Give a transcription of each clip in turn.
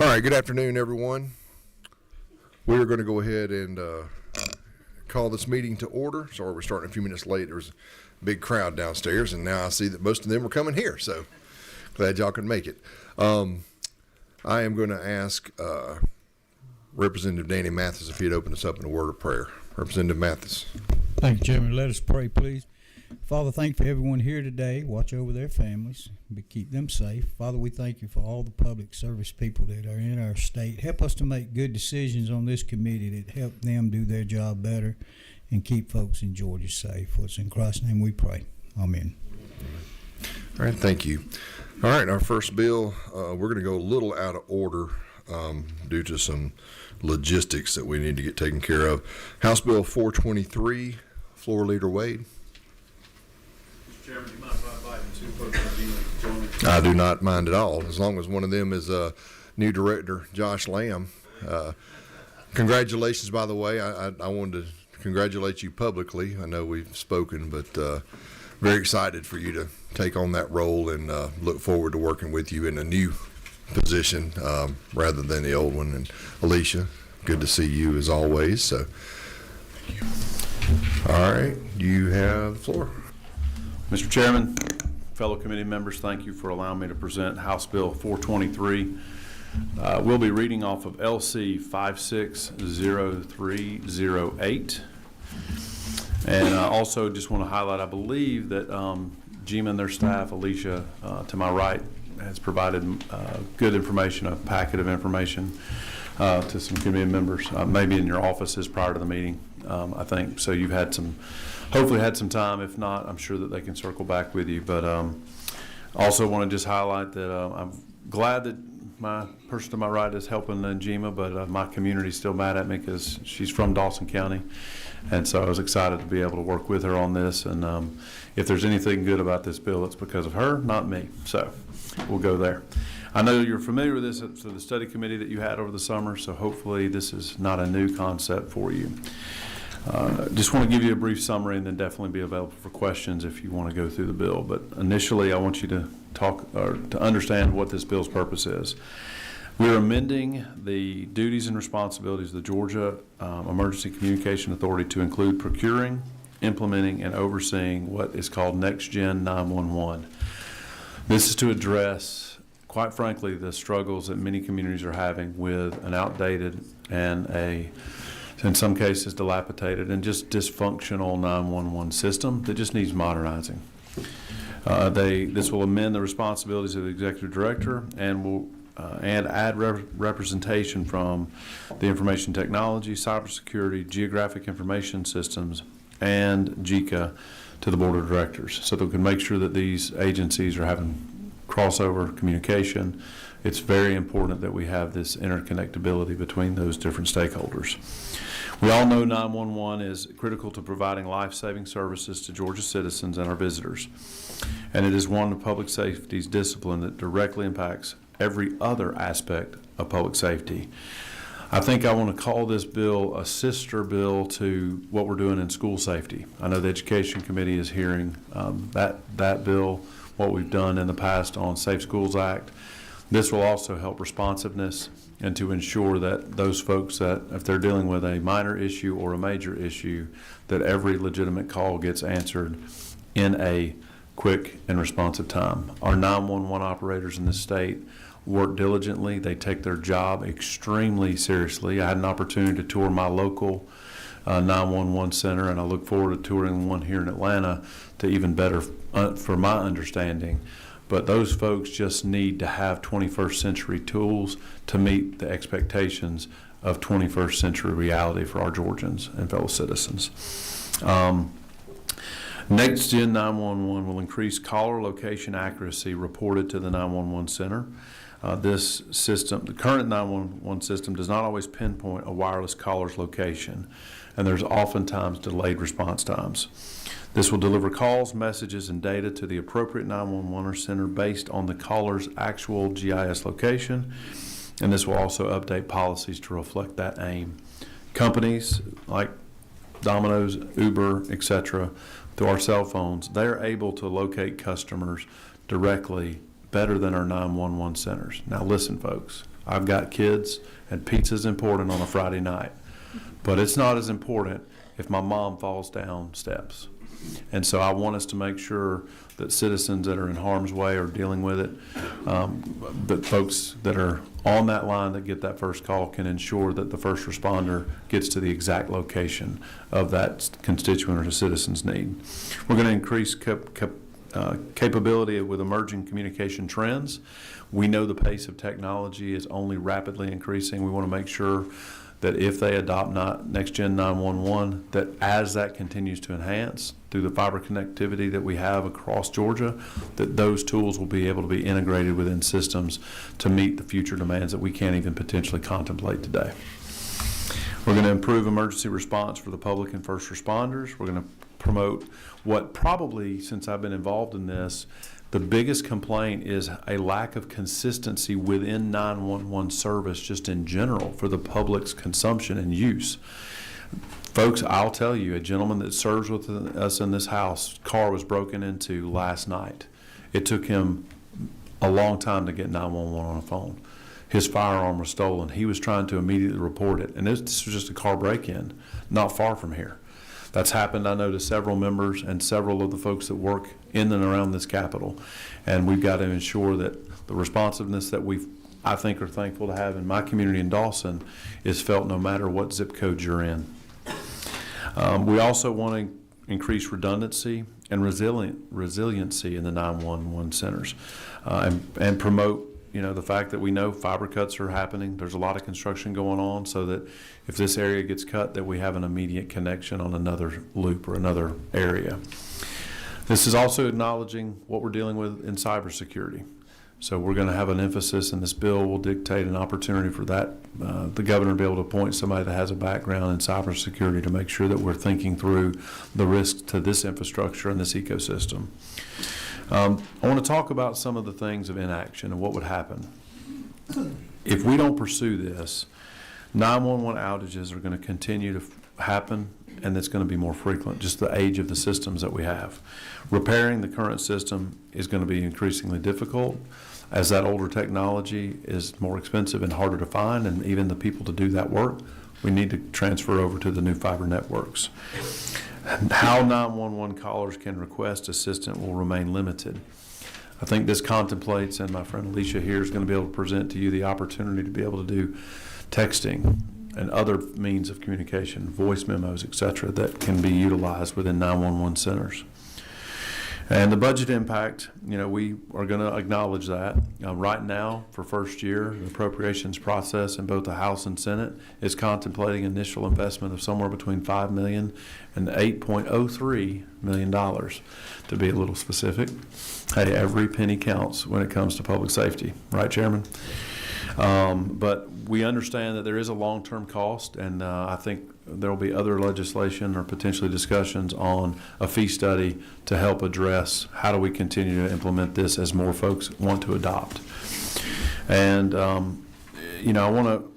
All right, good afternoon, everyone. We're going to go ahead and call this meeting to order. Sorry, we're starting a few minutes late. There was a big crowd downstairs, and now I see that most of them were coming here, so glad y'all could make it. I am going to ask Representative Danny Mathis if he'd open us up in a word of prayer. Representative Mathis. Thank you, Chairman. Let us pray, please. Father, thank you for everyone here today. Watch over their families, but keep them safe. Father, we thank you for all the public service people that are in our state. Help us to make good decisions on this committee that help them do their job better and keep folks in Georgia safe. For it's in Christ's name we pray. Amen. All right, thank you. All right, our first bill, we're going to go a little out of order due to some logistics that we need to get taken care of. House Bill 423, Floor Leader Wade. Chairman, do you mind if I invite two folks to join me? I do not mind at all, as long as one of them is new director, Josh Lamb. Congratulations, by the way. I wanted to congratulate you publicly. I know we've spoken, but very excited for you to take on that role and look forward to working with you in a new position rather than the old one. And Alicia, good to see you as always. So, all right, you have the floor. Mr. Chairman, fellow committee members, thank you for allowing me to present House Bill 423. We'll be reading off of LC 560308. And I also just want to highlight, I believe that GEMA and their staff, Alicia, to my right, has provided good information, a packet of information to some committee members, maybe in your offices prior to the meeting, I think. So you've had hopefully had some time. If not, I'm sure that they can circle back with you. But also want to just highlight that I'm glad that my person to my right is helping GEMA, but my community's still mad at me because she's from Dawson County. And so I was excited to be able to work with her on this. And if there's anything good about this bill, it's because of her, not me. So we'll go there. I know you're familiar with this through the study committee that you had over the summer, so hopefully this is not a new concept for you. Just want to give you a brief summary and then definitely be available for questions if you want to go through the bill. But initially, I want you to talk or to understand what this bill's purpose is. We're amending the duties and responsibilities of the Georgia Emergency Communication Authority to include procuring, implementing, and overseeing what is called Next Gen 911. This is to address, quite frankly, the struggles that many communities are having with an outdated and in some cases dilapidated and just dysfunctional 911 system that just needs modernizing. This will amend the responsibilities of the executive director and will add representation from the information technology, cybersecurity, geographic information systems, and JICA to the board of directors, so that we can make sure that these agencies are having crossover communication. It's very important that we have this interconnectability between those different stakeholders. We all know 911 is critical to providing life-saving services to Georgia citizens and our visitors. And it is one of public safety's discipline that directly impacts every other aspect of public safety. I think I want to call this bill a sister bill to what we're doing in school safety. I know the Education Committee is hearing that bill, what we've done in the past on Safe Schools Act. This will also help responsiveness and to ensure that those folks that, if they're dealing with a minor issue or a major issue, that every legitimate call gets answered in a quick and responsive time. Our 911 operators in the state work diligently. They take their job extremely seriously. I had an opportunity to tour my local 911 center, and I look forward to touring one here in Atlanta to even better for my understanding. But those folks just need to have 21st century tools to meet the expectations of 21st century reality for our Georgians and fellow citizens. Next Gen 911 will increase caller location accuracy reported to the 911 center. This system, the current 911 system, does not always pinpoint a wireless caller's location, and there's oftentimes delayed response times. This will deliver calls, messages, and data to the appropriate 911 center based on the caller's actual GIS location, and this will also update policies to reflect that aim. Companies like Domino's, Uber, etc., through our cell phones, they're able to locate customers directly better than our 911 centers. Now listen, folks, I've got kids, and pizza's important on a Friday night. But it's not as important if my mom falls down steps. And so I want us to make sure that citizens that are in harm's way are dealing with it, but folks that are on that line that get that first call can ensure that the first responder gets to the exact location of that constituent or citizen's need. We're going to increase capability with emerging communication trends. We know the pace of technology is only rapidly increasing. We want to make sure that if they adopt Next Gen 911, that as that continues to enhance through the fiber connectivity that we have across Georgia, that those tools will be able to be integrated within systems to meet the future demands that we can't even potentially contemplate today. We're going to improve emergency response for the public and first responders. We're going to promote what probably, since I've been involved in this, the biggest complaint is a lack of consistency within 911 service just in general for the public's consumption and use. Folks, I'll tell you, a gentleman that serves with us in this house, car was broken into last night. It took him a long time to get 911 on the phone. His firearm was stolen. He was trying to immediately report it. And this was just a car break-in, not far from here. That's happened, I know, to several members and several of the folks that work in and around this Capitol. And we've got to ensure that the responsiveness that I think, are thankful to have in my community in Dawson is felt no matter what zip code you're in. We also want to increase redundancy and resiliency in the 911 centers and promote the fact that we know fiber cuts are happening. There's a lot of construction going on, so that if this area gets cut, that we have an immediate connection on another loop or another area. This is also acknowledging what we're dealing with in cybersecurity. So we're going to have an emphasis, and this bill will dictate an opportunity for that, the governor to be able to appoint somebody that has a background in cybersecurity to make sure that we're thinking through the risks to this infrastructure and this ecosystem. I want to talk about some of the things of inaction and what would happen. If we don't pursue this, 911 outages are going to continue to happen, and it's going to be more frequent, just the age of the systems that we have. Repairing the current system is going to be increasingly difficult, as that older technology is more expensive and harder to find, and even the people to do that work, we need to transfer over to the new fiber networks. How 911 callers can request assistance will remain limited. I think this contemplates, and my friend Alicia here is going to be able to present to you the opportunity to be able to do texting and other means of communication, voice memos, etc., that can be utilized within 911 centers. And the budget impact, we are going to acknowledge that. Right now, for first year, the appropriations process in both the House and Senate is contemplating initial investment of somewhere between $5 million and $8.03 million, to be a little specific. Hey, every penny counts when it comes to public safety, right, Chairman? But we understand that there is a long-term cost, and I think there will be other legislation or potentially discussions on a fee study to help address how do we continue to implement this as more folks want to adopt. And, I want to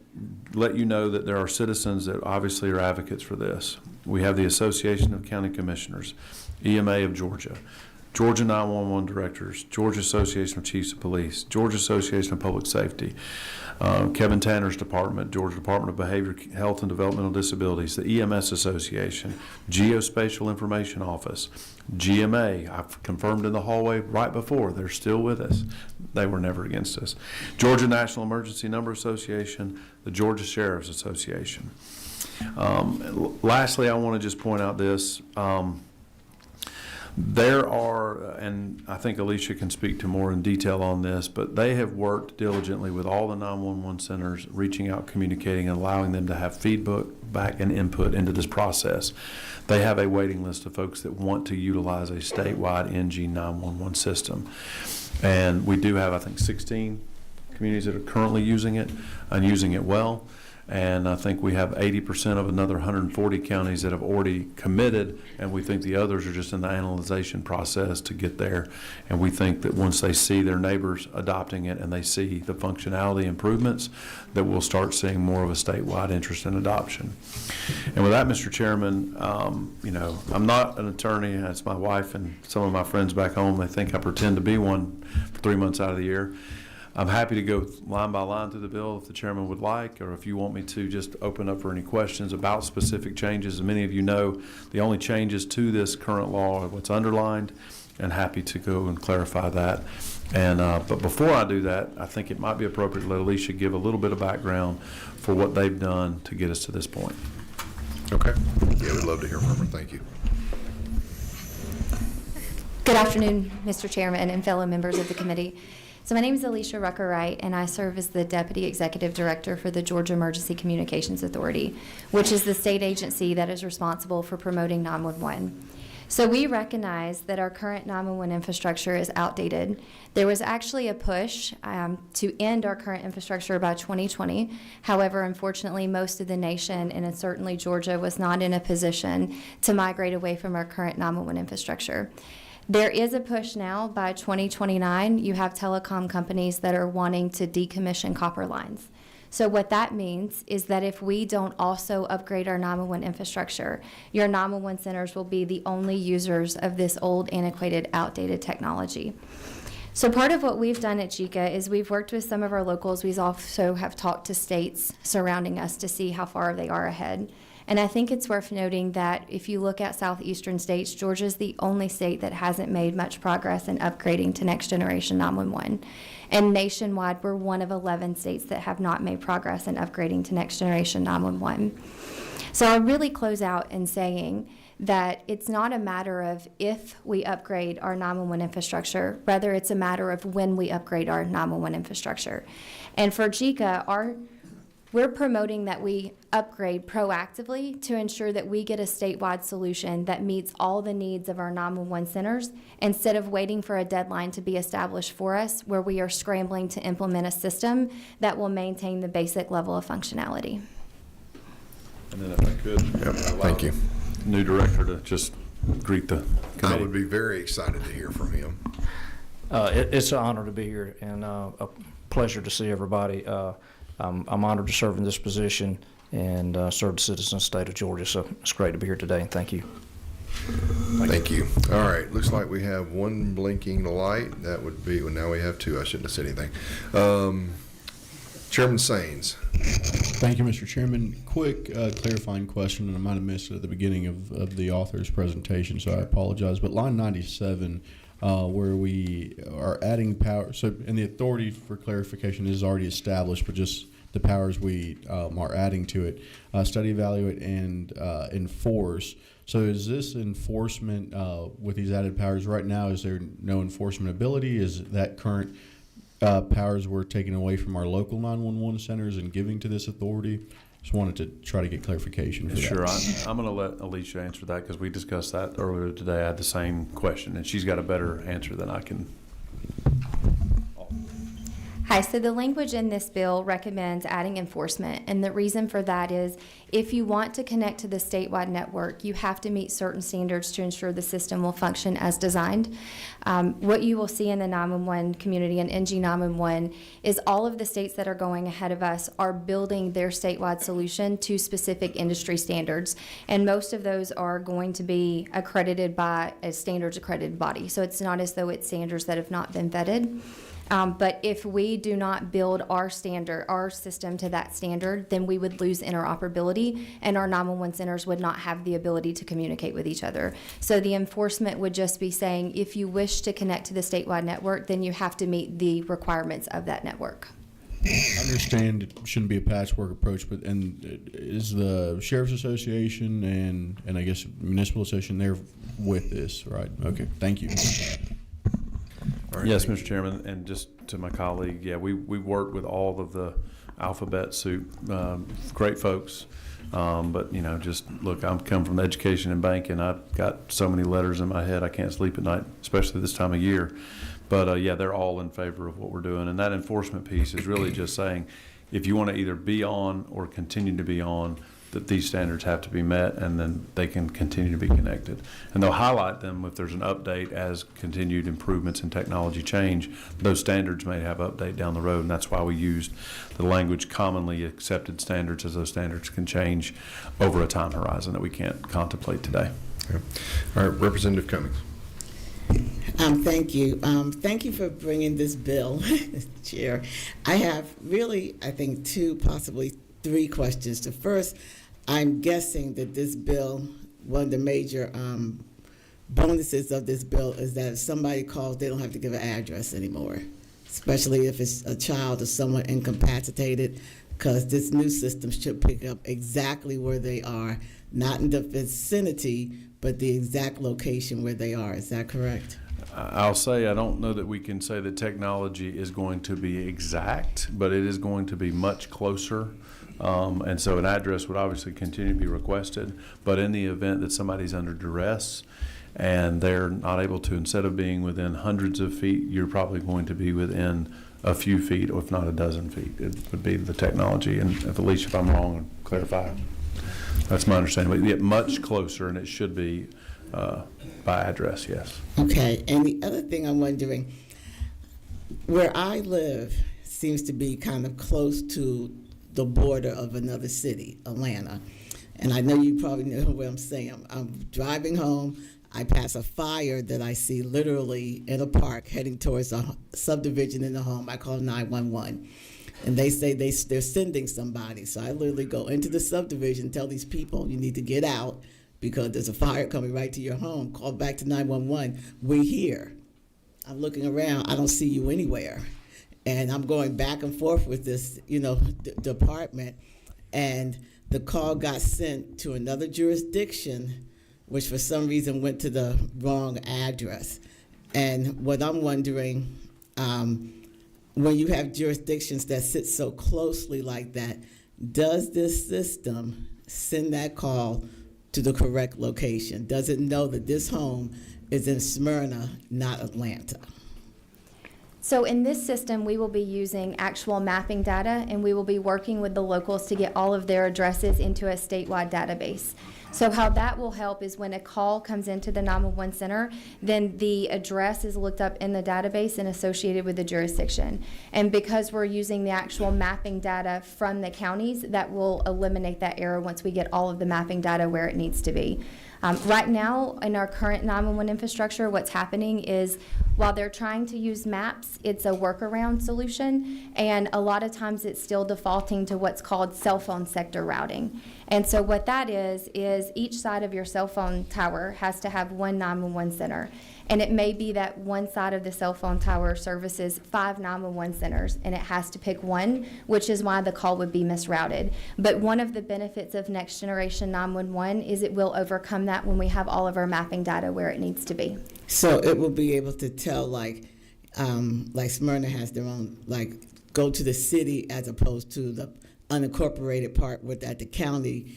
let you know that there are citizens that obviously are advocates for this. We have the Association of County Commissioners, EMA of Georgia, Georgia 911 Directors, Georgia Association of Chiefs of Police, Georgia Association of Public Safety, Kevin Tanner's department, Georgia Department of Behavior, Health and Developmental Disabilities, the EMS Association, Geospatial Information Office, GMA, I've confirmed in the hallway right before, they're still with us. They were never against us. Georgia National Emergency Number Association, the Georgia Sheriff's Association. Lastly, I want to just point out this. There are, and I think Alicia can speak to more in detail on this, but they have worked diligently with all the 911 centers, reaching out, communicating, and allowing them to have feedback and input into this process. They have a waiting list of folks that want to utilize a statewide NG 911 system. And we do have, I think, 16 communities that are currently using it and using it well. And I think we have 80% of another 140 counties that have already committed, and we think the others are just in the analyzation process to get there. And we think that once they see their neighbors adopting it and they see the functionality improvements, that we'll start seeing more of a statewide interest in adoption. And with that, Mr. Chairman, I'm not an attorney. That's my wife and some of my friends back home. They think I pretend to be one for 3 months out of the year. I'm happy to go line by line through the bill if the chairman would like, or if you want me to just open up for any questions about specific changes. As many of you know, the only changes to this current law are what's underlined, and happy to go and clarify that. And but before I do that, I think it might be appropriate to let Alicia give a little bit of background for what they've done to get us to this point. Okay. Yeah, we'd love to hear from her. Thank you. Good afternoon, Mr. Chairman and fellow members of the committee. So my name is Alicia Rucker-Wright, and I serve as the Deputy Executive Director for the Georgia Emergency Communications Authority, which is the state agency that is responsible for promoting 911. So we recognize that our current 911 infrastructure is outdated. There was actually a push to end our current infrastructure by 2020. However, unfortunately, most of the nation, and certainly Georgia, was not in a position to migrate away from our current 911 infrastructure. There is a push now. By 2029, you have telecom companies that are wanting to decommission copper lines. So what that means is that if we don't also upgrade our 911 infrastructure, your 911 centers will be the only users of this old, antiquated, outdated technology. So part of what we've done at JICA is we've worked with some of our locals. We also have talked to states surrounding us to see how far they are ahead. And I think it's worth noting that if you look at southeastern states, Georgia is the only state that hasn't made much progress in upgrading to next generation 911. And nationwide, we're one of 11 states that have not made progress in upgrading to next generation 911. So I'll really close out in saying that it's not a matter of if we upgrade our 911 infrastructure, rather it's a matter of when we upgrade our 911 infrastructure. And for JICA, we're promoting that we upgrade proactively to ensure that we get a statewide solution that meets all the needs of our 911 centers instead of waiting for a deadline to be established for us where we are scrambling to implement a system that will maintain the basic level of functionality. And then if I could, Thank you. new director to just greet the I committee. would be very excited to hear from him. It's an honor to be here and a pleasure to see everybody. I'm honored to serve in this position and serve the citizens of the state of Georgia. So it's great to be here today, and thank you. Thank you. All right. Looks like we have one blinking light. That would be, well, now we have two. I shouldn't have said anything. Chairman Saines. Thank you, Mr. Chairman. Quick clarifying question, and I might have missed it at the beginning of the author's presentation, so I apologize. But line 97, where we are adding power, so, and the authority for clarification is already established, but just the powers we are adding to it, study, evaluate, and enforce. So is this enforcement with these added powers right now, is there no enforcement ability? Is that current powers we're taking away from our local 911 centers and giving to this authority? Just wanted to try to get clarification for Sure. that. I'm going to let Alicia answer that because we discussed that earlier today. I had the same question, and she's got a better answer than I can. Hi, so the language in this bill recommends adding enforcement, and the reason for that is if you want to connect to the statewide network, you have to meet certain standards to ensure the system will function as designed. What you will see in the 911 community and NG 911 is all of the states that are going ahead of us are building their statewide solution to specific industry standards, and most of those are going to be accredited by a standards accredited body. So it's not as though it's standards that have not been vetted. But if we do not build our system to that standard, then we would lose interoperability and our 911 centers would not have the ability to communicate with each other. So the enforcement would just be saying, if you wish to connect to the statewide network, then you have to meet the requirements of that network. I understand it shouldn't be a patchwork approach, but is the Sheriff's Association and I guess Municipal Association there with this, right? Okay, thank you. Right, Yes, Mr. Chairman, and just to my colleague, yeah, we worked with all of the alphabet soup, great folks. But, you know, just look, I'm come from education and banking. I've got so many letters in my head I can't sleep at night, especially this time of year. But, yeah, they're all in favor of what we're doing. And that enforcement piece is really just saying if you want to either be on or continue to be on, that these standards have to be met, and then they can continue to be connected. And they'll highlight them if there's an update as continued improvements in technology change. Those standards may have update down the road, and that's why we used the language commonly accepted standards, as those standards can change over a time horizon that we can't contemplate today. Okay. All right, Representative Cummings. Thank you. Thank you for bringing this bill, Chair. I have really, I think, two, possibly three questions. The first, I'm guessing that this bill, one of the major bonuses of this bill is that if somebody calls, they don't have to give an address anymore, especially if it's a child or someone incapacitated, because this new system should pick up exactly where they are, not in the vicinity, but the exact location where they are. Is that correct? I'll say I don't know that we can say that technology is going to be exact, but it is going to be much closer. And so an address would obviously continue to be requested, but in the event that somebody's under duress and they're not able to, instead of being within hundreds of feet, you're probably going to be within a few feet, or if not a dozen feet. It would be the technology. And if Alicia, if I'm wrong, clarify. That's my understanding. But yeah, much closer, and it should be by address, yes. Okay, and the other thing I'm wondering, where I live seems to be kind of close to the border of another city, Atlanta. And I know you probably know what I'm saying. I'm driving home, I pass a fire that I see literally in a park heading towards a subdivision in the home. I call 911. And they say they're sending somebody. So I literally go into the subdivision, tell these people, you need to get out because there's a fire coming right to your home. Call back to 911. We're here. I'm looking around. I don't see you anywhere. And I'm going back and forth with this, department. And the call got sent to another jurisdiction, which for some reason went to the wrong address. And what I'm wondering, when you have jurisdictions that sit so closely like that, does this system send that call to the correct location? Does it know that this home is in Smyrna, not Atlanta? So in this system, we will be using actual mapping data, and we will be working with the locals to get all of their addresses into a statewide database. So how that will help is when a call comes into the 911 center, then the address is looked up in the database and associated with the jurisdiction. And because we're using the actual mapping data from the counties, that will eliminate that error once we get all of the mapping data where it needs to be. Right now, in our current 911 infrastructure, what's happening is while they're trying to use maps, it's a workaround solution, and a lot of times it's still defaulting to what's called cell phone sector routing. And so what that is each side of your cell phone tower has to have one 911 center. And it may be that one side of the cell phone tower services 5 911 centers, and it has to pick one, which is why the call would be misrouted. But one of the benefits of Next Generation 911 is it will overcome that when we have all of our mapping data where it needs to be. So it will be able to tell, like Smyrna has their own, go to the city as opposed to the unincorporated part that the county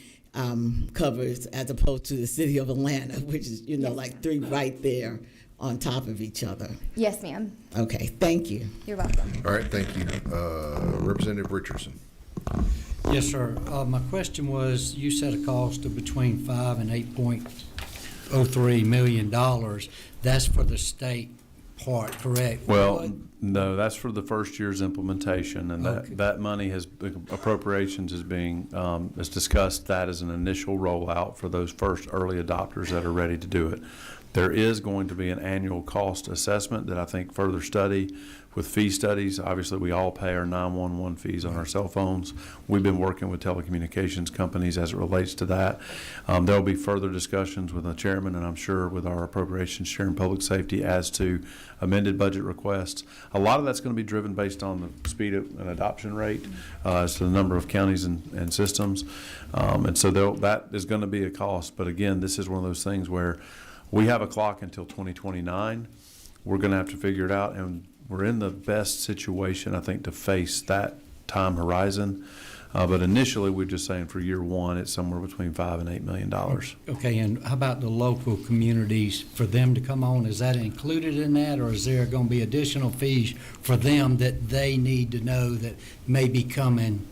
covers, as opposed to the city of Atlanta, which is, like 3 right there on top of each other. Yes, ma'am. Okay, thank you. You're welcome. All right, thank you. Representative Richardson. Yes, sir. My question was, you said a cost of between $5 and $8.03 million. That's for the state part, correct? Well, no, that's for the first year's implementation, and Okay. that money appropriations is being, is discussed that as an initial rollout for those first early adopters that are ready to do it. There is going to be an annual cost assessment that I think further study with fee studies. Obviously, we all pay our 911 fees on our cell phones. We've been working with telecommunications companies as it relates to that. There'll be further discussions with the chairman, and I'm sure with our appropriations chair and public safety as to amended budget requests. A lot of that's going to be driven based on the speed and adoption rate as to the number of counties and systems. And so that is going to be a cost. But again, this is one of those things where we have a clock until 2029. We're going to have to figure it out, and we're in the best situation, I think, to face that time horizon. But initially, we're just saying for year one, it's somewhere between $5 and $8 million. Okay, and how about the local communities for them to come on? Is that included in that, or is there going to be additional fees for them that they need to know that may be coming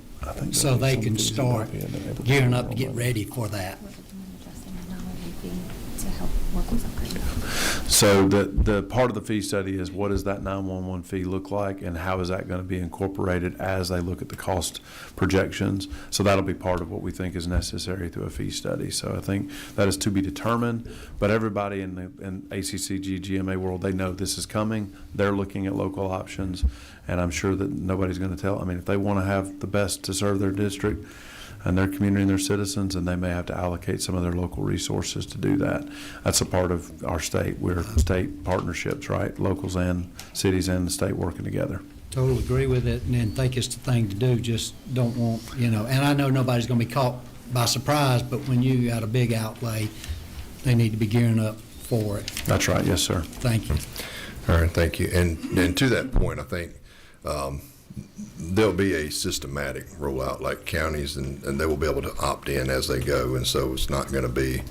so they can start gearing up to get ready for that? to help work with upgrade. So the part of the fee study is what does that 911 fee look like, and how is that going to be incorporated as they look at the cost projections? So that'll be part of what we think is necessary through a fee study. So I think that is to be determined, but everybody in the ACCG GMA world, they know this is coming. They're looking at local options, and I'm sure that nobody's going to tell. I mean, if they want to have the best to serve their district and their community and their citizens, and they may have to allocate some of their local resources to do that. That's a part of our state. We're state partnerships, right? Locals and cities and the state working together. Totally agree with it, and think it's the thing to do. Just don't want, and I know nobody's going to be caught by surprise, but when you got a big outlay, they need to be gearing up for it. That's right. Yes, sir. Thank you. All right, thank you. And to that point, I think there'll be a systematic rollout, like counties, and they will be able to opt in as they go. And so it's not going to be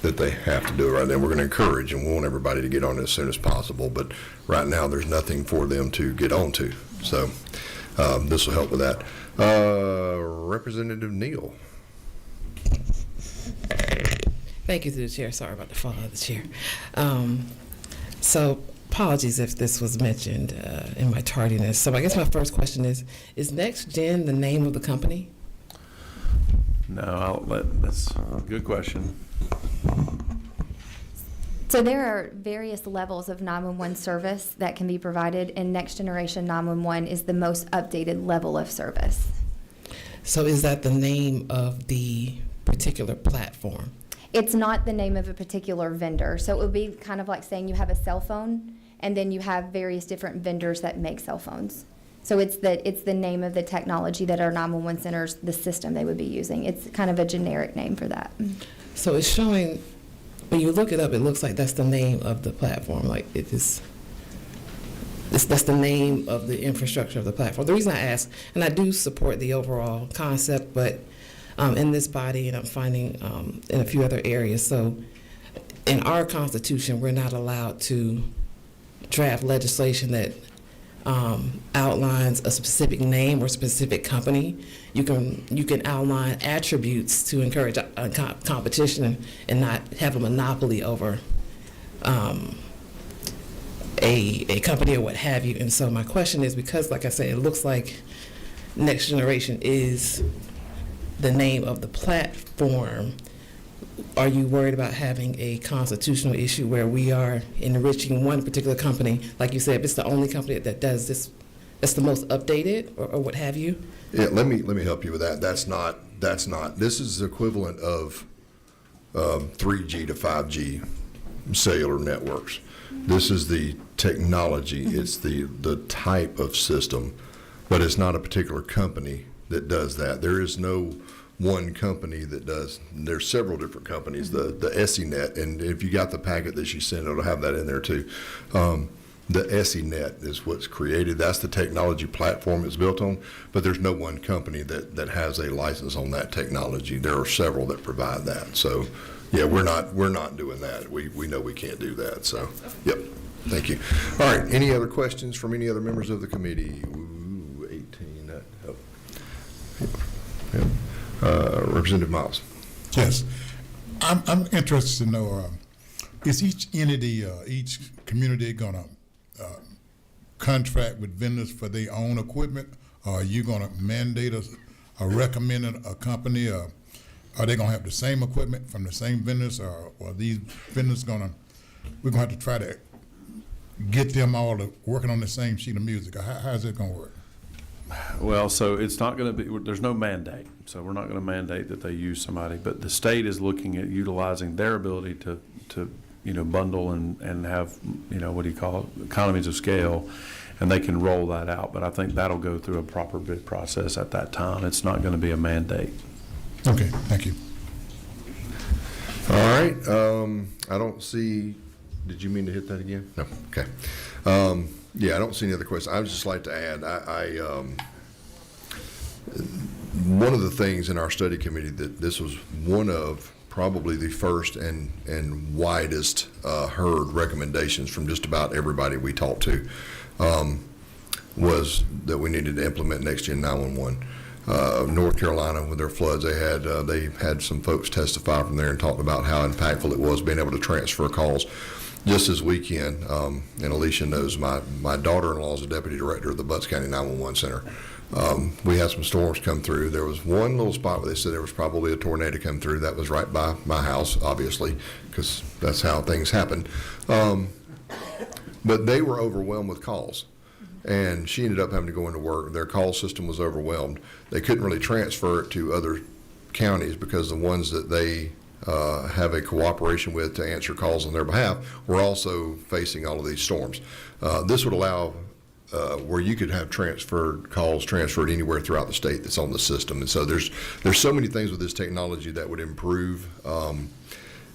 that they have to do it right then. We're going to encourage and we want everybody to get on it as soon as possible. But right now, there's nothing for them to get onto. So this will help with that. Representative Neal. Thank you to the chair. Sorry about the fall of the chair. So apologies if this was mentioned in my tardiness. So I guess my first question is NextGen the name of the company? No, that's a good question. So there are various levels of 911 service that can be provided, and Next Generation 911 is the most updated level of service. So is that the name of the particular platform? It's not the name of a particular vendor. So it would be kind of like saying you have a cell phone, and then you have various different vendors that make cell phones. So it's the name of the technology that our 911 centers, the system they would be using. It's kind of a generic name for that. So it's showing, when you look it up, it looks like that's the name of the platform. Like that's the name of the infrastructure of the platform. The reason I ask, and I do support the overall concept, but in this body, and I'm finding in a few other areas. So in our Constitution, we're not allowed to draft legislation that outlines a specific name or specific company. You can outline attributes to encourage competition and not have a monopoly over a company or what have you. And so my question is, because like I said, it looks like Next Generation is the name of the platform, are you worried about having a constitutional issue where we are enriching one particular company? Like you said, if it's the only company that does this, that's the most updated or what have you? Yeah, let me help you with that. That's not. This is the equivalent of 3G to 5G cellular networks. This is the technology. It's the type of system, but it's not a particular company that does that. There is no one company that does. There's several different companies. The SENet, and if you got the packet that she sent, it'll have that in there too. The SENet is what's created. That's the technology platform it's built on, but there's no one company that has a license on that technology. There are several that provide that. So, yeah, we're not doing that. We know we can't do that. So, yep. Thank you. All right. Any other questions from any other members of the committee? Ooh, 18. Oh. Yep. Representative Miles. Yes, I'm interested to know, is each entity, each community going to contract with vendors for their own equipment? Or are you going to mandate or recommend a company? Are they going to have the same equipment from the same vendors, or are these vendors we're going to have to try to get them all working on the same sheet of music? Or how's it going to work? Well, so it's not going to be, there's no mandate. So we're not going to mandate that they use somebody, but the state is looking at utilizing their ability to bundle and have, what do you call it, economies of scale, and they can roll that out. But I think that'll go through a proper bid process at that time. It's not going to be a mandate. Okay, thank you. All right. I don't see, did you mean to hit that again? No. Okay. Yeah, I don't see any other questions. I would just like to add, one of the things in our study committee that this was one of probably the first and widest heard recommendations from just about everybody we talked to was that we needed to implement Next Gen 911. North Carolina with their floods. They had some folks testify from there and talked about how impactful it was being able to transfer calls. Just this weekend, and Alicia knows, my daughter-in-law is the deputy director of the Butts County 911 Center. We had some storms come through. There was one little spot where they said there was probably a tornado come through. That was right by my house, obviously, because that's how things happen. But they were overwhelmed with calls. And she ended up having to go into work. Their call system was overwhelmed. They couldn't really transfer it to other counties because the ones that they have a cooperation with to answer calls on their behalf were also facing all of these storms. This would allow where you could have calls transferred anywhere throughout the state that's on the system. And so there's so many things with this technology that would improve.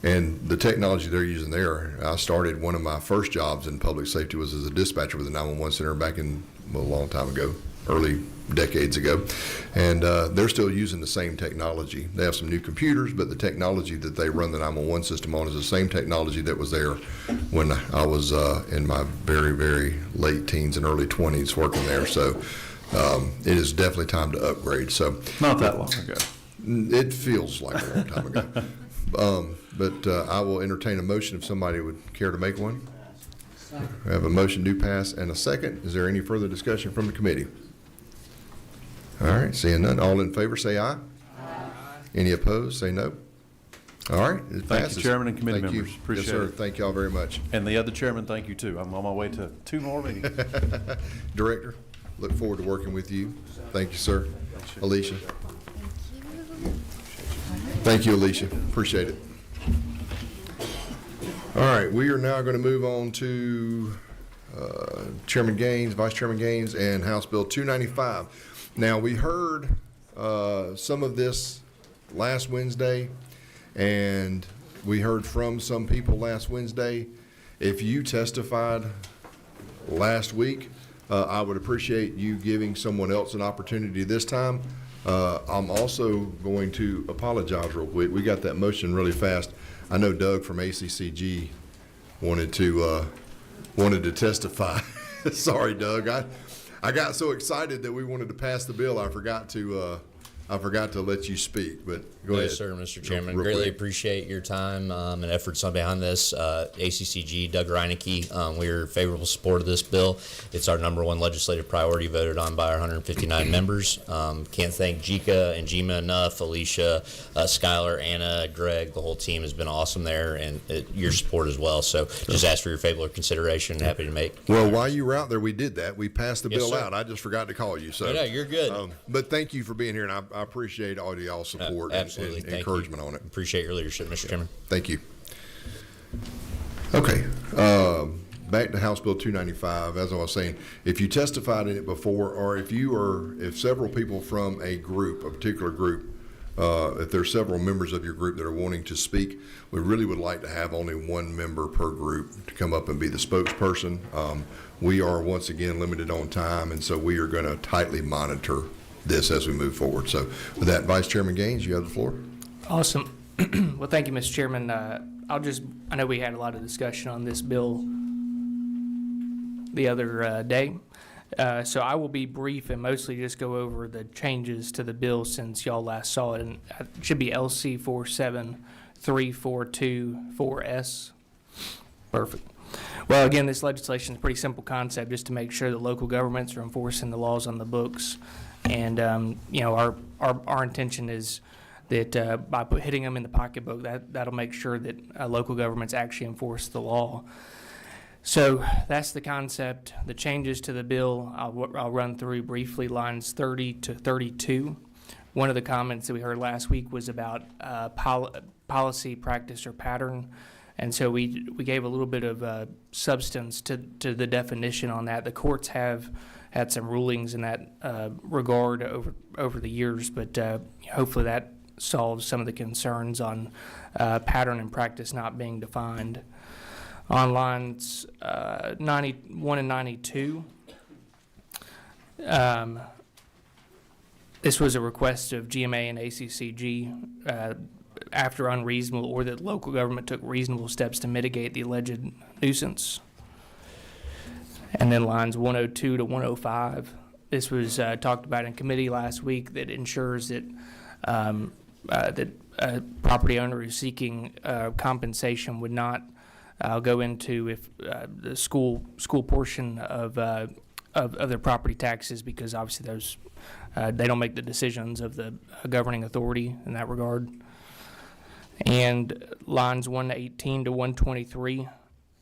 And the technology they're using there, I started one of my first jobs in public safety was as a dispatcher with the 911 center back in a long time ago, early decades ago. And they're still using the same technology. They have some new computers, but the technology that they run the 911 system on is the same technology that was there when I was in my very, very late teens and early 20s working there. So it is definitely time to upgrade. So Not that long ago. it feels like a long time ago. But I will entertain a motion if somebody would care to make one. We have a motion to pass and a second. Is there any further discussion from the committee? All right, seeing none, all in favor say aye. Aye. Any opposed, say no. All right, it Thank passes. you, Chairman and committee Thank you. members. Appreciate Yes, sir. it. Thank y'all very much. And the other chairman, thank you too. I'm on my way to 2 more meetings. Director, look forward to working with you. Thank you, sir. Alicia. Thank you, Alicia. Appreciate it. All right, we are now going to move on to Chairman Gaines, Vice Chairman Gaines, and House Bill 295. Now, we heard some of this last Wednesday, and we heard from some people last Wednesday. If you testified last week, I would appreciate you giving someone else an opportunity this time. I'm also going to apologize real quick. We got that motion really fast. I know Doug from ACCG wanted to testify. Sorry, Doug. I got so excited that we wanted to pass the bill, I forgot to let you speak, but go ahead. Yes, sir, Mr. Chairman. Real Greatly quick. appreciate your time and efforts on behind this. ACCG, Doug Reinecke, we're favorable support of this bill. It's our #1 legislative priority voted on by our 159 members. Can't thank Jika and Jima enough. Alicia, Skylar, Anna, Greg, the whole team has been awesome there, and your support as well. So just ask for your favorable consideration. Happy to make. Well, while you were out there, we did that. We passed the Yes, bill sir. out. I just forgot to call you. So No, you're good. But thank you for being here, and I appreciate all of y'all's support Absolutely. and Thank encouragement you. on it. Appreciate your leadership, Mr. Chairman. Thank you. Okay, back to House Bill 295. As I was saying, if you testified in it before, or if several people from a particular group, if there's several members of your group that are wanting to speak, we really would like to have only one member per group to come up and be the spokesperson. We are once again limited on time, and so we are going to tightly monitor this as we move forward. So with that, Vice Chairman Gaines, you have the floor. Awesome. Well, thank you, Mr. Chairman. I know we had a lot of discussion on this bill the other day. So I will be brief and mostly just go over the changes to the bill since y'all last saw it. And it should be LC 47342-4S. Perfect. Well, again, this legislation is a pretty simple concept just to make sure that local governments are enforcing the laws on the books. And, our intention is that by hitting them in the pocketbook, that'll make sure that local governments actually enforce the law. So that's the concept. The changes to the bill, I'll run through briefly lines 30 to 32. One of the comments that we heard last week was about policy, practice, or pattern. And so we gave a little bit of substance to the definition on that. The courts have had some rulings in that regard over the years, but hopefully that solves some of the concerns on pattern and practice not being defined. On lines 91 and 92, this was a request of GMA and ACCG after unreasonable or that local government took reasonable steps to mitigate the alleged nuisance. And then lines 102 to 105, this was talked about in committee last week, that ensures that that a property owner who's seeking compensation would not go into if the school portion of their property taxes, because obviously those they don't make the decisions of the governing authority in that regard. And lines 118 to 123,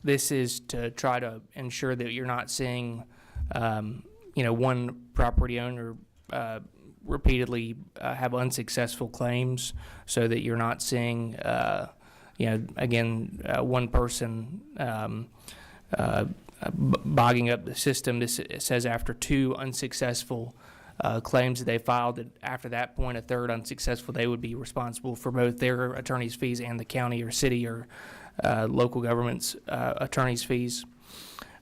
this is to try to ensure that you're not seeing one property owner repeatedly have unsuccessful claims, so that you're not seeing one person bogging up the system. It says after 2 unsuccessful claims that they filed, that after that point, a 3rd unsuccessful, they would be responsible for both their attorney's fees and the county or city or local government's attorney's fees.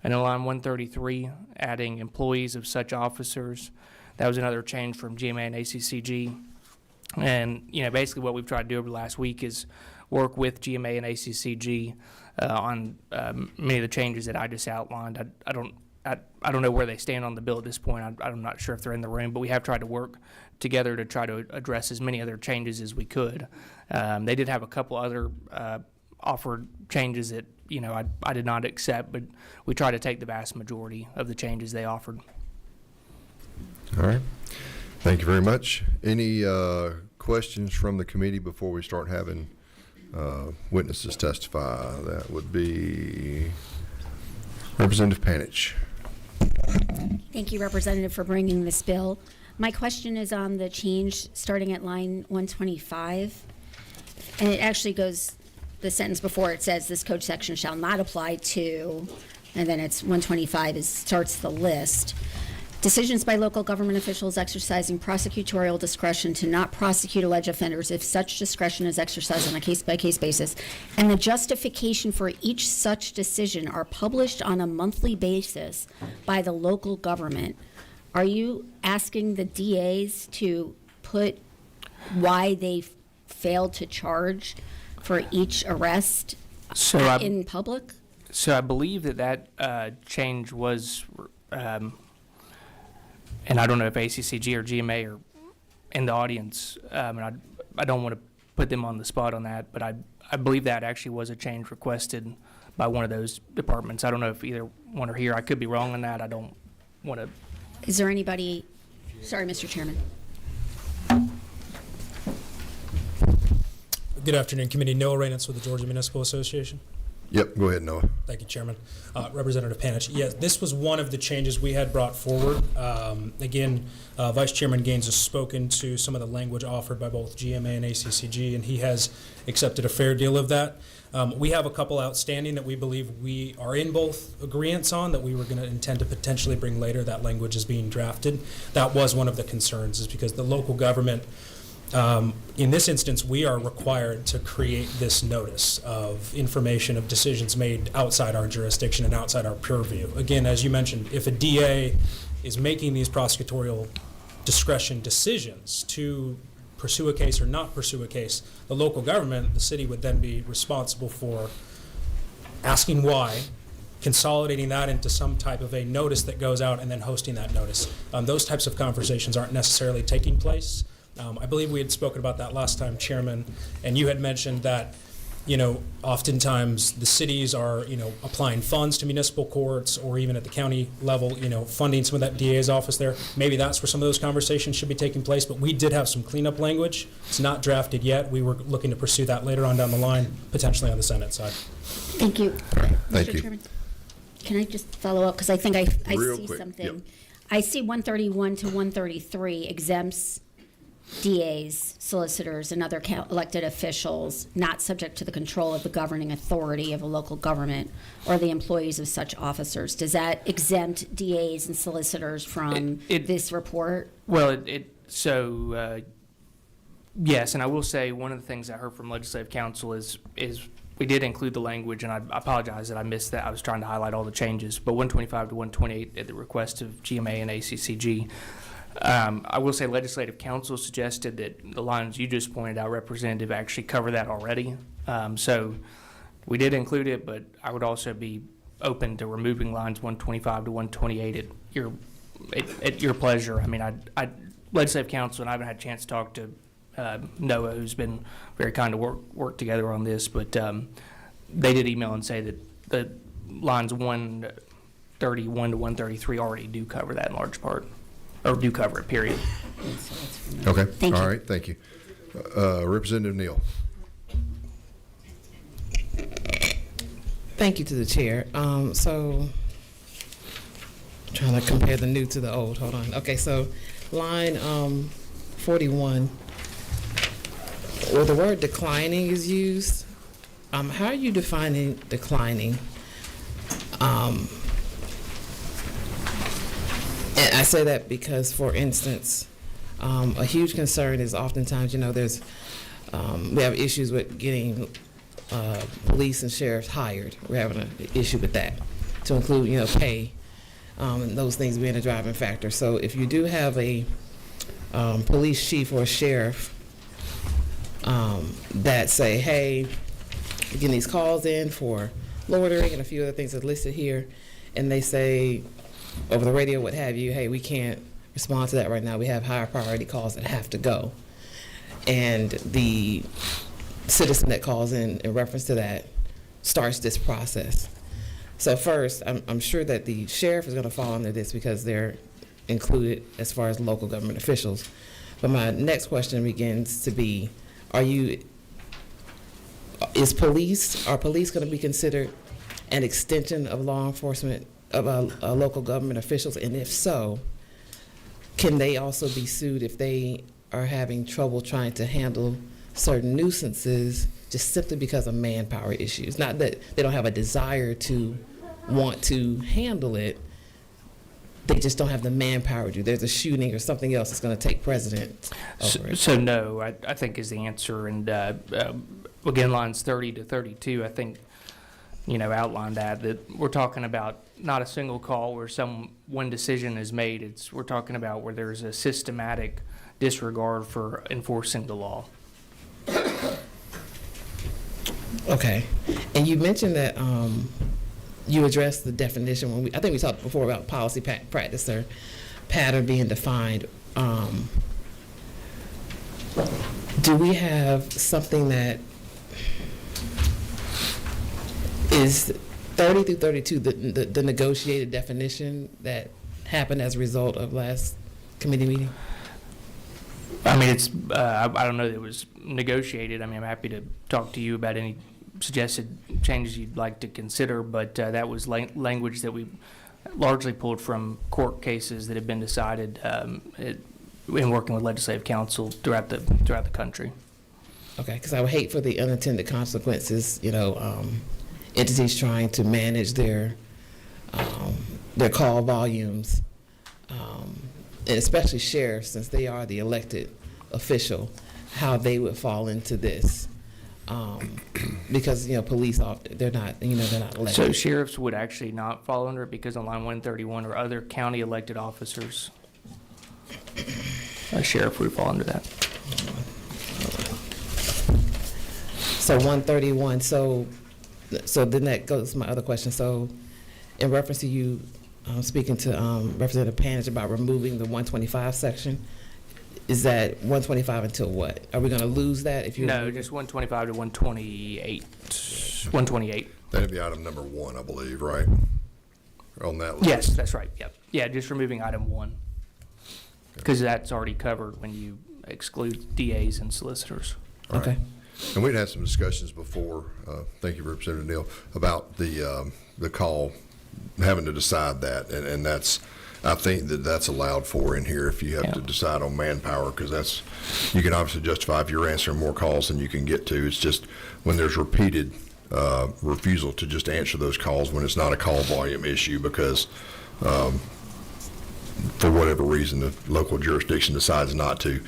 And in line 133, adding employees of such officers. That was another change from GMA and ACCG. And, basically what we've tried to do over the last week is work with GMA and ACCG on many of the changes that I just outlined. I don't know where they stand on the bill at this point. I'm not sure if they're in the room, but we have tried to work together to try to address as many other changes as we could. They did have a couple other offered changes that I did not accept, but we tried to take the vast majority of the changes they offered. All right. Thank you very much. Any questions from the committee before we start having witnesses testify? That would be Representative Panich. Thank you, Representative, for bringing this bill. My question is on the change starting at line 125. And it actually goes, the sentence before it says, this code section shall not apply to, and then it's 125 starts the list. Decisions by local government officials exercising prosecutorial discretion to not prosecute alleged offenders if such discretion is exercised on a case-by-case basis, and the justification for each such decision are published on a monthly basis by the local government. Are you asking the DAs to put why they failed to charge for each arrest in public? So I believe that change was... and I don't know if ACCG or GMA are in the audience, and I don't want to put them on the spot on that, but I believe that actually was a change requested by one of those departments. I don't know if either one are here. I could be wrong on that. I don't want to. Is there anybody? Sorry, Mr. Chairman. Good afternoon, Committee. Noah Reynolds with the Georgia Municipal Association. Yep, go ahead, Noah. Thank you, Chairman. Representative Panich. Yes, this was one of the changes we had brought forward. Vice Chairman Gaines has spoken to some of the language offered by both GMA and ACCG, and he has accepted a fair deal of that. We have a couple outstanding that we believe we are in both agreements on that we were going to intend to potentially bring later. That language is being drafted. That was one of the concerns, is because the local government, in this instance, we are required to create this notice of information of decisions made outside our jurisdiction and outside our purview. Again, as you mentioned, if a DA is making these prosecutorial discretion decisions to pursue a case or not pursue a case, the local government, the city, would then be responsible for asking why, consolidating that into some type of a notice that goes out, and then hosting that notice. Those types of conversations aren't necessarily taking place. I believe we had spoken about that last time, Chairman, and you had mentioned that, oftentimes the cities are, applying funds to municipal courts, or even at the county level, funding some of that DA's office there. Maybe that's where some of those conversations should be taking place, but we did have some cleanup language. It's not drafted yet. We were looking to pursue that later on down the line, potentially on the Senate side. Thank you. All right, thank Mr. you. Chairman, can I just follow up? Because I think I see quick, something. yep. I see 131 to 133 exempts DAs, solicitors, and other elected officials not subject to the control of the governing authority of a local government or the employees of such officers. Does that exempt DAs and solicitors from this report? Well, yes, and I will say one of the things I heard from Legislative Council is we did include the language, and I apologize that I missed that. I was trying to highlight all the changes, but 125 to 128 at the request of GMA and ACCG. I will say Legislative Council suggested that the lines you just pointed out, Representative, actually cover that already. So we did include it, but I would also be open to removing lines 125 to 128 at your at your pleasure. I mean, Legislative Council, and I haven't had a chance to talk to Noah, who's been very kind to work together on this, but they did email and say that the lines 131 to 133 already do cover that in large part, or do cover it, period. Okay. Thank you. All right. Thank you. Representative Neal. Thank you to the chair. So, trying to compare the new to the old. Hold on. Okay, so line 41, where the word declining is used, how are you defining declining? And I say that because, for instance, a huge concern is oftentimes, there's we have issues with getting police and sheriffs hired. We're having an issue with that, to include, pay, and those things being a driving factor. So if you do have a police chief or a sheriff that say, hey, we're getting these calls in for loitering and a few other things that's listed here, and they say over the radio, what have you, hey, we can't respond to that right now. We have higher priority calls that have to go. And the citizen that calls in reference to that starts this process. So first, I'm sure that the sheriff is going to fall under this because they're included as far as local government officials. But my next question begins to be, are police going to be considered an extension of law enforcement, of local government officials? And if so, can they also be sued if they are having trouble trying to handle certain nuisances just simply because of manpower issues? Not that they don't have a desire to want to handle it, they just don't have the manpower to. There's a shooting or something else that's going to take precedence over it. So no, I think is the answer. And again, lines 30 to 32, I think, outline that we're talking about not a single call where one decision is made. We're talking about where there's a systematic disregard for enforcing the law. Okay. And you mentioned that you addressed the definition when I think we talked before about policy practice or pattern being defined. Do we have something that is 30 through 32, the negotiated definition that happened as a result of last committee meeting? I mean, I don't know that it was negotiated. I mean, I'm happy to talk to you about any suggested changes you'd like to consider, but that was language that we largely pulled from court cases that have been decided in working with Legislative Council throughout the country. Okay, because I would hate for the unintended consequences, entities trying to manage their call volumes, and especially sheriffs, since they are the elected official, how they would fall into this. Because police often they're not elected. So sheriffs would actually not fall under it because on line 131 or other county elected officers, a sheriff would fall under that. So 131. So then that goes to my other question. So in reference to you speaking to Representative Panich about removing the 125 section, is that 125 until what? Are we going to lose that if you? No, just 125 to 128. 128. That'd be item number 1, I believe, right? On that list. Yes, that's right. Yep. Yeah, just removing item 1 because that's already covered when you exclude DAs and solicitors. All right. Okay. And we'd had some discussions before, thank you, Representative Neal, about the call, having to decide that, and that's, I think that's allowed for in here if you have to decide on manpower, because you can obviously justify if you're answering more calls than you can get to. It's just when there's repeated refusal to just answer those calls when it's not a call volume issue because for whatever reason the local jurisdiction decides not to,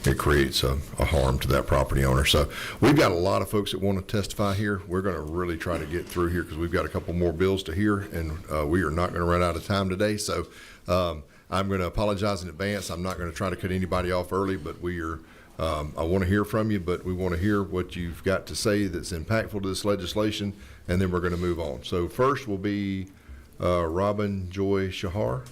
it creates a harm to that property owner. So we've got a lot of folks that want to testify here. We're going to really try to get through here because we've got a couple more bills to hear, and we are not going to run out of time today. So I'm going to apologize in advance. I'm not going to try to cut anybody off early, but we are. I want to hear from you, but we want to hear what you've got to say that's impactful to this legislation, and then we're going to move on. So first will be Robin Joy Shahar.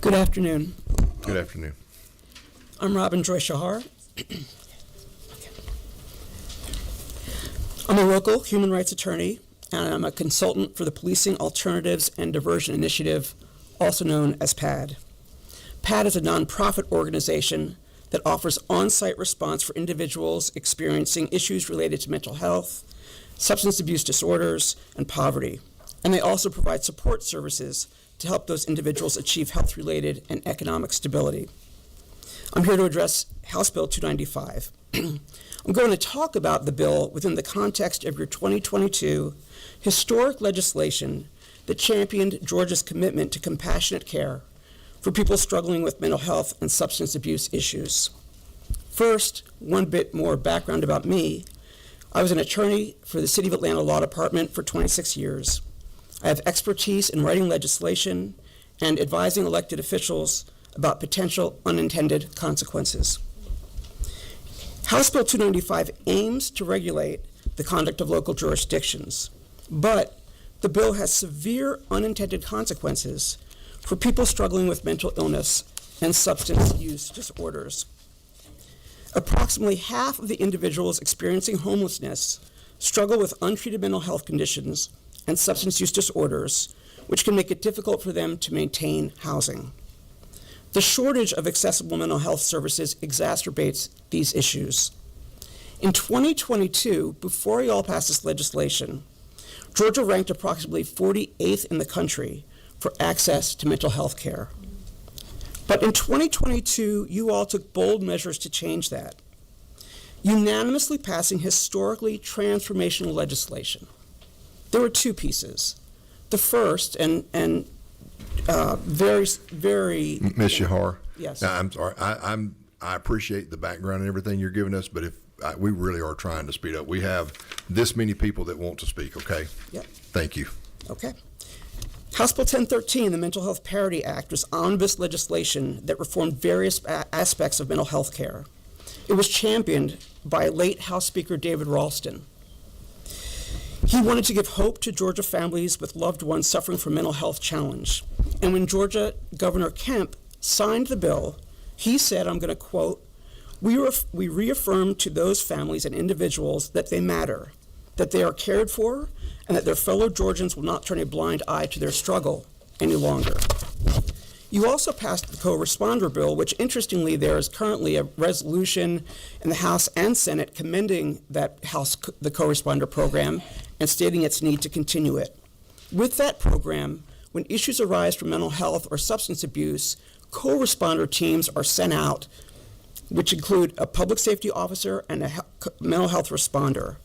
Good afternoon. Good afternoon. I'm Robin Joy Shahar. I'm a local human rights attorney, and I'm a consultant for the Policing Alternatives and Diversion Initiative, also known as PAD. PAD is a nonprofit organization that offers on-site response for individuals experiencing issues related to mental health, substance abuse disorders, and poverty. And they also provide support services to help those individuals achieve health-related and economic stability. I'm here to address House Bill 295. I'm going to talk about the bill within the context of your 2022 historic legislation that championed Georgia's commitment to compassionate care for people struggling with mental health and substance abuse issues. First, one bit more background about me. I was an attorney for the City of Atlanta Law Department for 26 years. I have expertise in writing legislation and advising elected officials about potential unintended consequences. House Bill 295 aims to regulate the conduct of local jurisdictions, but the bill has severe unintended consequences for people struggling with mental illness and substance use disorders. Approximately half of the individuals experiencing homelessness struggle with untreated mental health conditions and substance use disorders, which can make it difficult for them to maintain housing. The shortage of accessible mental health services exacerbates these issues. In 2022, before you all passed this legislation, Georgia ranked approximately 48th in the country for access to mental health care. But in 2022, you all took bold measures to change that, unanimously passing historically transformational legislation. There were two pieces. The first, and very Ms. Shahar? Yes. I'm sorry. I appreciate the background and everything you're giving us, but we really are trying to speed up. We have this many people that want to speak, okay? Yep. Thank you. Okay. House Bill 1013, the Mental Health Parity Act, was omnibus legislation that reformed various aspects of mental health care. It was championed by late House Speaker David Ralston. He wanted to give hope to Georgia families with loved ones suffering from mental health challenge. And when Georgia Governor Kemp signed the bill, he said, I'm going to quote, we reaffirm to those families and individuals that they matter, that they are cared for, and that their fellow Georgians will not turn a blind eye to their struggle any longer. You also passed the co-responder bill, which interestingly there is currently a resolution in the House and Senate commending the co-responder program and stating its need to continue it. With that program, when issues arise from mental health or substance abuse, co-responder teams are sent out, which include a public safety officer and a mental health responder.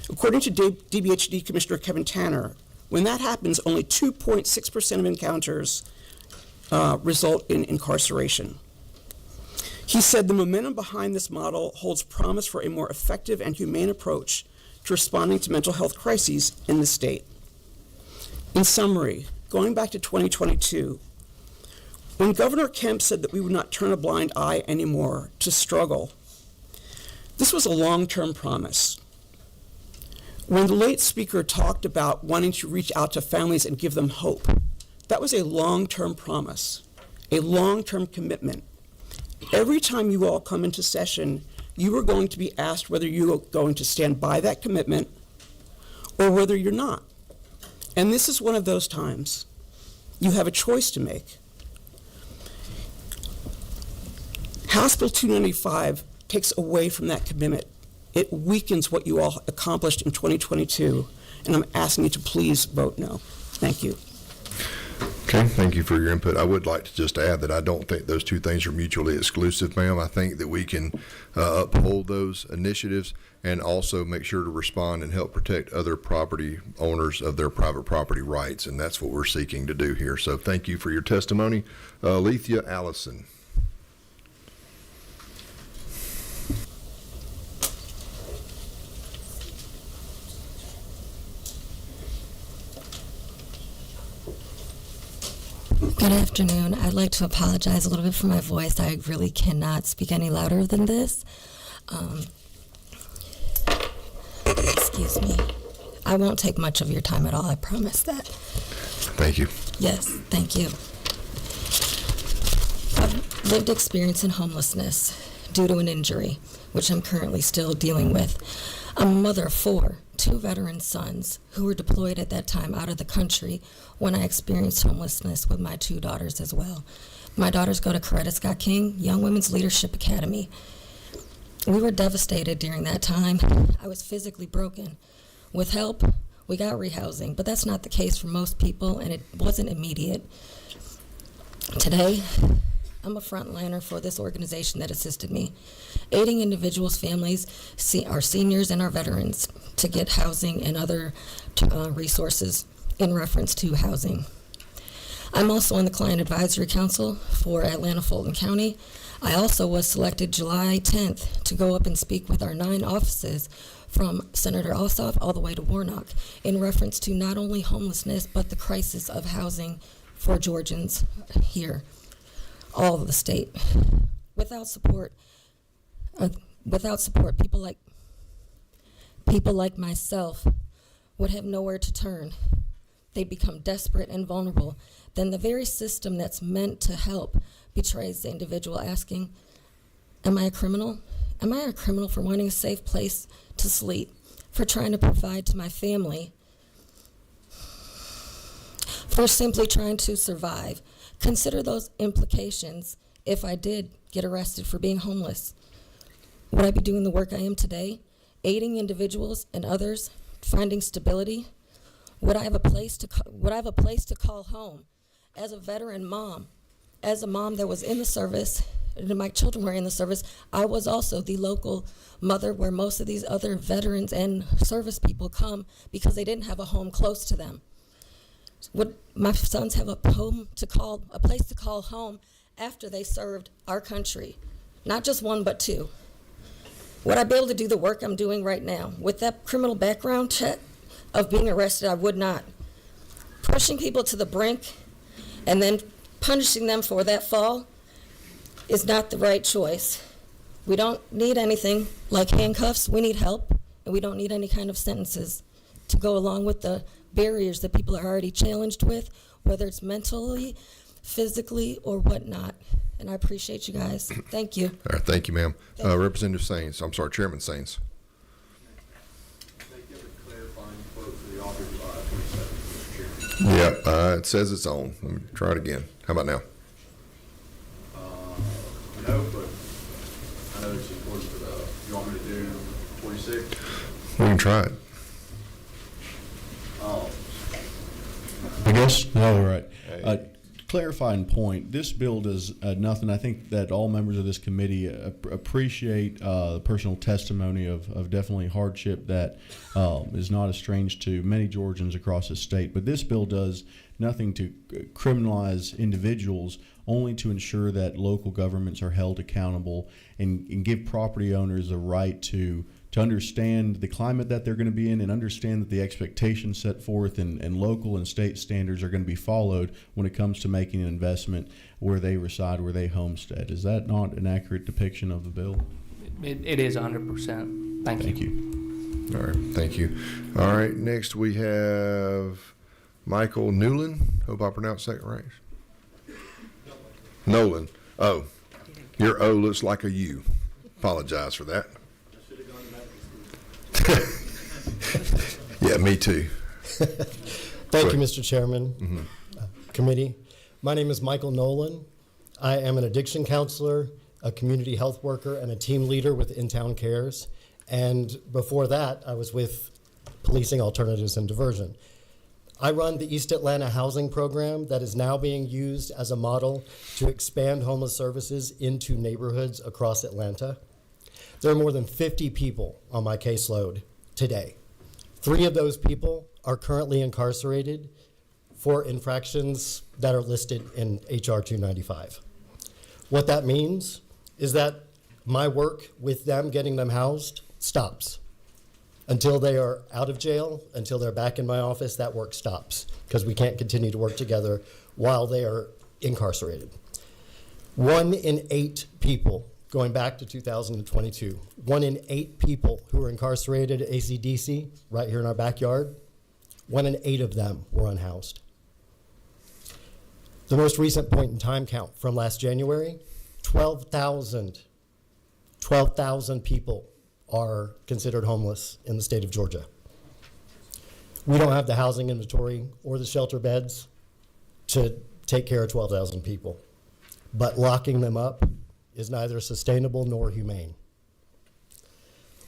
According to DBHD Commissioner Kevin Tanner, when that happens, only 2.6% of encounters result in incarceration. He said the momentum behind this model holds promise for a more effective and humane approach to responding to mental health crises in the state. In summary, going back to 2022, when Governor Kemp said that we would not turn a blind eye anymore to struggle, this was a long-term promise. When the late speaker talked about wanting to reach out to families and give them hope, that was a long-term promise, a long-term commitment. Every time you all come into session, you are going to be asked whether you are going to stand by that commitment or whether you're not. And this is one of those times. You have a choice to make. House Bill 295 takes away from that commitment. It weakens what you all accomplished in 2022, and I'm asking you to please vote no. Thank you. Okay, thank you for your input. I would like to just add that I don't think those two things are mutually exclusive, ma'am. I think that we can uphold those initiatives and also make sure to respond and help protect other property owners of their private property rights, and that's what we're seeking to do here. So thank you for your testimony. Lethea Allison. Good afternoon. I'd like to apologize a little bit for my voice. I really cannot speak any louder than this. Excuse me. I won't take much of your time at all, I promise that. Thank you. Yes, thank you. I've lived experience in homelessness due to an injury, which I'm currently still dealing with. I'm a mother of 4, 2 veteran sons who were deployed at that time out of the country when I experienced homelessness with my 2 daughters as well. My daughters go to Coretta Scott King Young Women's Leadership Academy. We were devastated during that time. I was physically broken. With help, we got rehousing, but that's not the case for most people, and it wasn't immediate. Today, I'm a frontliner for this organization that assisted me, aiding individuals, families, our seniors, and our veterans to get housing and other resources in reference to housing. I'm also on the Client Advisory Council for Atlanta Fulton County. I also was selected July 10th to go up and speak with our 9 offices from Senator Ossoff all the way to Warnock in reference to not only homelessness, but the crisis of housing for Georgians here, all of the state. Without support, people like myself would have nowhere to turn. They'd become desperate and vulnerable. Then the very system that's meant to help betrays the individual asking, am I a criminal? Am I a criminal for wanting a safe place to sleep, for trying to provide to my family, for simply trying to survive? Consider those implications if I did get arrested for being homeless. Would I be doing the work I am today, aiding individuals and others, finding stability? Would I have a place to call home? As a veteran mom, as a mom that was in the service, and my children were in the service, I was also the local mother where most of these other veterans and service people come because they didn't have a home close to them. Would my sons have a place to call home after they served our country? Not just 1, but 2. Would I be able to do the work I'm doing right now? With that criminal background check of being arrested, I would not. Pushing people to the brink and then punishing them for that fall is not the right choice. We don't need anything like handcuffs. We need help, and we don't need any kind of sentences to go along with the barriers that people are already challenged with, whether it's mentally, physically, or whatnot. And I appreciate you guys. Thank you. All right, thank you, ma'am. Representative Chairman Sains. Yeah, it says it's on. Let me try it again. How about now? No, but I know it's important for you want me to do 46? We can try it. I guess. All right. Clarifying point, this bill does nothing. I think that all members of this committee appreciate the personal testimony of definitely hardship that is not strange to many Georgians across the state. But this bill does nothing to criminalize individuals, only to ensure that local governments are held accountable and give property owners the right to understand the climate that they're going to be in and understand that the expectations set forth and local and state standards are going to be followed when it comes to making an investment where they reside, where they homestead. Is that not an accurate depiction of the bill? It is 100%. Thank you. All right, thank you. All right, next we have Michael Newland. Hope I pronounced that right. Nolan. Oh, your O looks like a U. Apologize for that. Yeah, me too. Thank you, Mr. Chairman, committee. My name is Michael Nolan. I am an addiction counselor, a community health worker, and a team leader with In-Town Cares. And before that, I was with Policing Alternatives and Diversion. I run the East Atlanta Housing Program that is now being used as a model to expand homeless services into neighborhoods across Atlanta. There are more than 50 people on my caseload today. 3 of those people are currently incarcerated for infractions that are listed in HR 295. What that means is that my work with them, getting them housed, stops. Until they are out of jail, until they're back in my office, that work stops because we can't continue to work together while they are incarcerated. 1 in 8 people going back to 2022. 1 in 8 people who were incarcerated at ACDC, right here in our backyard, 1 in 8 of them were unhoused. The most recent point in time count from last January, 12,000 people are considered homeless in the state of Georgia. We don't have the housing inventory or the shelter beds to take care of 12,000 people, but locking them up is neither sustainable nor humane.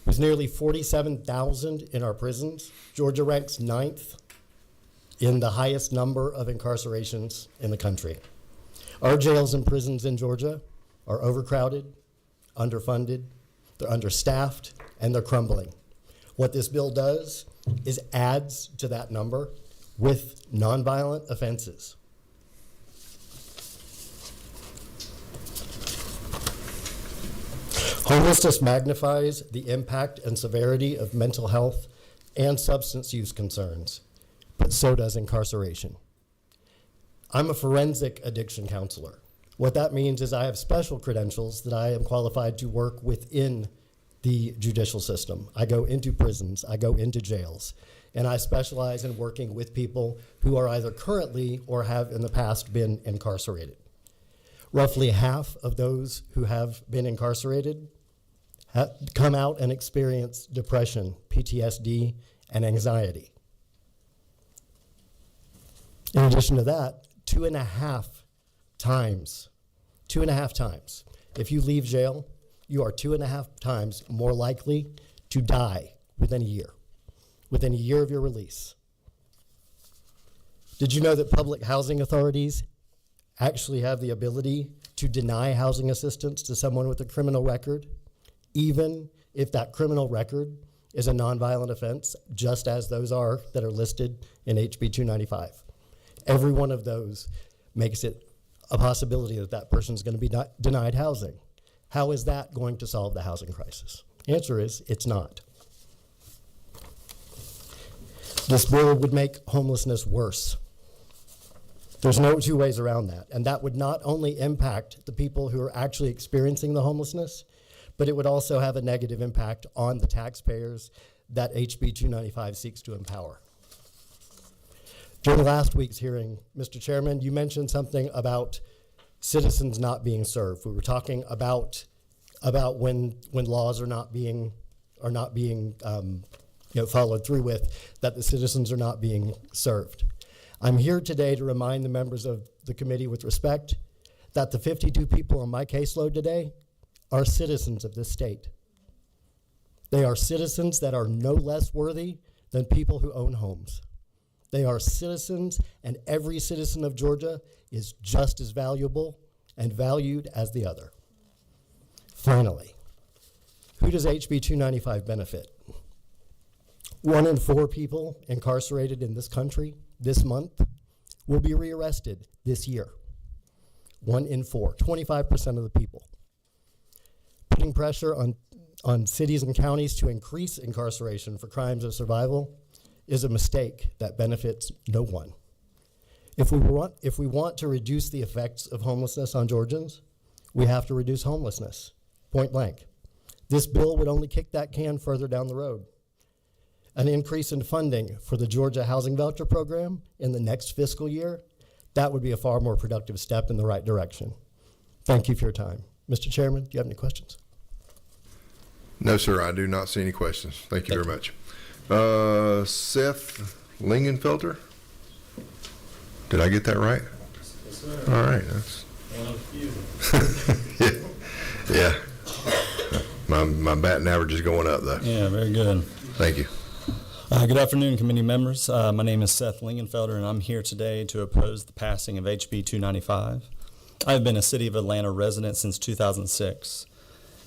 With nearly 47,000 in our prisons, Georgia ranks 9th in the highest number of incarcerations in the country. Our jails and prisons in Georgia are overcrowded, underfunded, they're understaffed, and they're crumbling. What this bill does is adds to that number with nonviolent offenses. Homelessness magnifies the impact and severity of mental health and substance use concerns, but so does incarceration. I'm a forensic addiction counselor. What that means is I have special credentials that I am qualified to work within the judicial system. I go into prisons, I go into jails, and I specialize in working with people who are either currently or have in the past been incarcerated. Roughly half of those who have been incarcerated come out and experience depression, PTSD, and anxiety. In addition to that, 2.5 times, if you leave jail, you are 2.5 times more likely to die within a year of your release. Did you know that public housing authorities actually have the ability to deny housing assistance to someone with a criminal record, even if that criminal record is a nonviolent offense, just as those are that are listed in HB 295? Every one of those makes it a possibility that that person's going to be denied housing. How is that going to solve the housing crisis? The answer is it's not. This bill would make homelessness worse. There's no two ways around that. And that would not only impact the people who are actually experiencing the homelessness, but it would also have a negative impact on the taxpayers that HB 295 seeks to empower. During last week's hearing, Mr. Chairman, you mentioned something about citizens not being served. We were talking about when laws are not being followed through with, that the citizens are not being served. I'm here today to remind the members of the committee with respect that the 52 people on my caseload today are citizens of this state. They are citizens that are no less worthy than people who own homes. They are citizens, and every citizen of Georgia is just as valuable and valued as the other. Finally, who does HB 295 benefit? 1 in 4 people incarcerated in this country this month will be rearrested this year. 1 in 4, 25% of the people. Putting pressure on cities and counties to increase incarceration for crimes of survival is a mistake that benefits no one. If we want to reduce the effects of homelessness on Georgians, we have to reduce homelessness, point blank. This bill would only kick that can further down the road. An increase in funding for the Georgia Housing Voucher Program in the next fiscal year, that would be a far more productive step in the right direction. Thank you for your time. Mr. Chairman, do you have any questions? No, sir, I do not see any questions. Thank you very much. Seth Lingenfelter? Did I get that right? Yes, sir. All right. That's one of the few. yeah. My batting average is going up, though. Yeah, very good. Thank you. Good afternoon, committee members. My name is Seth Lingenfelter, and I'm here today to oppose the passing of HB 295. I've been a City of Atlanta resident since 2006.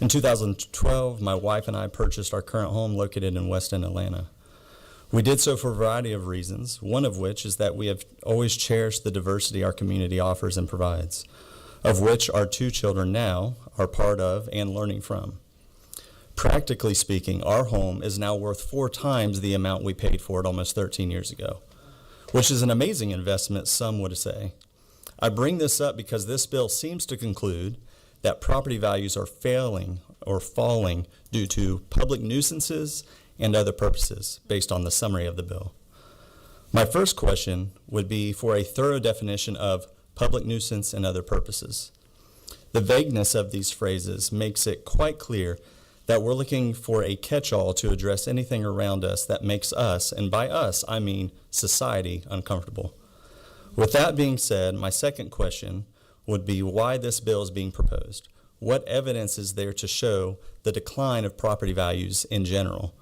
In 2012, my wife and I purchased our current home located in West End, Atlanta. We did so for a variety of reasons, one of which is that we have always cherished the diversity our community offers and provides, of which our 2 children now are part of and learning from. Practically speaking, our home is now worth 4 times the amount we paid for it almost 13 years ago, which is an amazing investment, some would say. I bring this up because this bill seems to conclude that property values are failing or falling due to public nuisances and other purposes, based on the summary of the bill. My first question would be for a thorough definition of public nuisance and other purposes. The vagueness of these phrases makes it quite clear that we're looking for a catch-all to address anything around us that makes us, and by us I mean society, uncomfortable. With that being said, my second question would be why this bill is being proposed. What evidence is there to show the decline of property values in general?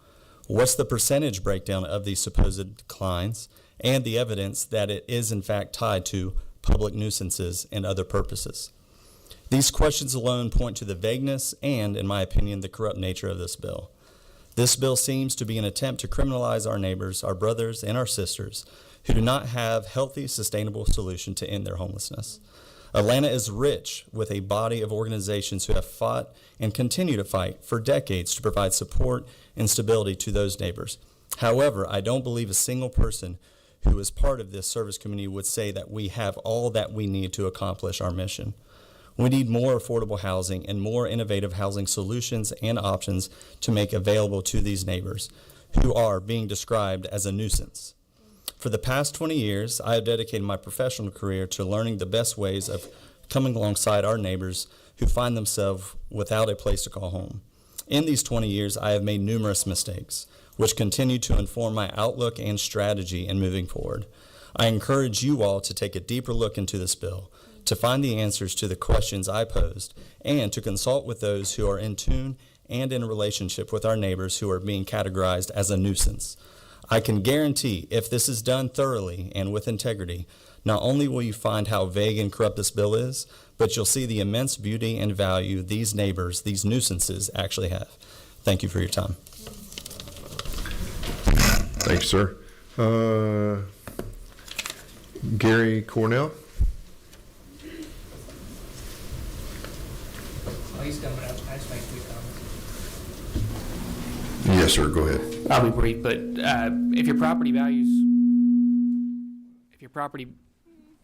What's the percentage breakdown of these supposed declines and the evidence that it is in fact tied to public nuisances and other purposes? These questions alone point to the vagueness and, in my opinion, the corrupt nature of this bill. This bill seems to be an attempt to criminalize our neighbors, our brothers, and our sisters who do not have healthy, sustainable solution to end their homelessness. Atlanta is rich with a body of organizations who have fought and continue to fight for decades to provide support and stability to those neighbors. However, I don't believe a single person who is part of this service community would say that we have all that we need to accomplish our mission. We need more affordable housing and more innovative housing solutions and options to make available to these neighbors who are being described as a nuisance. For the past 20 years, I have dedicated my professional career to learning the best ways of coming alongside our neighbors who find themselves without a place to call home. In these 20 years, I have made numerous mistakes, which continue to inform my outlook and strategy in moving forward. I encourage you all to take a deeper look into this bill, to find the answers to the questions I posed, and to consult with those who are in tune and in relationship with our neighbors who are being categorized as a nuisance. I can guarantee if this is done thoroughly and with integrity, not only will you find how vague and corrupt this bill is, but you'll see the immense beauty and value these neighbors, these nuisances, actually have. Thank you for your time. Thanks, sir. Gary Cornell. Oh, he's coming up. I just make quick comments. Yes, sir. Go ahead. I'll be brief, but if your property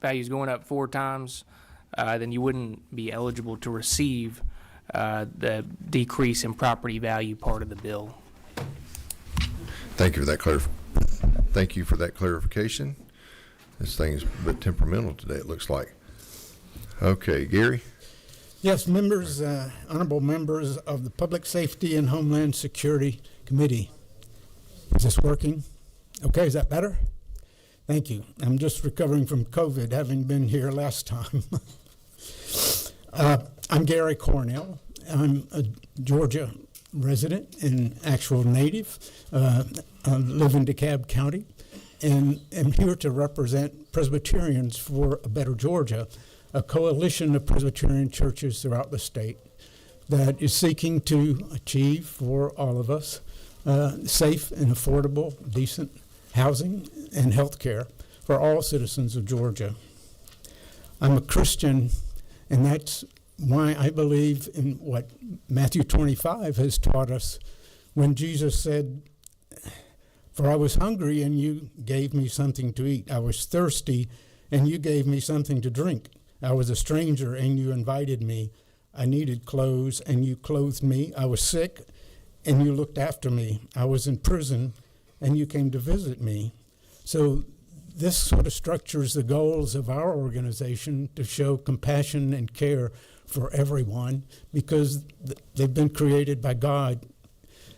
value's going up 4 times, then you wouldn't be eligible to receive the decrease in property value part of the bill. Thank you for that clarification. This thing is a bit temperamental today, it looks like. Okay, Gary. Yes, members, honorable members of the Public Safety and Homeland Security Committee. Is this working? Okay, is that better? Thank you. I'm just recovering from COVID, having been here last time. I'm Gary Cornell. I'm a Georgia resident and actual native. I live in DeKalb County and am here to represent Presbyterians for a Better Georgia, a coalition of Presbyterian churches throughout the state that is seeking to achieve for all of us safe and affordable, decent housing and health care for all citizens of Georgia. I'm a Christian, and that's why I believe in what Matthew 25 has taught us when Jesus said, "For I was hungry and you gave me something to eat. I was thirsty and you gave me something to drink. I was a stranger and you invited me. I needed clothes and you clothed me. I was sick and you looked after me. I was in prison and you came to visit me." So this sort of structures the goals of our organization to show compassion and care for everyone because they've been created by God.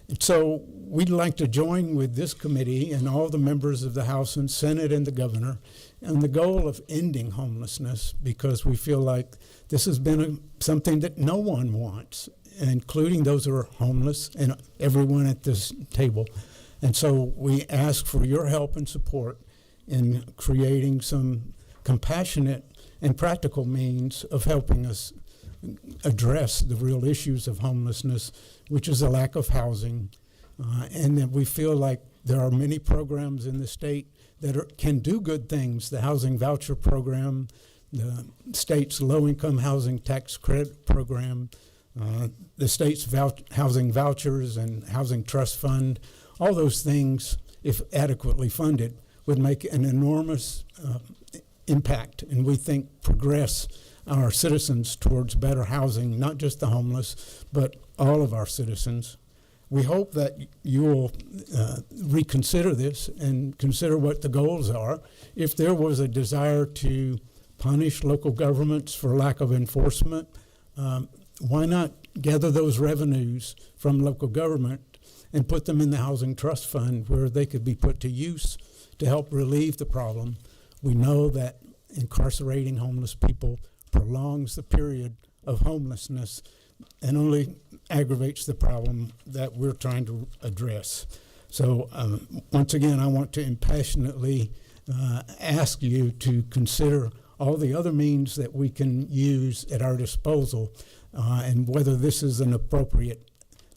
And so we'd like to join with this committee and all the members of the House and Senate and the governor on the goal of ending homelessness, because we feel like this has been something that no one wants, including those who are homeless and everyone at this table. And so we ask for your help and support in creating some compassionate and practical means of helping us address the real issues of homelessness, which is a lack of housing. And that we feel like there are many programs in the state that can do good things. The housing voucher program, the state's low-income housing tax credit program, the state's housing vouchers and housing trust fund, all those things, if adequately funded, would make an enormous impact and we think progress our citizens towards better housing, not just the homeless, but all of our citizens. We hope that you will reconsider this and consider what the goals are. If there was a desire to punish local governments for lack of enforcement, why not gather those revenues from local government and put them in the Housing Trust Fund where they could be put to use to help relieve the problem? We know that incarcerating homeless people prolongs the period of homelessness and only aggravates the problem that we're trying to address. So once again, I want to impassionately ask you to consider all the other means that we can use at our disposal and whether this is an appropriate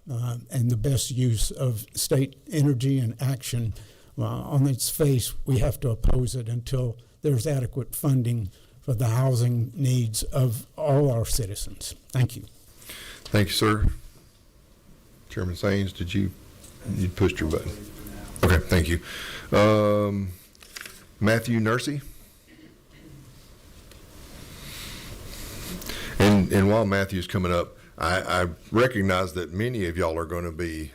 and the best use of state energy and action. On its face, we have to oppose it until there's adequate funding for the housing needs of all our citizens. Thank you. Thank you, sir. Chairman Saines, you pushed your button. Okay, thank you. Matthew Nursey. And while Matthew's coming up, I recognize that many of y'all are going to be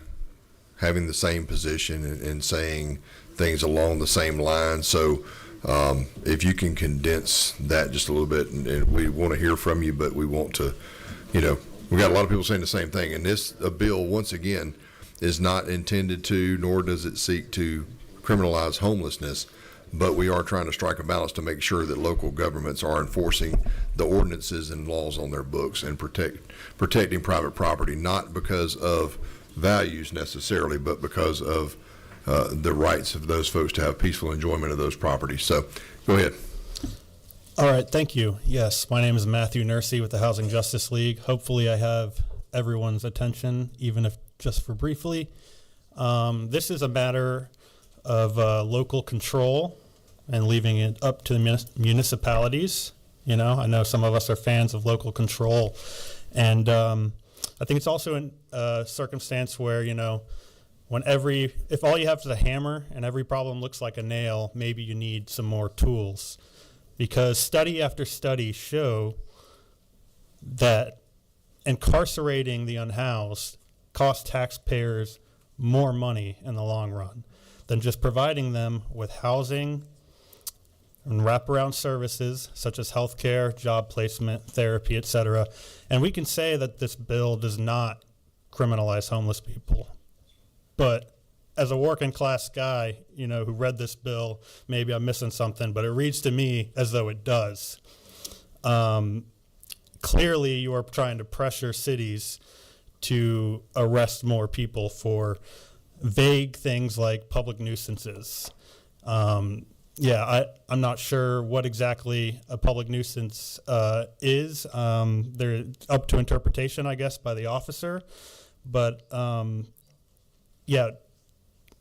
having the same position and saying things along the same lines. So if you can condense that just a little bit, and we want to hear from you, but we want to, we've got a lot of people saying the same thing. And this bill, once again, is not intended to, nor does it seek to criminalize homelessness, but we are trying to strike a balance to make sure that local governments are enforcing the ordinances and laws on their books and protecting private property, not because of values necessarily, but because of the rights of those folks to have peaceful enjoyment of those properties. So go ahead. All right, thank you. Yes, my name is Matthew Nursey with the Housing Justice League. Hopefully I have everyone's attention, even if just for briefly. This is a matter of local control and leaving it up to the municipalities. I know some of us are fans of local control. And I think it's also in a circumstance where, if all you have is a hammer and every problem looks like a nail, maybe you need some more tools. Because study after study show that incarcerating the unhoused costs taxpayers more money in the long run than just providing them with housing and wraparound services such as healthcare, job placement, therapy, etc. And we can say that this bill does not criminalize homeless people. But as a working class guy, who read this bill, maybe I'm missing something, but it reads to me as though it does. Clearly, you are trying to pressure cities to arrest more people for vague things like public nuisances. I'm not sure what exactly a public nuisance is. They're up to interpretation, I guess, by the officer. But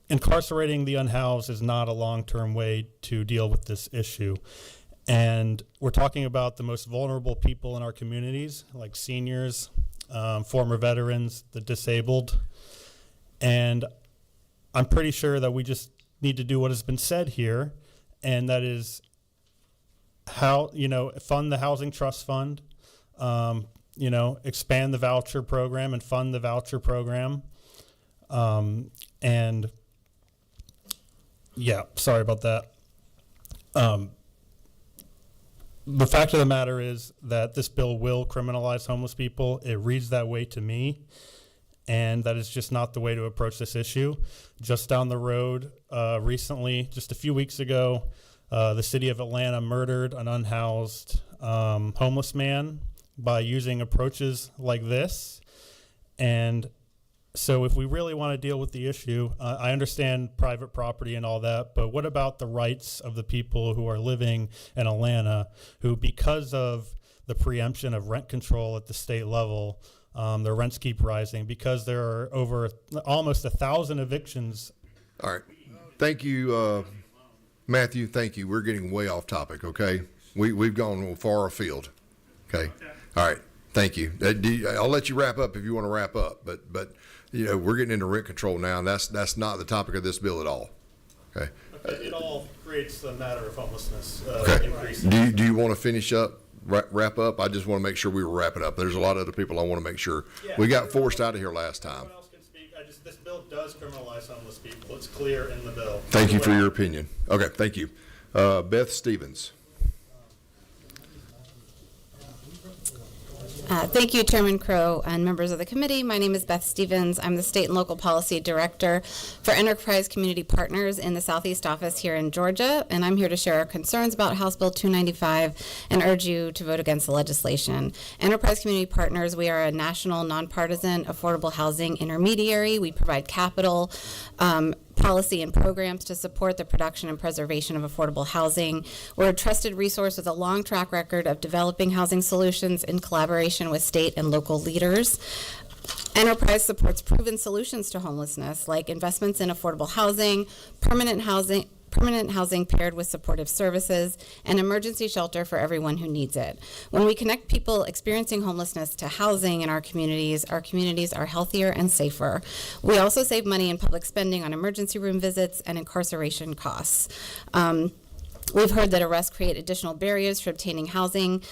incarcerating the unhoused is not a long-term way to deal with this issue. And we're talking about the most vulnerable people in our communities, like seniors, former veterans, the disabled. And I'm pretty sure that we just need to do what has been said here, and that is how, fund the Housing Trust Fund, expand the voucher program and fund the voucher program. Sorry about that. The fact of the matter is that this bill will criminalize homeless people. It reads that way to me, and that is just not the way to approach this issue. Just down the road, recently, just a few weeks ago, the city of Atlanta murdered an unhoused homeless man by using approaches like this. And so if we really want to deal with the issue, I understand private property and all that, but what about the rights of the people who are living in Atlanta who, because of the preemption of rent control at the state level, their rents keep rising because there are over almost 1,000 evictions. All right. Thank you, Matthew. Thank you. We're getting way off topic, okay? We've gone far afield, okay? All right. Thank you. I'll let you wrap up if you want to wrap up, but we're getting into rent control now, and that's not the topic of this bill at all. Okay. It all creates the matter of homelessness okay. increasing. Do you want to finish up wrap up? I just want to make sure we were wrapping up. There's a lot of other people I want to make sure. We got forced out of here last time. This bill does criminalize homeless people. It's clear in the bill. Thank you for your opinion. Okay, thank you. Beth Stevens. Thank you, Chairman Crow and members of the committee. My name is Beth Stevens. I'm the State and Local Policy Director for Enterprise Community Partners in the Southeast Office here in Georgia, and I'm here to share our concerns about House Bill 295 and urge you to vote against the legislation. Enterprise Community Partners, we are a national, nonpartisan, affordable housing intermediary. We provide capital, policy and programs to support the production and preservation of affordable housing. We're a trusted resource with a long track record of developing housing solutions in collaboration with state and local leaders. Enterprise supports proven solutions to homelessness, like investments in affordable housing, permanent housing paired with supportive services, and emergency shelter for everyone who needs it. When we connect people experiencing homelessness to housing in our communities are healthier and safer. We also save money in public spending on emergency room visits and incarceration costs. We've heard that arrests create additional barriers for obtaining housing.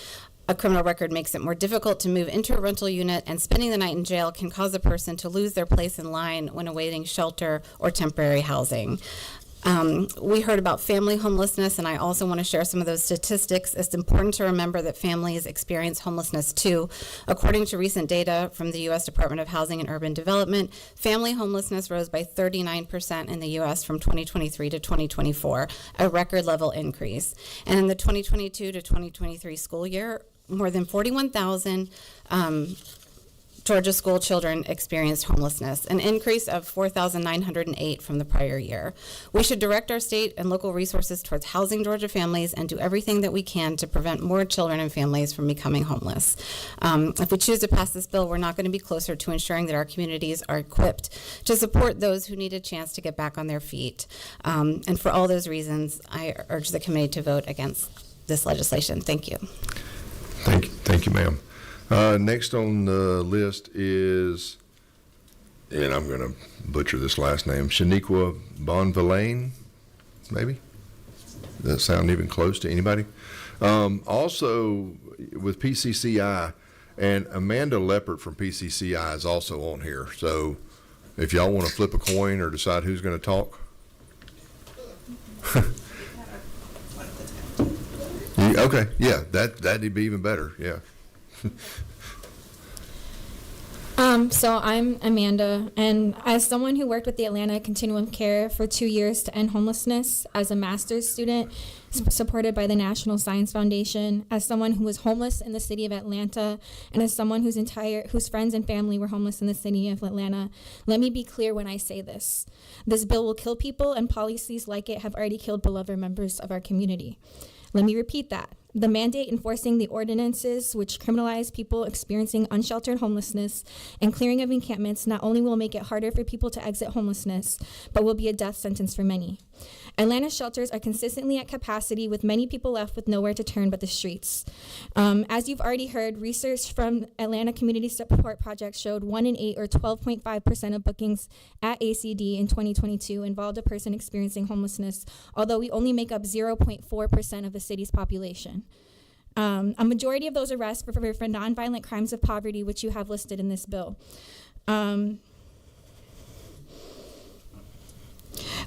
A criminal record makes it more difficult to move into a rental unit, and spending the night in jail can cause a person to lose their place in line when awaiting shelter or temporary housing. We heard about family homelessness, and I also want to share some of those statistics. It's important to remember that families experience homelessness too. According to recent data from the U.S. Department of Housing and Urban Development, family homelessness rose by 39% in the U.S. from 2023 to 2024, a record level increase. And in the 2022 to 2023 school year, more than 41,000 Georgia school children experienced homelessness, an increase of 4,908 from the prior year. We should direct our state and local resources towards housing Georgia families and do everything that we can to prevent more children and families from becoming homeless. If we choose to pass this bill, we're not going to be closer to ensuring that our communities are equipped to support those who need a chance to get back on their feet. And for all those reasons, I urge the committee to vote against this legislation. Thank you. Thank you, ma'am. Next on the list is, and I'm going to butcher this last name, Shaniqua Bonvillain, maybe? Does that sound even close to anybody? Also, with PCCI, and Amanda Leppert from PCCI is also on here. So if y'all want to flip a coin or decide who's going to talk. Okay, yeah, that'd be even better, yeah. So I'm Amanda, and as someone who worked with the Atlanta Continuum of Care for 2 years to end homelessness, as a master's student supported by the National Science Foundation, as someone who was homeless in the city of Atlanta, and as someone whose friends and family were homeless in the city of Atlanta, let me be clear when I say this. This bill will kill people, and policies like it have already killed beloved members of our community. Let me repeat that. The mandate enforcing the ordinances which criminalize people experiencing unsheltered homelessness and clearing of encampments not only will make it harder for people to exit homelessness, but will be a death sentence for many. Atlanta shelters are consistently at capacity, with many people left with nowhere to turn but the streets. As you've already heard, research from Atlanta Community Support Project showed 1 in 8, or 12.5% of bookings at ACD in 2022 involved a person experiencing homelessness, although we only make up 0.4% of the city's population. A majority of those arrests were for nonviolent crimes of poverty, which you have listed in this bill.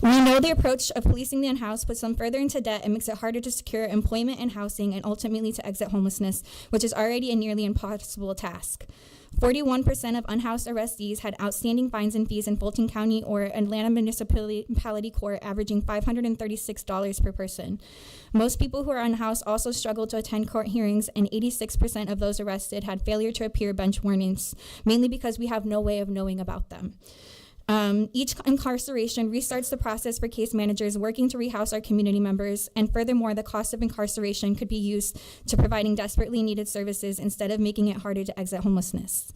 We know the approach of policing the unhoused puts them further into debt and makes it harder to secure employment and housing, and ultimately to exit homelessness, which is already a nearly impossible task. 41% of unhoused arrestees had outstanding fines and fees in Fulton County or Atlanta Municipality Court, averaging $536 per person. Most people who are unhoused also struggle to attend court hearings, and 86% of those arrested had failure to appear bench warnings, mainly because we have no way of knowing about them. Each incarceration restarts the process for case managers working to rehouse our community members, and furthermore, the cost of incarceration could be used to providing desperately needed services instead of making it harder to exit homelessness.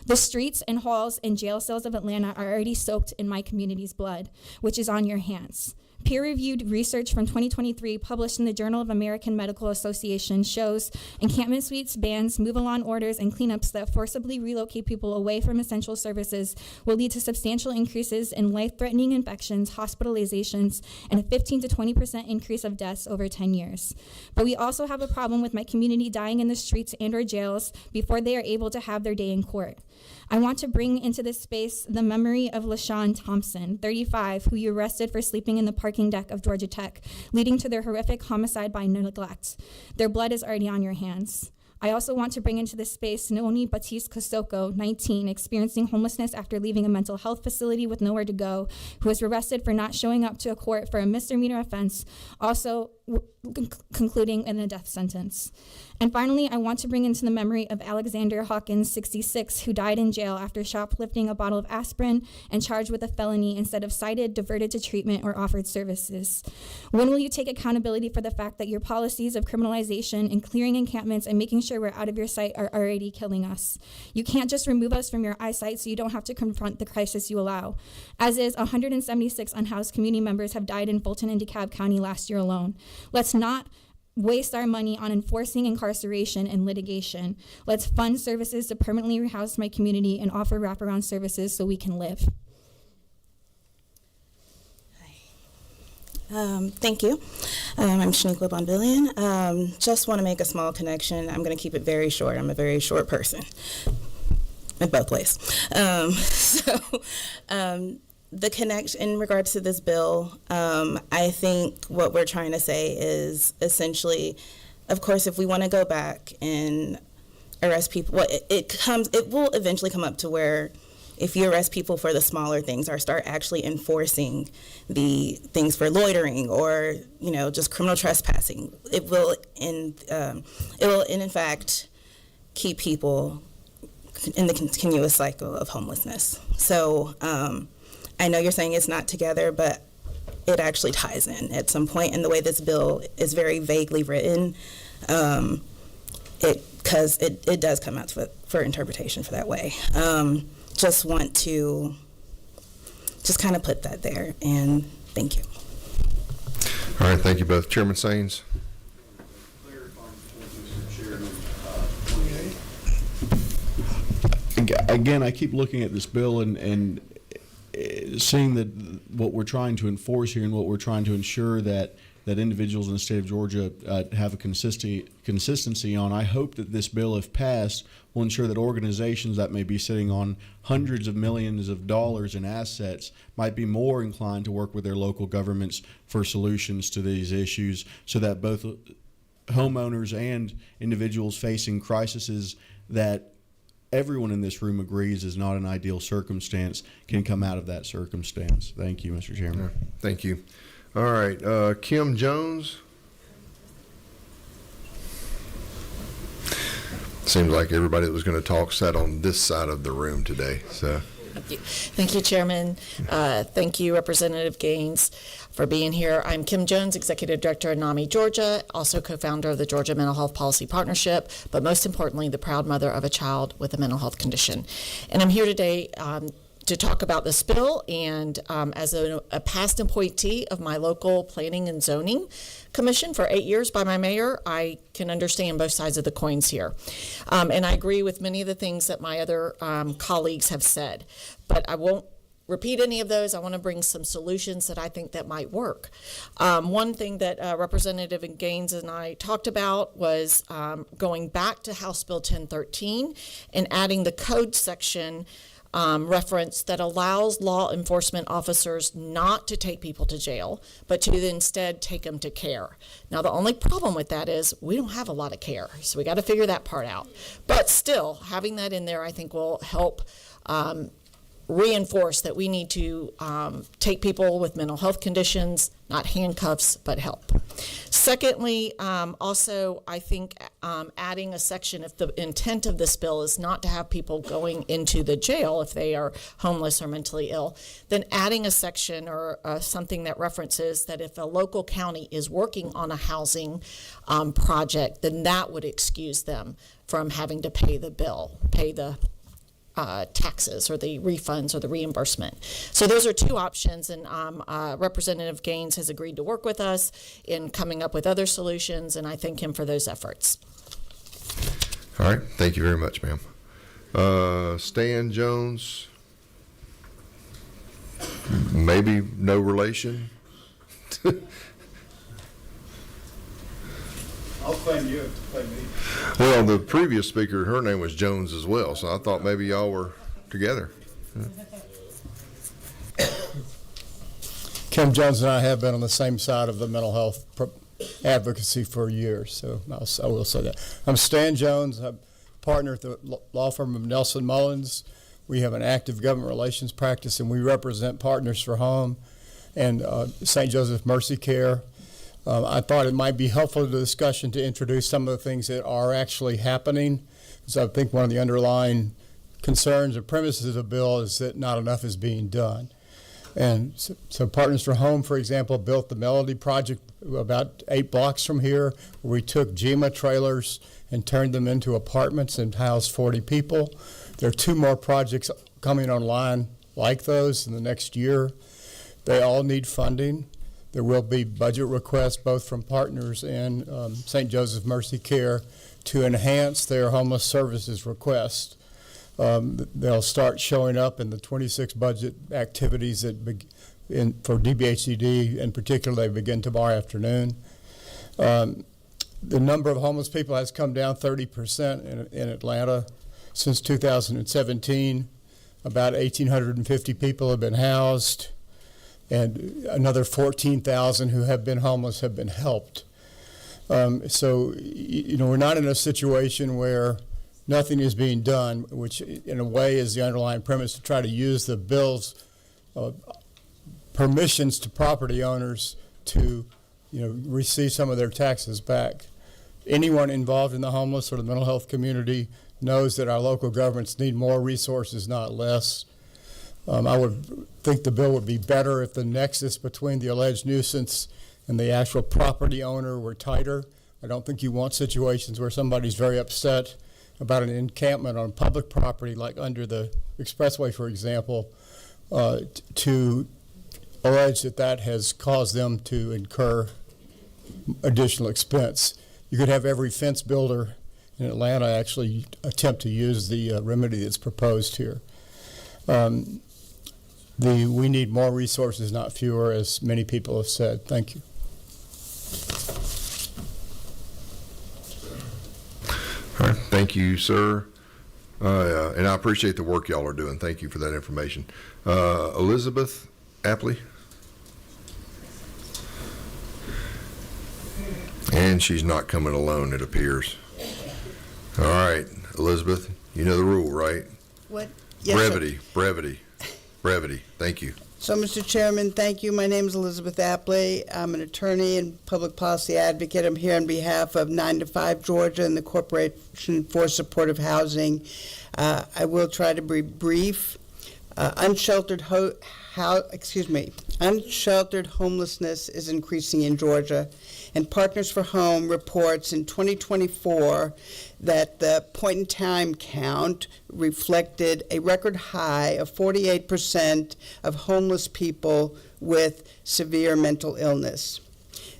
The streets and halls and jail cells of Atlanta are already soaked in my community's blood, which is on your hands. Peer-reviewed research from 2023 published in the Journal of American Medical Association shows encampment suites, bans, move-along orders, and cleanups that forcibly relocate people away from essential services will lead to substantial increases in life-threatening infections, hospitalizations, and a 15 to 20% increase of deaths over 10 years. But we also have a problem with my community dying in the streets and or jails before they are able to have their day in court. I want to bring into this space the memory of LaShawn Thompson, 35, who you arrested for sleeping in the parking deck of Georgia Tech, leading to their horrific homicide by neglect. Their blood is already on your hands. I also want to bring into this space Noemi Batiste Kosoko, 19, experiencing homelessness after leaving a mental health facility with nowhere to go, who was arrested for not showing up to a court for a misdemeanor offense, also concluding in a death sentence. And finally, I want to bring into the memory of Alexander Hawkins, 66, who died in jail after shoplifting a bottle of aspirin and charged with a felony instead of cited, diverted to treatment, or offered services. When will you take accountability for the fact that your policies of criminalization and clearing encampments and making sure we're out of your sight are already killing us? You can't just remove us from your eyesight so you don't have to confront the crisis you allow. As is, 176 unhoused community members have died in Fulton and DeKalb County last year alone. Let's not waste our money on enforcing incarceration and litigation. Let's fund services to permanently rehouse my community and offer wraparound services so we can live. Thank you. I'm Shaniqua Bonvillian. Just want to make a small connection. I'm going to keep it very short. I'm a very short person in both ways. The connection in regards to this bill, I think what we're trying to say is essentially, of course, if we want to go back and arrest people, it will eventually come up to where if you arrest people for the smaller things or start actually enforcing the things for loitering or, just criminal trespassing, it will in fact keep people in the continuous cycle of homelessness. So, I know you're saying it's not together, but it actually ties in at some point. And the way this bill is very vaguely written, because it does come out for interpretation for that way. Just want to just kind of put that there, and thank you. All right, thank you both. Chairman Saines. Again, I keep looking at this bill and seeing that what we're trying to enforce here and what we're trying to ensure that individuals in the state of Georgia have a consistency on. I hope that this bill, if passed, will ensure that organizations that may be sitting on hundreds of millions of dollars in assets might be more inclined to work with their local governments for solutions to these issues, so that both homeowners and individuals facing crises that everyone in this room agrees is not an ideal circumstance can come out of that circumstance. Thank you, Mr. Chairman. Thank you. All right, Kim Jones. Seems like everybody that was going to talk sat on this side of the room today. So. Thank you, Chairman. Thank you, Representative Gaines, for being here. I'm Kim Jones, Executive Director of NAMI Georgia, also co-founder of the Georgia Mental Health Policy Partnership, but most importantly, the proud mother of a child with a mental health condition. And I'm here today to talk about this bill, and as a past appointee of my local Planning and Zoning Commission for 8 years by my mayor, I can understand both sides of the coins here. And I agree with many of the things that my other colleagues have said, but I won't repeat any of those. I want to bring some solutions that I think that might work. One thing that Representative Gaines and I talked about was going back to House Bill 1013 and adding the code section reference that allows law enforcement officers not to take people to jail, but to instead take them to care. Now, the only problem with that is we don't have a lot of care, so we got to figure that part out. But still, having that in there, I think, will help reinforce that we need to take people with mental health conditions, not handcuffs, but help. Secondly, also, I think adding a section, if the intent of this bill is not to have people going into the jail if they are homeless or mentally ill, then adding a section or something that references that if a local county is working on a housing project, then that would excuse them from having to pay the bill, pay the taxes or the refunds or the reimbursement. So those are two options, and Representative Gaines has agreed to work with us in coming up with other solutions, and I thank him for those efforts. All right. Thank you very much, ma'am. Stan Jones, maybe no relation. I'll claim you, claim me. Well, the previous speaker, her name was Jones as well, so I thought maybe y'all were together. Kim Jones and I have been on the same side of the mental health advocacy for years, so I will say that. I'm Stan Jones. I'm a partner at the law firm of Nelson Mullins. We have an active government relations practice, and we represent Partners for Home and St. Joseph Mercy Care. I thought it might be helpful to the discussion to introduce some of the things that are actually happening. So I think one of the underlying concerns or premises of the bill is that not enough is being done. And so Partners for Home, for example, built the Melody Project about 8 blocks from here, where we took GEMA trailers and turned them into apartments and housed 40 people. There are 2 more projects coming online like those in the next year. They all need funding. There will be budget requests both from Partners and St. Joseph Mercy Care to enhance their homeless services request. They'll start showing up in the 26 budget activities that for DBHCD in particular. They begin tomorrow afternoon. The number of homeless people has come down 30% in Atlanta since 2017. About 1,850 people have been housed, and another 14,000 who have been homeless have been helped. So, we're not in a situation where nothing is being done, which in a way is the underlying premise to try to use the bill's permissions to property owners to, receive some of their taxes back. Anyone involved in the homeless or the mental health community knows that our local governments need more resources, not less. I would think the bill would be better if the nexus between the alleged nuisance and the actual property owner were tighter. I don't think you want situations where somebody's very upset about an encampment on public property, like under the expressway, for example, to allege that has caused them to incur additional expense. You could have every fence builder in Atlanta actually attempt to use the remedy that's proposed here. We need more resources, not fewer, as many people have said. Thank you. All right. Thank you, sir. And I appreciate the work y'all are doing. Thank you for that information. Elizabeth Apley. And she's not coming alone, it appears. All right, Elizabeth, you know the rule, right? What? Yes, sir. Brevity. Thank you. So, Mr. Chairman, thank you. My name is Elizabeth Apley. I'm an attorney and public policy advocate. I'm here on behalf of 9 to 5 Georgia and the Corporation for Supportive Housing. I will try to be brief. Unsheltered homelessness is increasing in Georgia, and Partners for Home reports in 2024 that the point-in-time count reflected a record high of 48% of homeless people with severe mental illness.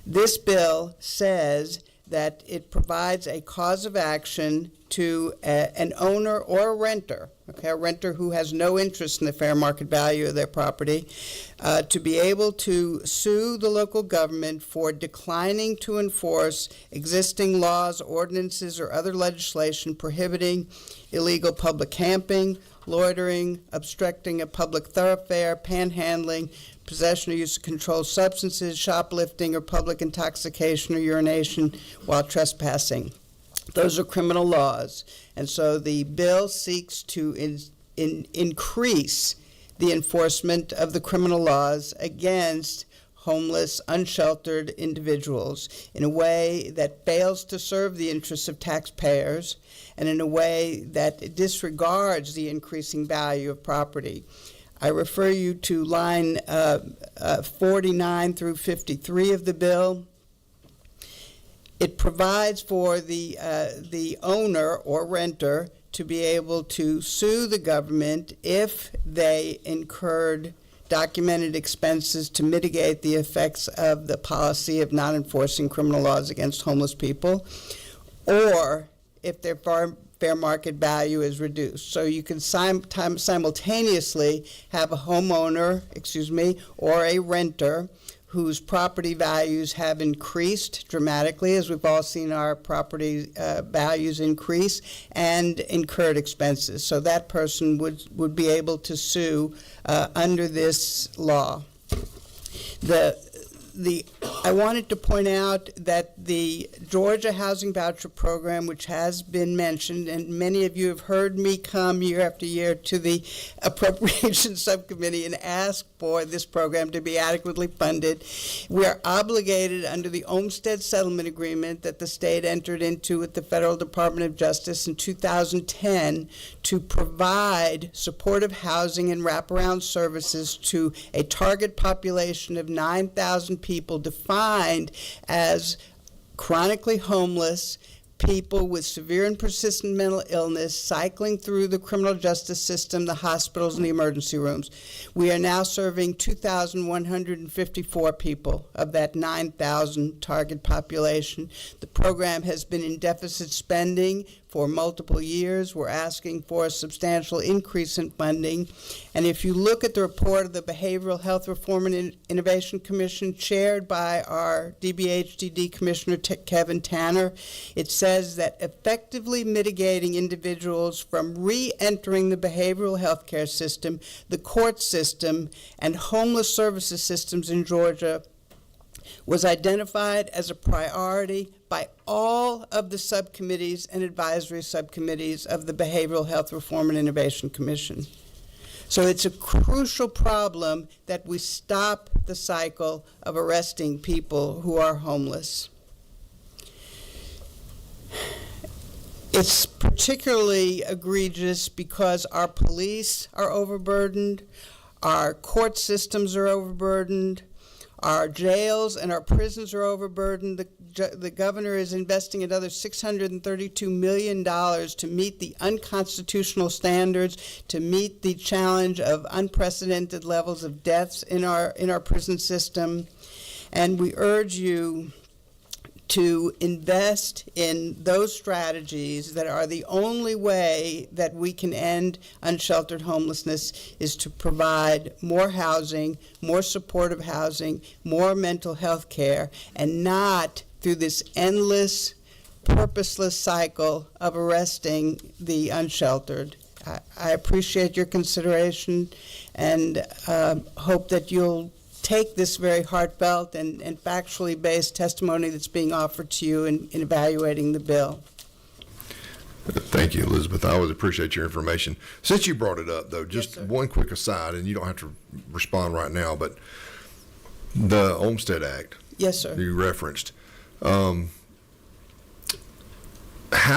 This bill says that it provides a cause of action to an owner or a renter, a renter who has no interest in the fair market value of their property, to be able to sue the local government for declining to enforce existing laws, ordinances, or other legislation prohibiting illegal public camping, loitering, obstructing a public thoroughfare, panhandling, possession or use of controlled substances, shoplifting, or public intoxication or urination while trespassing. Those are criminal laws. And so the bill seeks to increase the enforcement of the criminal laws against homeless, unsheltered individuals in a way that fails to serve the interests of taxpayers and in a way that disregards the increasing value of property. I refer you to line 49 through 53 of the bill. It provides for the owner or renter to be able to sue the government if they incurred documented expenses to mitigate the effects of the policy of not enforcing criminal laws against homeless people, or if their fair market value is reduced. So you can simultaneously have a homeowner, or a renter whose property values have increased dramatically, as we've all seen our property values increase, and incurred expenses. So that person would be able to sue under this law. I wanted to point out that the Georgia Housing Voucher Program, which has been mentioned, and many of you have heard me come year after year to the Appropriations Subcommittee and ask for this program to be adequately funded. We are obligated under the Olmstead Settlement Agreement that the state entered into with the Federal Department of Justice in 2010 to provide supportive housing and wraparound services to a target population of 9,000 people defined as chronically homeless, people with severe and persistent mental illness cycling through the criminal justice system, the hospitals, and the emergency rooms. We are now serving 2,154 people of that 9,000 target population. The program has been in deficit spending for multiple years. We're asking for a substantial increase in funding. And if you look at the report of the Behavioral Health Reform and Innovation Commission, chaired by our DBHDD Commissioner Kevin Tanner, it says that effectively mitigating individuals from re-entering the behavioral health care system, the court system, and homeless services systems in Georgia was identified as a priority by all of the subcommittees and advisory subcommittees of the Behavioral Health Reform and Innovation Commission. So it's a crucial problem that we stop the cycle of arresting people who are homeless. It's particularly egregious because our police are overburdened, our court systems are overburdened, our jails and our prisons are overburdened. The governor is investing another $632 million to meet the unconstitutional standards, to meet the challenge of unprecedented levels of deaths in our prison system. And we urge you to invest in those strategies that are the only way that we can end unsheltered homelessness, is to provide more housing, more supportive housing, more mental health care, and not through this endless, purposeless cycle of arresting the unsheltered. I appreciate your consideration and hope that you'll take this very heartfelt and factually based testimony that's being offered to you in evaluating the bill. Thank you, Elizabeth. I always appreciate your information. Since you brought it up, though, just one quick aside, and you don't have to respond right now, but the Olmstead Act. Yes, sir. You referenced. How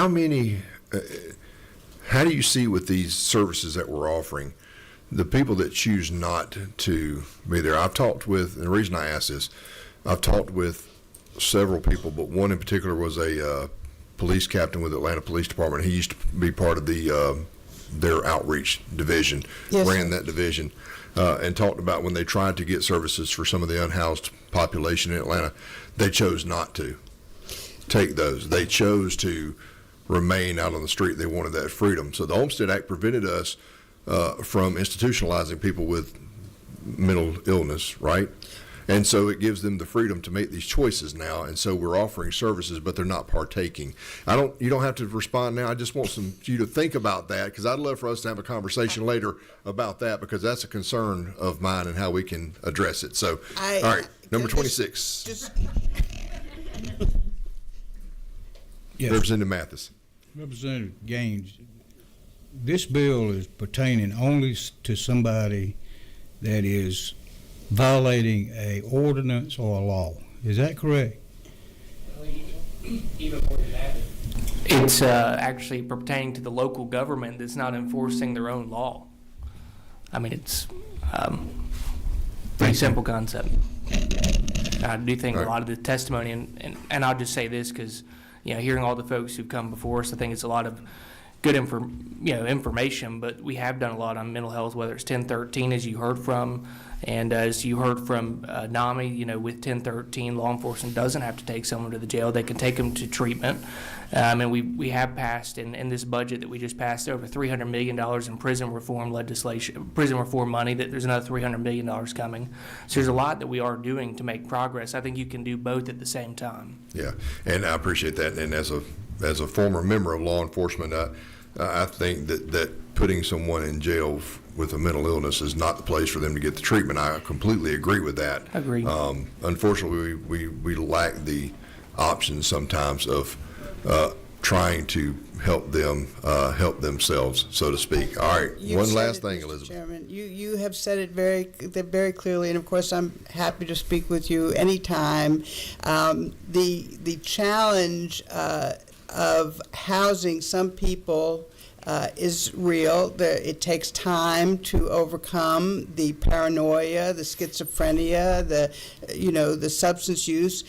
do you see with these services that we're offering, the people that choose not to be there? I've talked with, and the reason I ask this, I've talked with several people, but one in particular was a police captain with the Atlanta Police Department. He used to be part of their outreach division, yes, ran sir. that division, and talked about when they tried to get services for some of the unhoused population in Atlanta, they chose not to take those. They chose to remain out on the street. They wanted that freedom. So the Olmstead Act prevented us from institutionalizing people with mental illness, right? And so it gives them the freedom to make these choices now. And so we're offering services, but they're not partaking. You don't have to respond now. I just want you to think about that, because I'd love for us to have a conversation later about that, because that's a concern of mine and how we can address it. So, all right, number 26. Yes. Representative Mathis. Representative Gaines, this bill is pertaining only to somebody that is violating a ordinance or a law. Is that correct? Even more than that. It's actually pertaining to the local government that's not enforcing their own law. I mean, it's pretty simple concept. I do think a lot of the testimony, and I'll just say this because, hearing all the folks who've come before us, I think it's a lot of good information, but we have done a lot on mental health, whether it's 1013, as you heard from, and as you heard from NAMI, with 1013, law enforcement doesn't have to take someone to the jail. They can take them to treatment. And we have passed in this budget that we just passed over $300 million in prison reform legislation, prison reform money, that there's another $300 million coming. So there's a lot that we are doing to make progress. I think you can do both at the same time. Yeah, and I appreciate that. And as a former member of law enforcement, I think that putting someone in jail with a mental illness is not the place for them to get the treatment. I completely agree with that. Agreed. Unfortunately, we lack the options sometimes of trying to help them help themselves, so to speak. All right, one last thing, Elizabeth. Chairman, you have said it very clearly, and of course I'm happy to speak with you anytime. The challenge of housing some people is real. It takes time to overcome the paranoia, the schizophrenia, the substance use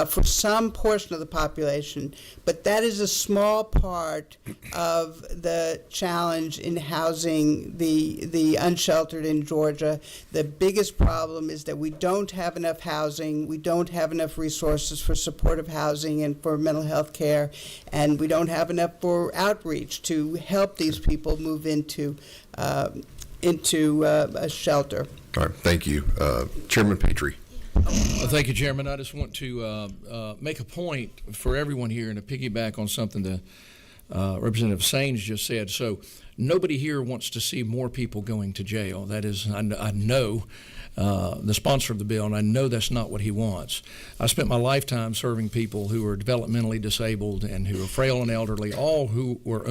for some portion of the population. But that is a small part of the challenge in housing the unsheltered in Georgia. The biggest problem is that we don't have enough housing, we don't have enough resources for supportive housing and for mental health care, and we don't have enough for outreach to help these people move into a shelter. All right, thank you. Chairman Petrie. Thank you, Chairman. I just want to make a point for everyone here and to piggyback on something that Representative Saines just said. So nobody here wants to see more people going to jail. That is, I know the sponsor of the bill, and I know that's not what he wants. I spent my lifetime serving people who are developmentally disabled and who are frail and elderly, all who were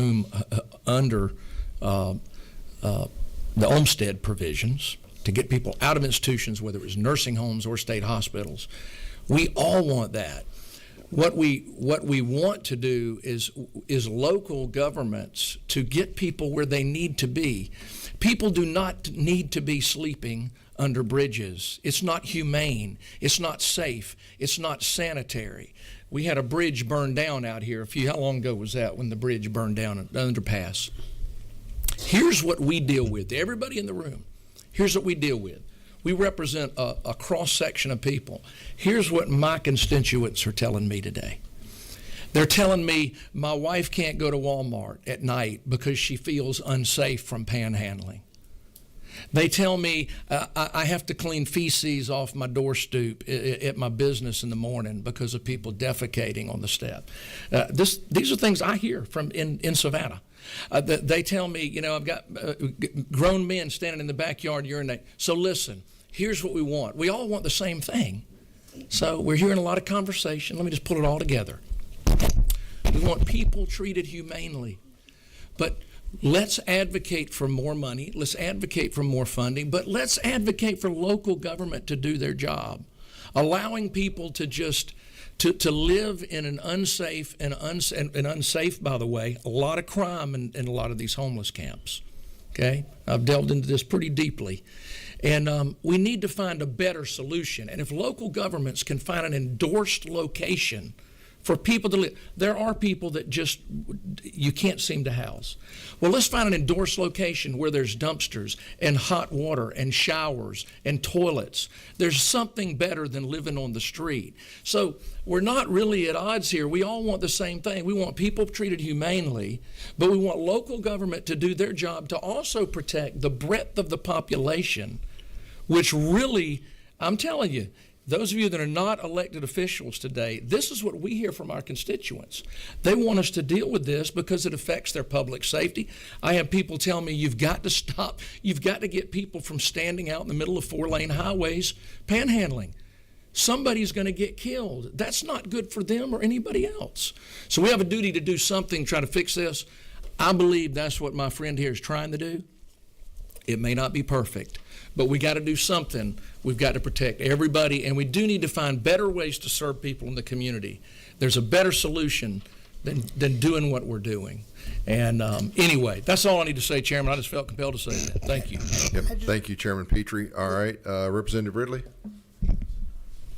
under the Olmstead provisions to get people out of institutions, whether it was nursing homes or state hospitals. We all want that. What we want to do is local governments to get people where they need to be. People do not need to be sleeping under bridges. It's not humane. It's not safe. It's not sanitary. We had a bridge burned down out here. How long ago was that when the bridge burned down, an underpass? Here's what we deal with. Everybody in the room, here's what we deal with. We represent a cross-section of people. Here's what my constituents are telling me today. They're telling me my wife can't go to Walmart at night because she feels unsafe from panhandling. They tell me I have to clean feces off my door stoop at my business in the morning because of people defecating on the step. These are things I hear from in Savannah. They tell me, I've got grown men standing in the backyard urinating. So listen, here's what we want. We all want the same thing. So we're hearing a lot of conversation. Let me just pull it all together. We want people treated humanely. But let's advocate for more money. Let's advocate for more funding. But let's advocate for local government to do their job. Allowing people to just to live in an unsafe, and unsafe, by the way, a lot of crime in a lot of these homeless camps. Okay? I've delved into this pretty deeply. And we need to find a better solution. And if local governments can find an endorsed location for people to live, there are people that just you can't seem to house. Well, let's find an endorsed location where there's dumpsters and hot water and showers and toilets. There's something better than living on the street. So we're not really at odds here. We all want the same thing. We want people treated humanely, but we want local government to do their job to also protect the breadth of the population, which really, I'm telling you, those of you that are not elected officials today, this is what we hear from our constituents. They want us to deal with this because it affects their public safety. I have people tell me you've got to stop. You've got to get people from standing out in the middle of 4-lane highways panhandling. Somebody's going to get killed. That's not good for them or anybody else. So we have a duty to do something, try to fix this. I believe that's what my friend here is trying to do. It may not be perfect, but we got to do something. We've got to protect everybody, and we do need to find better ways to serve people in the community. There's a better solution than doing what we're doing. And anyway, that's all I need to say, Chairman. I just felt compelled to say that. Thank you. Yep. Thank you, Chairman Petrie. All right, Representative Ridley.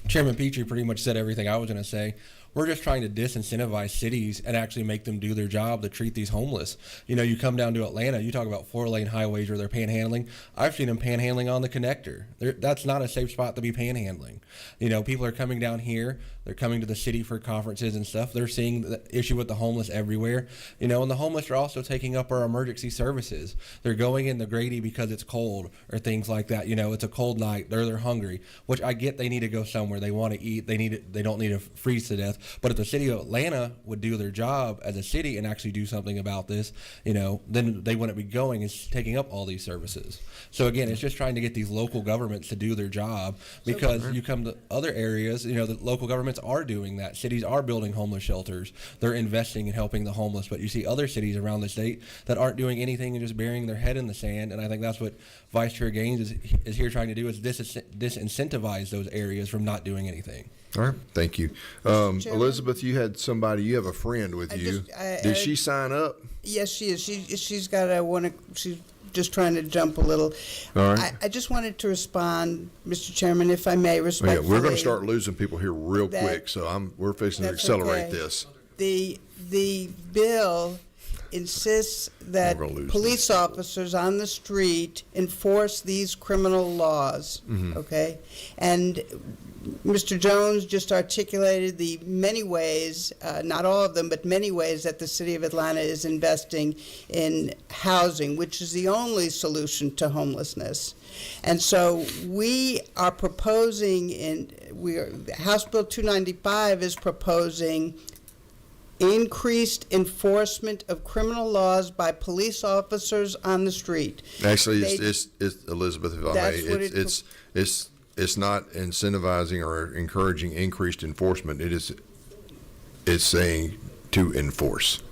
Chairman Petrie pretty much said everything I was going to say. We're just trying to disincentivize cities and actually make them do their job to treat these homeless. You know, you come down to Atlanta, you talk about 4-lane highways where they're panhandling. I've seen them panhandling on the connector. That's not a safe spot to be panhandling. You know, people are coming down here. They're coming to the city for conferences and stuff. They're seeing the issue with the homeless everywhere. You know, and the homeless are also taking up our emergency services. They're going in the Grady because it's cold or things like that. You know, it's a cold night. They're hungry, which I get. They need to go somewhere. They want to eat. They don't need to freeze to death. But if the city of Atlanta would do their job as a city and actually do something about this, you know, then they wouldn't be going and taking up all these services. So again, it's just trying to get these local governments to do their job, because you come to other areas, you know, the local governments are doing that. Cities are building homeless shelters. They're investing in helping the homeless. But you see other cities around the state that aren't doing anything and just burying their head in the sand. And I think that's what Vice Chair Gaines is here trying to do, is disincentivize those areas from not doing anything. All right, thank you. Elizabeth, you have a friend with you. Did she sign up? Yes, she is. She's got she's just trying to jump a little. All right. I just wanted to respond, Mr. Chairman, if I may, respectfully. Yeah, we're going to start losing people here real quick, so we're fixing to accelerate this. The bill insists that police officers on the street enforce these criminal laws, okay? And Mr. Jones just articulated the many ways, not all of them, but many ways that the city of Atlanta is investing in housing, which is the only solution to homelessness. And so we are proposing, House Bill 295 is proposing increased enforcement of criminal laws by police officers on the street. Actually, it's Elizabeth, if I may, it's not incentivizing or encouraging increased enforcement. It's saying to enforce.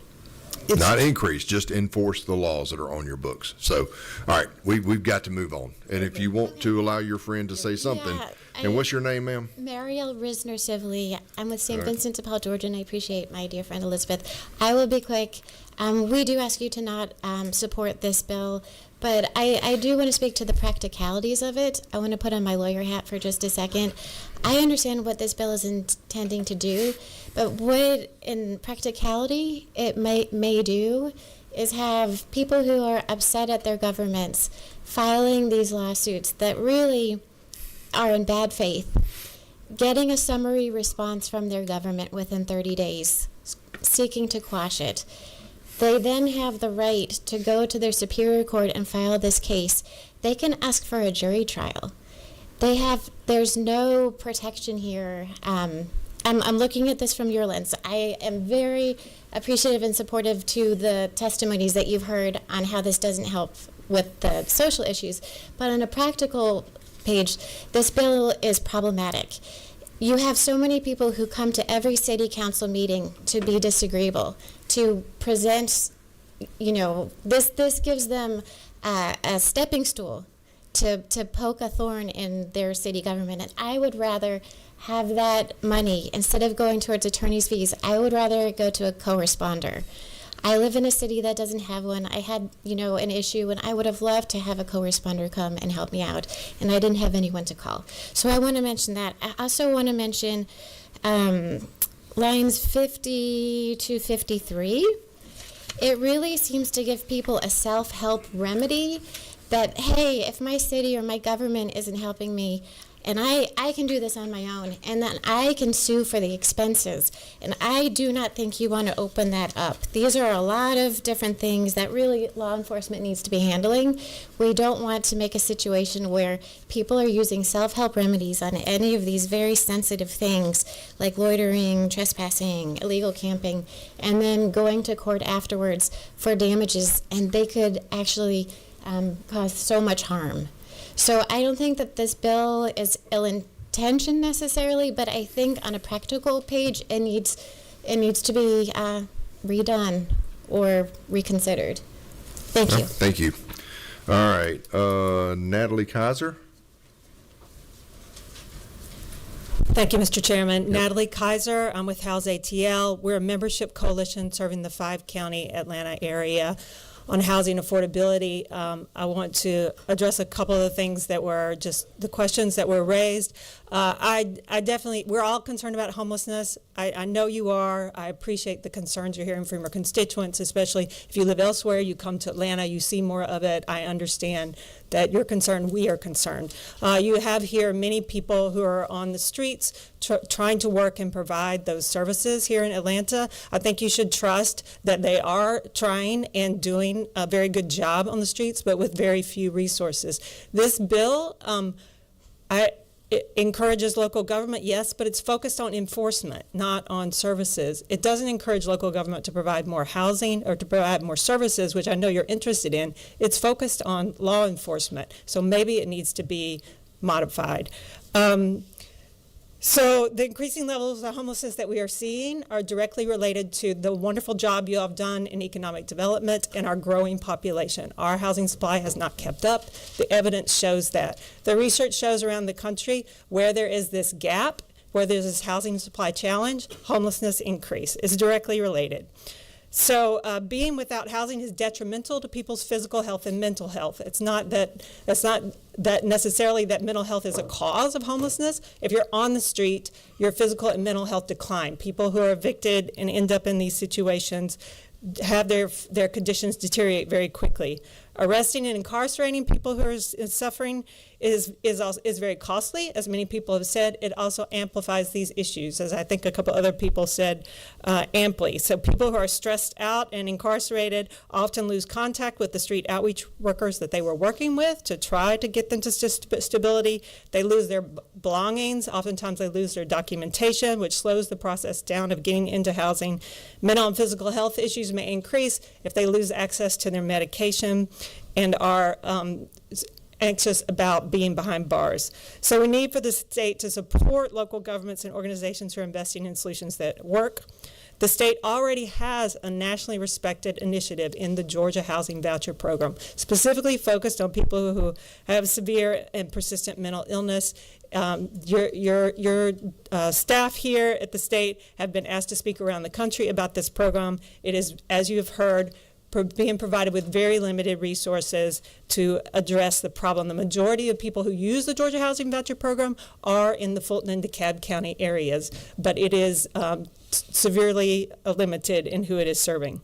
Not increase, just enforce the laws that are on your books. So, all right, we've got to move on. And if you want to allow your friend to say something, and what's your name, ma'am? Mariel Risner-Sibley. I'm with St. Vincent de Paul, Georgia, and I appreciate my dear friend Elizabeth. I will be quick. We do ask you to not support this bill, but I do want to speak to the practicalities of it. I want to put on my lawyer hat for just a second. I understand what this bill is intending to do, but what in practicality it may do is have people who are upset at their governments filing these lawsuits that really are in bad faith, getting a summary response from their government within 30 days, seeking to quash it. They then have the right to go to their superior court and file this case. They can ask for a jury trial. There's no protection here. I'm looking at this from your lens. I am very appreciative and supportive to the testimonies that you've heard on how this doesn't help with the social issues. But on a practical page, this bill is problematic. You have so many people who come to every city council meeting to be disagreeable, to present, this gives them a stepping stool to poke a thorn in their city government. And I would rather have that money, instead of going towards attorney's fees, I would rather go to a co-responder. I live in a city that doesn't have one. I had, an issue, and I would have loved to have a co-responder come and help me out, and I didn't have anyone to call. So I want to mention that. I also want to mention lines 50 to 53. It really seems to give people a self-help remedy that, hey, if my city or my government isn't helping me, and I can do this on my own, and then I can sue for the expenses. And I do not think you want to open that up. These are a lot of different things that really law enforcement needs to be handling. We don't want to make a situation where people are using self-help remedies on any of these very sensitive things, like loitering, trespassing, illegal camping, and then going to court afterwards for damages, and they could actually cause so much harm. So I don't think that this bill is ill-intentioned necessarily, but I think on a practical page it needs to be redone or reconsidered. Thank you. Thank you. All right, Natalie Kaiser. Thank you, Mr. Chairman. Natalie Kaiser. I'm with House ATL. We're a membership coalition serving the 5-county Atlanta area. on housing affordability. I want to address a couple of the things that were just the questions that were raised. I definitely, we're all concerned about homelessness. I know you are. I appreciate the concerns you're hearing from your constituents, especially if you live elsewhere, you come to Atlanta, you see more of it. I understand that you're concerned, we are concerned. You have here many people who are on the streets trying to work and provide those services here in Atlanta. I think you should trust that they are trying and doing a very good job on the streets, but with very few resources. This bill, it encourages local government, yes, but it's focused on enforcement, not on services. It doesn't encourage local government to provide more housing or to provide more services, which I know you're interested in. It's focused on law enforcement, so maybe it needs to be modified. So the increasing levels of homelessness that we are seeing are directly related to the wonderful job you have done in economic development and our growing population. Our housing supply has not kept up. The evidence shows that. The research shows around the country where there is this gap, where there's this housing supply challenge, homelessness increase is directly related. So being without housing is detrimental to people's physical health and mental health. It's not that necessarily that mental health is a cause of homelessness. If you're on the street, your physical and mental health decline. People who are evicted and end up in these situations have their conditions deteriorate very quickly. Arresting and incarcerating people who are suffering is very costly, as many people have said. It also amplifies these issues, as I think a couple other people said amply. So people who are stressed out and incarcerated often lose contact with the street outreach workers that they were working with to try to get them to stability. They lose their belongings. Oftentimes they lose their documentation, which slows the process down of getting into housing. Mental and physical health issues may increase if they lose access to their medication and are anxious about being behind bars. So we need for the state to support local governments and organizations who are investing in solutions that work. The state already has a nationally respected initiative in the Georgia Housing Voucher Program, specifically focused on people who have severe and persistent mental illness. Your staff here at the state have been asked to speak around the country about this program. It is, as you have heard, being provided with very limited resources to address the problem. The majority of people who use the Georgia Housing Voucher Program are in the Fulton and DeKalb County areas, but it is severely limited in who it is serving.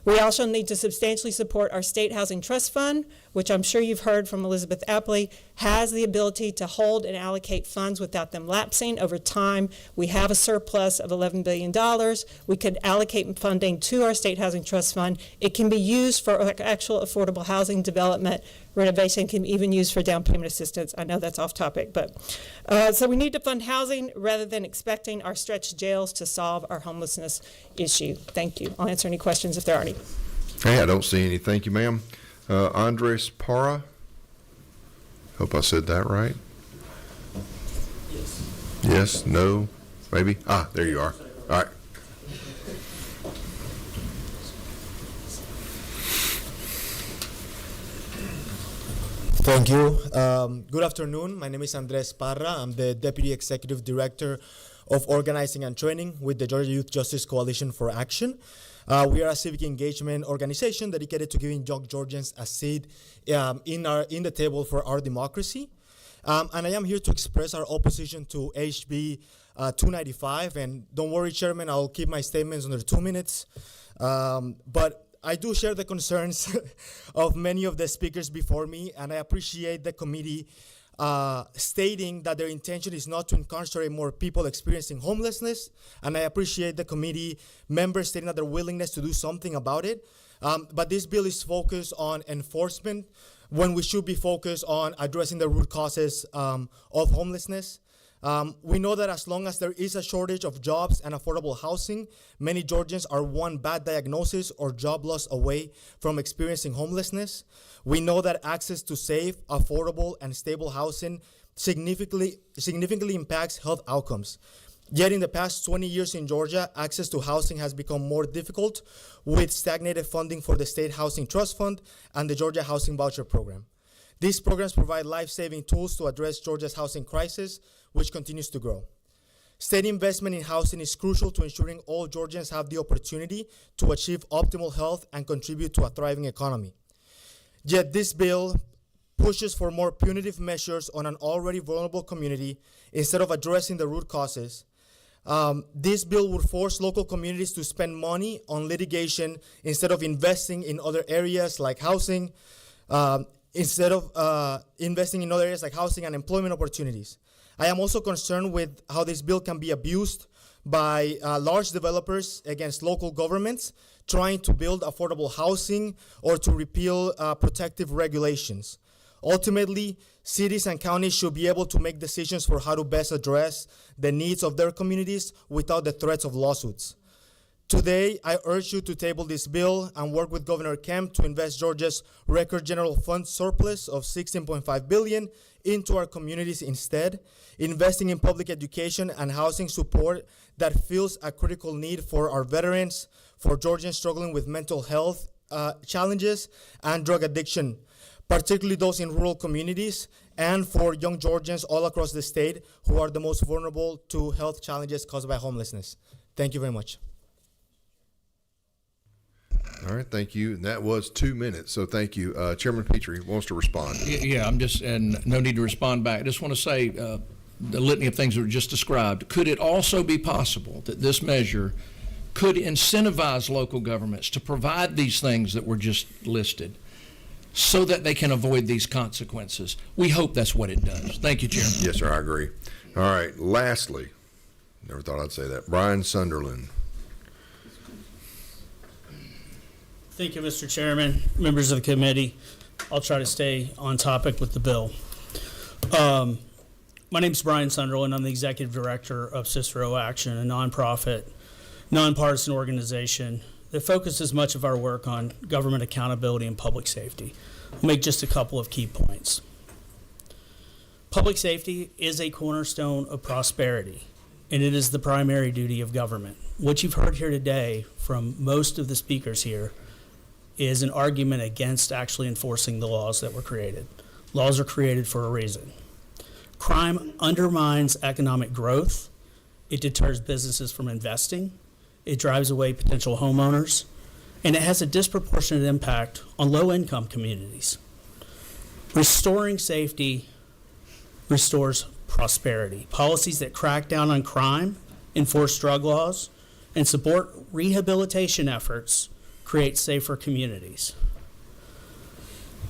We also need to substantially support our State Housing Trust Fund, which I'm sure you've heard from Elizabeth Apley, has the ability to hold and allocate funds without them lapsing over time. We have a surplus of $11 billion. We could allocate funding to our State Housing Trust Fund. It can be used for actual affordable housing development. Renovation can be even used for down payment assistance. I know that's off topic, but so we need to fund housing rather than expecting our stretched jails to solve our homelessness issue. Thank you. I'll answer any questions if there are any. Hey, I don't see any. Thank you, ma'am. Andres Parra. Hope I said that right. Yes, no, maybe. There you are. All right. Thank you. Good afternoon. My name is Andres Parra. I'm the Deputy Executive Director of Organizing and Training with the Georgia Youth Justice Coalition for Action. We are a civic engagement organization dedicated to giving young Georgians a seat in the table for our democracy. And I am here to express our opposition to HB 295. And don't worry, Chairman, I'll keep my statements under 2 minutes. But I do share the concerns of many of the speakers before me, and I appreciate the committee stating that their intention is not to incarcerate more people experiencing homelessness, and I appreciate the committee members stating that their willingness to do something about it. But this bill is focused on enforcement when we should be focused on addressing the root causes of homelessness. We know that as long as there is a shortage of jobs and affordable housing, many Georgians are one bad diagnosis or job loss away from experiencing homelessness. We know that access to safe, affordable, and stable housing significantly impacts health outcomes. Yet in the past 20 years in Georgia, access to housing has become more difficult with stagnated funding for the State Housing Trust Fund and the Georgia Housing Voucher Program. These programs provide life-saving tools to address Georgia's housing crisis, which continues to grow. State investment in housing is crucial to ensuring all Georgians have the opportunity to achieve optimal health and contribute to a thriving economy. Yet this bill pushes for more punitive measures on an already vulnerable community instead of addressing the root causes. This bill would force local communities to spend money on litigation instead of investing in other areas like housing, and employment opportunities. I am also concerned with how this bill can be abused by large developers against local governments trying to build affordable housing or to repeal protective regulations. Ultimately, cities and counties should be able to make decisions for how to best address the needs of their communities without the threats of lawsuits. Today, I urge you to table this bill and work with Governor Kemp to invest Georgia's record general fund surplus of $16.5 billion into our communities instead, investing in public education and housing support that fills a critical need for our veterans, for Georgians struggling with mental health challenges and drug addiction, particularly those in rural communities, and for young Georgians all across the state who are the most vulnerable to health challenges caused by homelessness. Thank you very much. All right, thank you. And that was 2 minutes, so thank you. Chairman Petrie wants to respond. Yeah, and no need to respond back. I just want to say the litany of things that were just described. Could it also be possible that this measure could incentivize local governments to provide these things that were just listed so that they can avoid these consequences? We hope that's what it does. Thank you, Chairman. Yes, sir, I agree. All right, lastly, never thought I'd say that, Brian Sunderland. Thank you, Mr. Chairman, members of the committee. I'll try to stay on topic with the bill. My name is Brian Sunderland. I'm the executive director of Cicero Action, a nonprofit, nonpartisan organization that focuses much of our work on government accountability and public safety. I'll make just a couple of key points. Public safety is a cornerstone of prosperity, and it is the primary duty of government. What you've heard here today from most of the speakers here is an argument against actually enforcing the laws that were created. Laws are created for a reason. Crime undermines economic growth. It deters businesses from investing. It drives away potential homeowners. And it has a disproportionate impact on low-income communities. Restoring safety restores prosperity. Policies that crack down on crime, enforce drug laws, and support rehabilitation efforts create safer communities.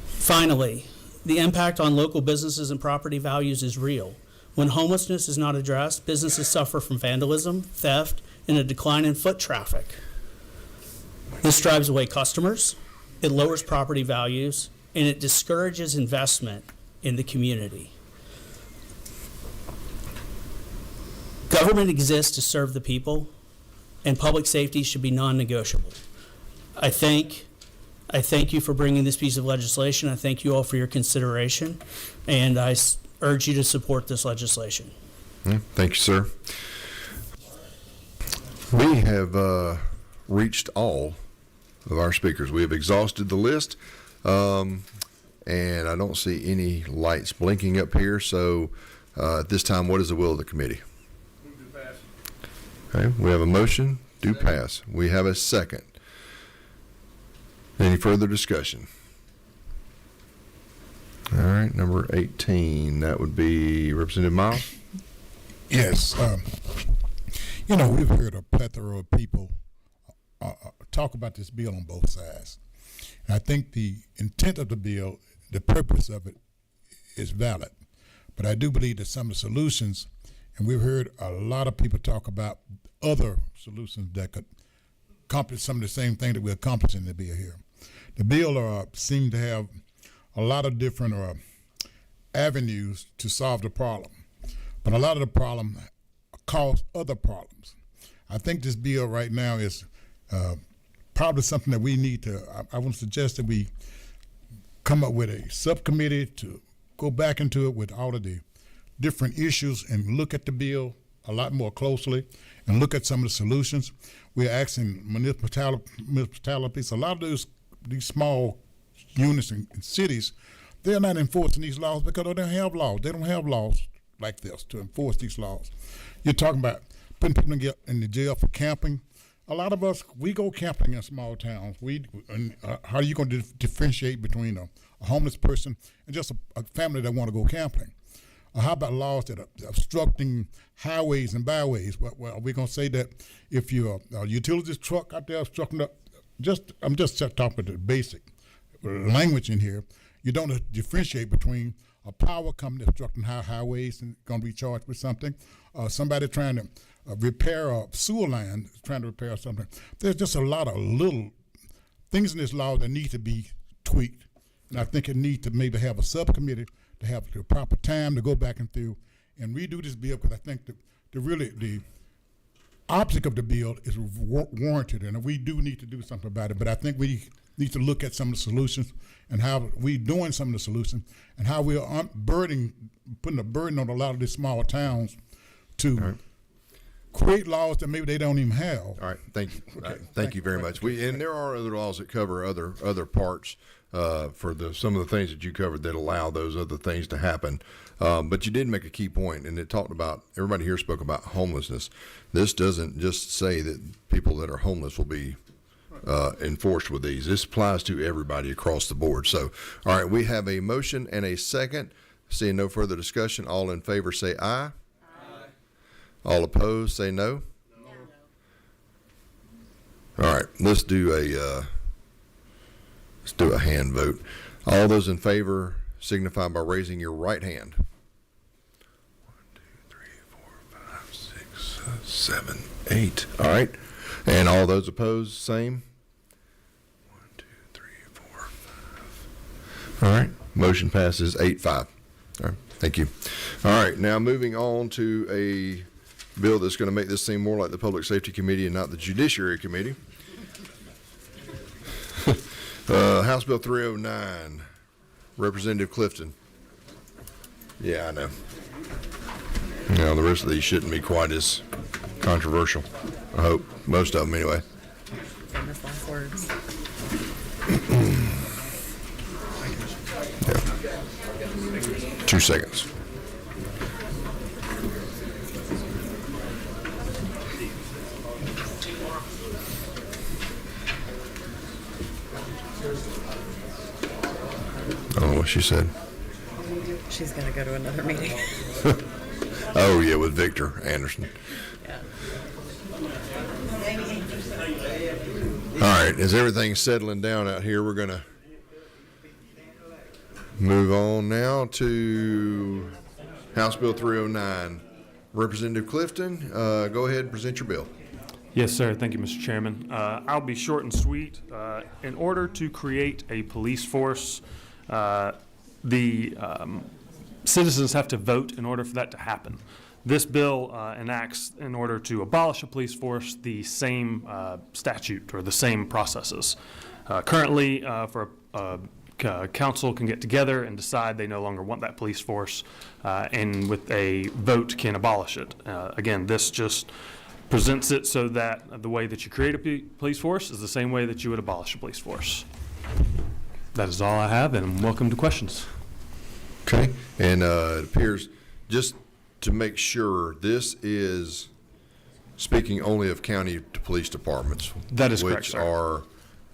Finally, the impact on local businesses and property values is real. When homelessness is not addressed, businesses suffer from vandalism, theft, and a decline in foot traffic. This drives away customers, it lowers property values, and it discourages investment in the community. Government exists to serve the people, and public safety should be non-negotiable. I thank you for bringing this piece of legislation. I thank you all for your consideration, and I urge you to support this legislation. Thank you, sir. We have reached all of our speakers. We have exhausted the list, and I don't see any lights blinking up here. So at this time, what is the will of the committee? Move to pass. Okay, we have a motion, do pass. We have a second. Any further discussion? All right, number 18, that would be Representative Miles. Yes. We've heard a plethora of people talk about this bill on both sides. And I think the intent of the bill, the purpose of it is valid. But I do believe that some of the solutions, and we've heard a lot of people talk about other solutions that could accomplish some of the same thing that we're accomplishing in the bill here. The bill seemed to have a lot of different avenues to solve the problem, but a lot of the problem cause other problems. I think this bill right now is probably something that we need to, I would suggest that we come up with a subcommittee to go back into it with all of the different issues and look at the bill a lot more closely and look at some of the solutions. We're asking municipalities, a lot of these small units and cities, they're not enforcing these laws because they don't have laws. They don't have laws like this to enforce these laws. You're talking about putting people in the jail for camping. A lot of us, we go camping in small towns. How are you going to differentiate between a homeless person and just a family that want to go camping? How about laws that are obstructing highways and byways? Well, are we going to say that if you're a utilities truck out there obstructing I'm just talking about the basic language in here. You don't differentiate between a power company obstructing highways and going to be charged with something, somebody trying to repair a sewer line, trying to repair something. There's just a lot of little things in this law that need to be tweaked. And I think it needs to maybe have a subcommittee to have the proper time to go back and through and redo this bill, because I think the opposite of the bill is warranted, and we do need to do something about it. But I think we need to look at some of the solutions and how we doing some of the solutions and how we are putting a burden on a lot of these small towns to create laws that maybe they don't even have. All right, thank you. Thank you very much. And there are other laws that cover other parts for some of the things that you covered that allow those other things to happen. But you did make a key point, and it talked about, everybody here spoke about homelessness. This doesn't just say that people that are homeless will be enforced with these. This applies to everybody across the board. So, all right, we have a motion and a second. Seeing no further discussion, all in favor say aye. All opposed, say no. All right, let's do a hand vote. All those in favor signify by raising your right hand. 1, 2, 3, 4, 5, 6, 7, 8. All right, and all those opposed, same. 1, 2, 3, 4, 5. All right, motion passes 8-5. All right, thank you. All right, now moving on to a bill that's going to make this seem more like the Public Safety Committee and not the Judiciary Committee. House Bill 309, Representative Clifton. Yeah, I know. Now, the rest of these shouldn't be quite as controversial. I hope. Most of them, anyway. Famous last words. Yeah. 2 seconds. I don't know what she said. She's going to go to another meeting. Oh, yeah, with Victor Anderson. All right, as everything's settling down out here, we're going to move on now to House Bill 309. Representative Clifton, go ahead and present your bill. Yes, sir. Thank you, Mr. Chairman. I'll be short and sweet. In order to create a police force, the citizens have to vote in order for that to happen. This bill enacts, in order to abolish a police force, the same statute or the same processes. Currently, council can get together and decide they no longer want that police force, and with a vote can abolish it. Again, this just presents it so that the way that you create a police force is the same way that you would abolish a police force. That is all I have, and welcome to questions. Okay, and it appears, just to make sure, this is speaking only of county police departments. That is correct, which sir.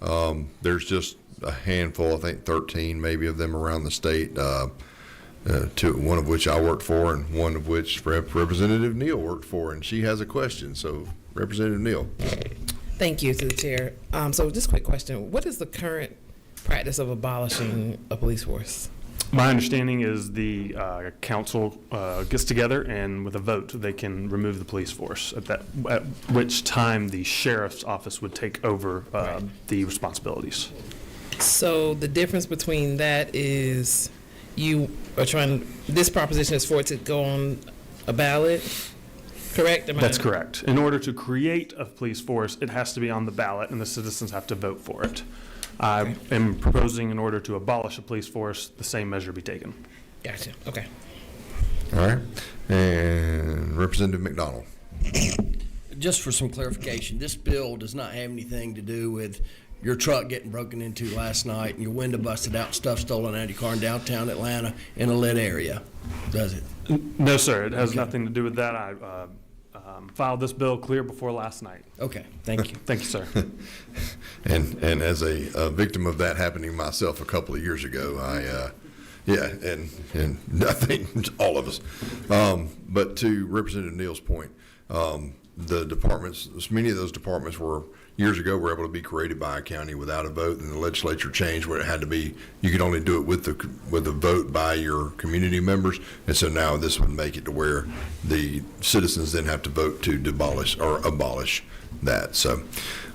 are, there's just a handful, I think 13 maybe of them around the state, one of which I worked for and one of which Representative Neal worked for, and she has a question. So, Representative Neal. Thank you to the chair. So just a quick question. What is the current practice of abolishing a police force? My understanding is the council gets together and with a vote they can remove the police force, at which time the sheriff's office would take over the responsibilities. So the difference between that is you are this proposition is for it to go on a ballot, correct? That's correct. In order to create a police force, it has to be on the ballot and the citizens have to vote for it. I am proposing, in order to abolish a police force, the same measure be taken. Gotcha. Okay. All right. And Representative McDonald. Just for some clarification, this bill does not have anything to do with your truck getting broken into last night and your window busted out, stuff stolen out of your car in downtown Atlanta in a lit area, does it? No, sir. It has nothing to do with that. I filed this bill clear before last night. Okay, thank you. Thank you, sir. And as a victim of that happening myself a couple of years ago, and I think all of us. But to Representative Neal's point, the departments, many of those departments were years ago were able to be created by a county without a vote, and the legislature changed where it had to be. You could only do it with a vote by your community members, and so now this would make it to where the citizens then have to vote to abolish that. So,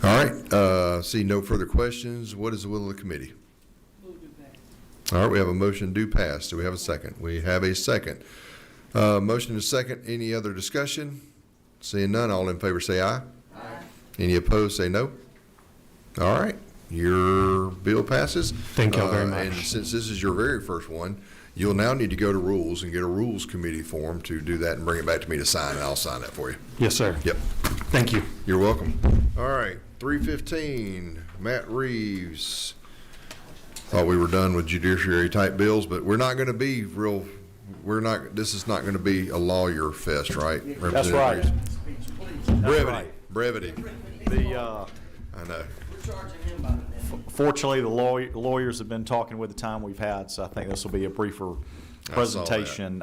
all right. See no further questions. What is the will of the committee? All right, we have a motion do pass. Do we have a second? We have a second. Motion and a second. Any other discussion? Seeing none, all in favor say aye. Aye. Any opposed say no. All right, your bill passes. Thank you very much. And since this is your very first one, you'll now need to go to rules and get a rules committee form to do that and bring it back to me to sign, and I'll sign that for you. Yes, sir. Yep. Thank you. You're welcome. All right, 315, Matt Reeves. Thought we were done with judiciary type bills, but we're not going to be real. This is not going to be a lawyer fest, right? That's right. Brevity. I know. Fortunately, the lawyers have been talking with the time we've had, so I think this will be a briefer presentation.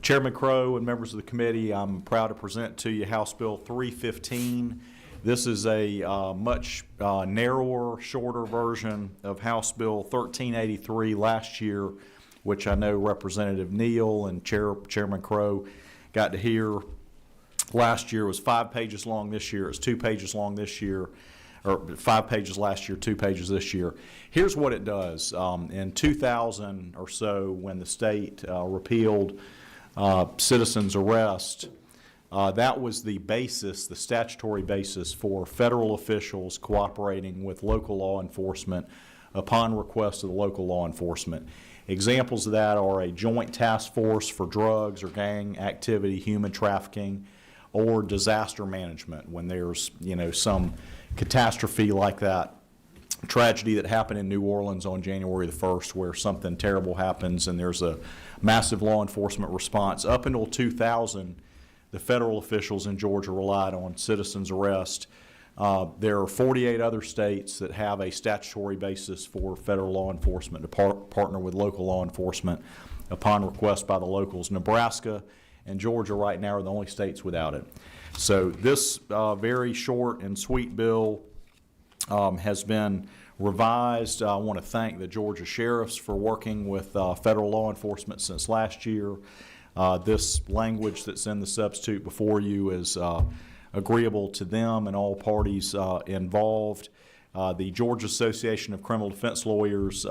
Chairman Crow and members of the committee, I'm proud to present to you House Bill 315. This is a much narrower, shorter version of House Bill 1383 last year, which I know Representative Neal and Chairman Crow got to hear last year. It was 5 pages long this year. It's 2 pages long this year, or 5 pages last year, 2 pages this year. Here's what it does. In 2000 or so, when the state repealed citizens' arrest, that was the basis, the statutory basis for federal officials cooperating with local law enforcement upon request of the local law enforcement. Examples of that are a joint task force for drugs or gang activity, human trafficking, or disaster management when there's, some catastrophe like that tragedy that happened in New Orleans on January the 1st where something terrible happens and there's a massive law enforcement response. Up until 2000, the federal officials in Georgia relied on citizens' arrest. There are 48 other states that have a statutory basis for federal law enforcement to partner with local law enforcement upon request by the locals. Nebraska and Georgia right now are the only states without it. So this very short and sweet bill has been revised. I want to thank the Georgia sheriffs for working with federal law enforcement since last year. This language that's in the substitute before you is agreeable to them and all parties involved. The Georgia Association of Criminal Defense Lawyers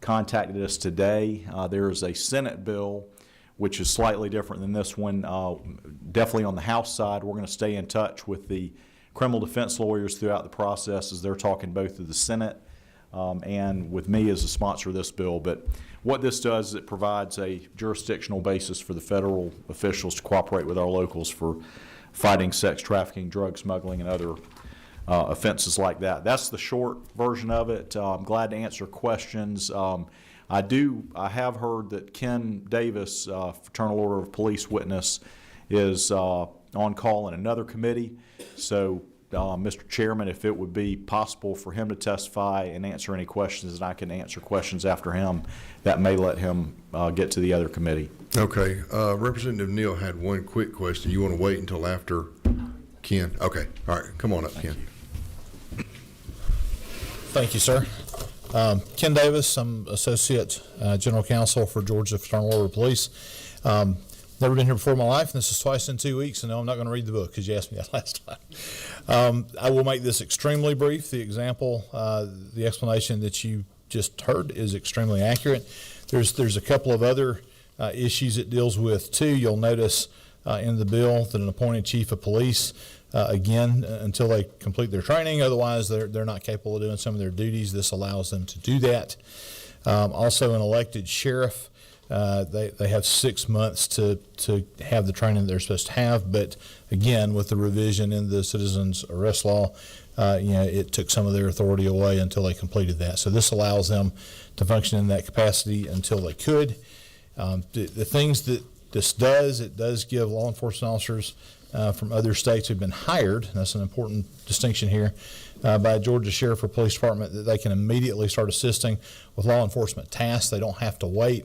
contacted us today. There is a Senate bill which is slightly different than this one. Definitely on the House side, we're going to stay in touch with the criminal defense lawyers throughout the process as they're talking both to the Senate and with me as a sponsor of this bill. But what this does is it provides a jurisdictional basis for the federal officials to cooperate with our locals for fighting sex trafficking, drug smuggling, and other offenses like that. That's the short version of it. I'm glad to answer questions. I have heard that Ken Davis, Fraternal Order of Police witness, is on call in another committee. So, Mr. Chairman, if it would be possible for him to testify and answer any questions, and I can answer questions after him, that may let him get to the other committee. Okay. Representative Neal had one quick question. You want to wait until after Ken? Okay. All right. Come on up, Ken. Thank you, sir. Ken Davis, I'm Associate General Counsel for Georgia Fraternal Order of Police. Never been here before in my life, and this is twice in 2 weeks, and no, I'm not going to read the book because you asked me that last time. I will make this extremely brief. The example, the explanation that you just heard is extremely accurate. There's a couple of other issues it deals with, too. You'll notice in the bill that an appointed chief of police, again, until they complete their training, otherwise they're not capable of doing some of their duties. This allows them to do that. Also, an elected sheriff, they have 6 months to have the training they're supposed to have, but again, with the revision in the citizens arrest law, it took some of their authority away until they completed that. So this allows them to function in that capacity until they could. The things that this does, it does give law enforcement officers from other states who've been hired, and that's an important distinction here, by Georgia Sheriff or Police Department, that they can immediately start assisting with law enforcement tasks. They don't have to wait.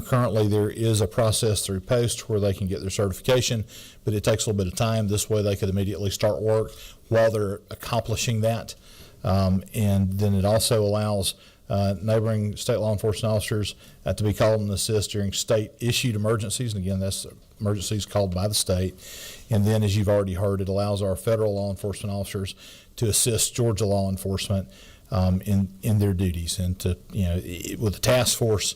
Currently there is a process through post where they can get their certification, but it takes a little bit of time. This way they could immediately start work while they're accomplishing that. And then it also allows neighboring state law enforcement officers to be called and assist during state-issued emergencies. And again, that's emergencies called by the state. And then, as you've already heard, it allows our federal law enforcement officers to assist Georgia law enforcement in their duties, and to with the task force,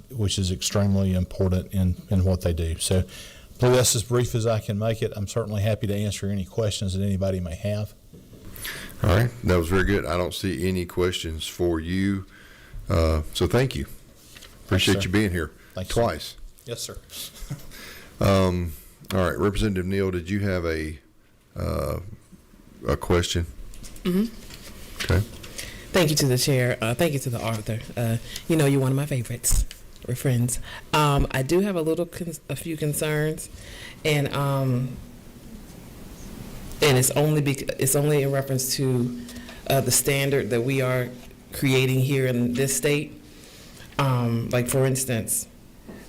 which is extremely important in what they do. So, I believe that's as brief as I can make it. I'm certainly happy to answer any questions that anybody may have. All right, that was very good. I don't see any questions for you, so thank you. Appreciate you being here twice. Yes, sir. All right, Representative Neal, did you have a question? Mm-hmm. Okay. Thank you to the chair. Thank you to the author. You're one of my favorites. We're friends. I do have a few concerns, and it's only in reference to the standard that we are creating here in this state. Like, for instance,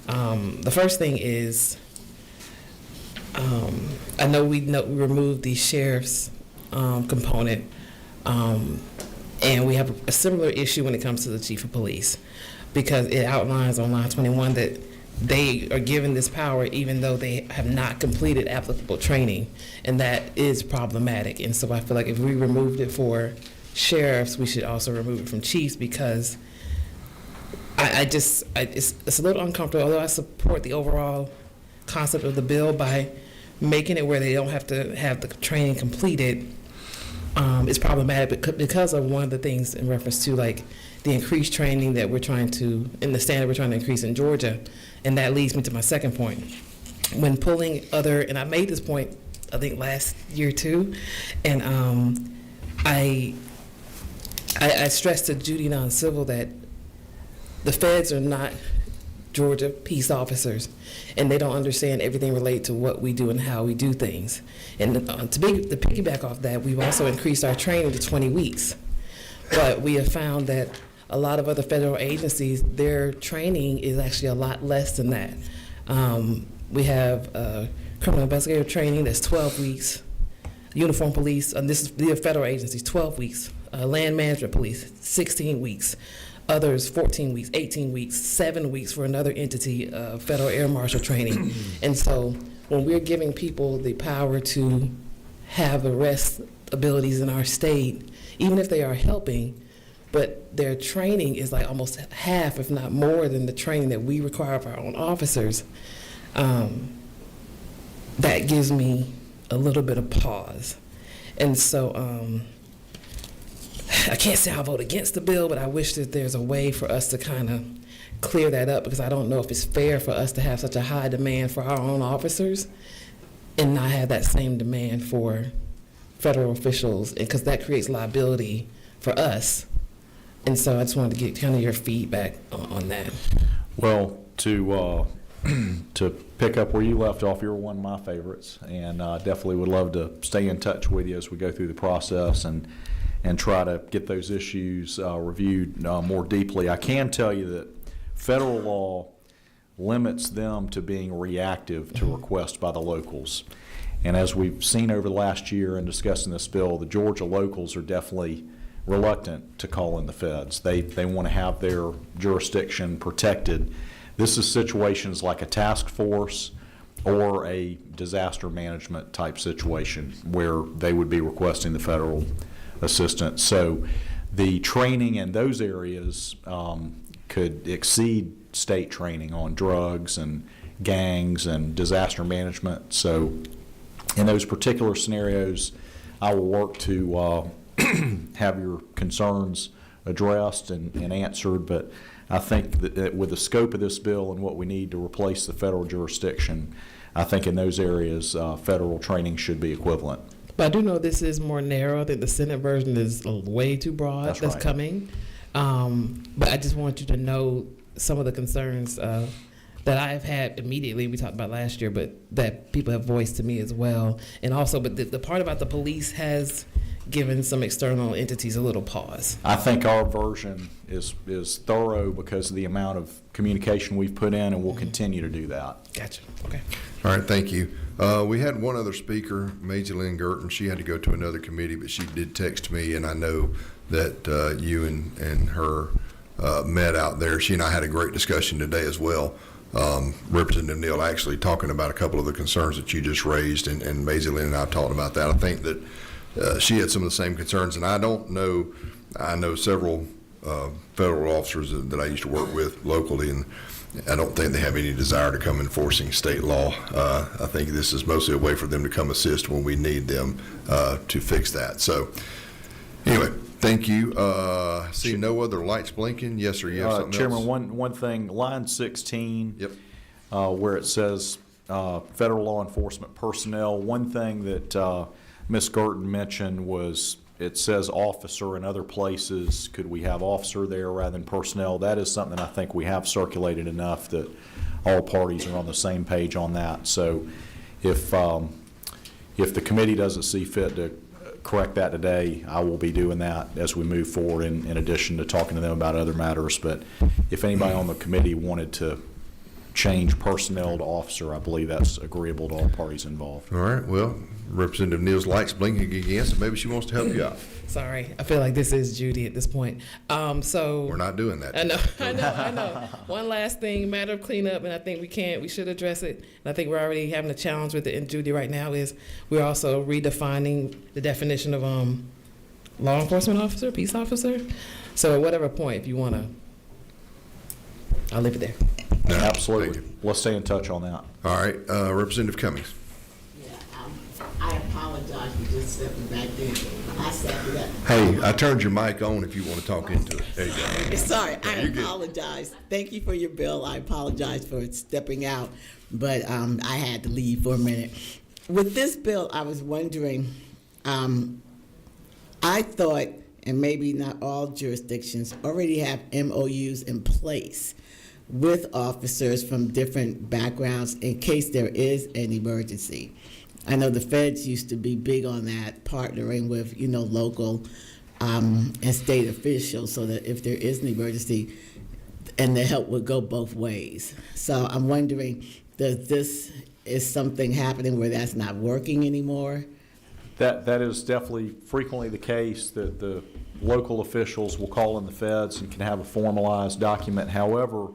the first thing is, I know we removed the sheriff's component, and we have a similar issue when it comes to the chief of police, because it outlines on line 21 that they are given this power even though they have not completed applicable training, and that is problematic. And so I feel like if we removed it for sheriffs, we should also remove it from chiefs, because it's a little uncomfortable, although I support the overall concept of the bill by making it where they don't have to have the training completed. It's problematic because of one of the things in reference to, like, the increased training that we're trying to, in the standard we're trying to increase in Georgia. And that leads me to my second point. When pulling and I made this point, I think last year too, and I stressed to Judy Non-Civil that the feds are not Georgia peace officers, and they don't understand everything related to what we do and how we do things. And to piggyback off that, we've also increased our training to 20 weeks. But we have found that a lot of other federal agencies, their training is actually a lot less than that. We have criminal investigative training that's 12 weeks, uniform police, and these are federal agencies, 12 weeks, land management police, 16 weeks, others 14 weeks, 18 weeks, 7 weeks for another entity, federal air marshal training. And so when we're giving people the power to have arrest abilities in our state, even if they are helping, but their training is like almost half, if not more, than the training that we require of our own officers, that gives me a little bit of pause. And so I can't say I'll vote against the bill, but I wish that there's a way for us to kind of clear that up, because I don't know if it's fair for us to have such a high demand for our own officers and not have that same demand for federal officials, because that creates liability for us. And so I just wanted to get kind of your feedback on that. Well, to pick up where you left off, you're one of my favorites, and definitely would love to stay in touch with you as we go through the process and try to get those issues reviewed more deeply. I can tell you that federal law limits them to being reactive to requests by the locals. And as we've seen over the last year in discussing this bill, the Georgia locals are definitely reluctant to call in the feds. They want to have their jurisdiction protected. This is situations like a task force or a disaster management type situation where they would be requesting the federal assistance. So the training in those areas could exceed state training on drugs and gangs and disaster management. So in those particular scenarios, I will work to have your concerns addressed and answered, but I think that with the scope of this bill and what we need to replace the federal jurisdiction, I think in those areas federal training should be equivalent. But I do know this is more narrow. I think the Senate version is way too broad. That's That's right. coming. But I just want you to know some of the concerns that I've had immediately. We talked about last year, but that people have voiced to me as well. And also, but the part about the police has given some external entities a little pause. I think our version is thorough because of the amount of communication we've put in, and we'll continue to do that. Gotcha. Okay. All right, thank you. We had one other speaker, Maisie Lynn Girton. She had to go to another committee, but she did text me, and I know that you and her met out there. She and I had a great discussion today as well. Representative Neal actually talking about a couple of the concerns that you just raised, and Maisie Lynn and I talked about that. I think that she had some of the same concerns, and I know several federal officers that I used to work with locally, and I don't think they have any desire to come enforcing state law. I think this is mostly a way for them to come assist when we need them to fix that. So anyway, thank you. See no other lights blinking. Yes, sir. You have something Chairman, else? one thing, line 16, Yep. where it says federal law enforcement personnel, one thing that Ms. Girton mentioned was it says officer in other places. Could we have officer there rather than personnel? That is something I think we have circulated enough that all parties are on the same page on that. So if the committee doesn't see fit to correct that today, I will be doing that as we move forward in addition to talking to them about other matters. But if anybody on the committee wanted to change personnel to officer, I believe that's agreeable to all parties involved. All right. Well, Representative Neal's lights blinking again, so maybe she wants to help you out. Sorry, I feel like this is Judy at this point. So We're not doing that. I know. One last thing, matter of cleanup, and I think we should address it. And I think we're already having a challenge with it. And Judy, right now, is we're also redefining the definition of law enforcement officer, peace officer. So at whatever point, if you want to, I'll leave it there. No, Absolutely. Let's stay in touch on that. all right. Representative Cummings. I apologize for just stepping back there. I stepped up. Hey, I turned your mic on if you want to talk into it. There you go. Sorry, I you're good. apologize. Thank you for your bill. I apologize for stepping out, but I had to leave for a minute. With this bill, I was wondering, I thought, and maybe not all jurisdictions, already have MOUs in place with officers from different backgrounds in case there is an emergency. I know the feds used to be big on that, partnering with, local and state officials so that if there is an emergency, and the help would go both ways. So I'm wondering, is something happening where that's not working anymore? That is definitely frequently the case, that the local officials will call in the feds and can have a formalized document. However,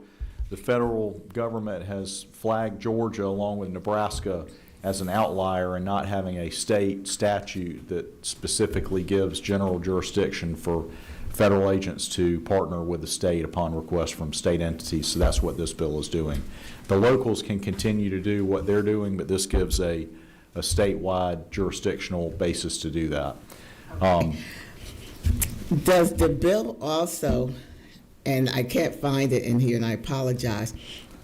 the federal government has flagged Georgia along with Nebraska as an outlier in not having a state statute that specifically gives general jurisdiction for federal agents to partner with the state upon request from state entities. So that's what this bill is doing. The locals can continue to do what they're doing, but this gives a statewide jurisdictional basis to do that. Does the bill also, and I can't find it in here and I apologize,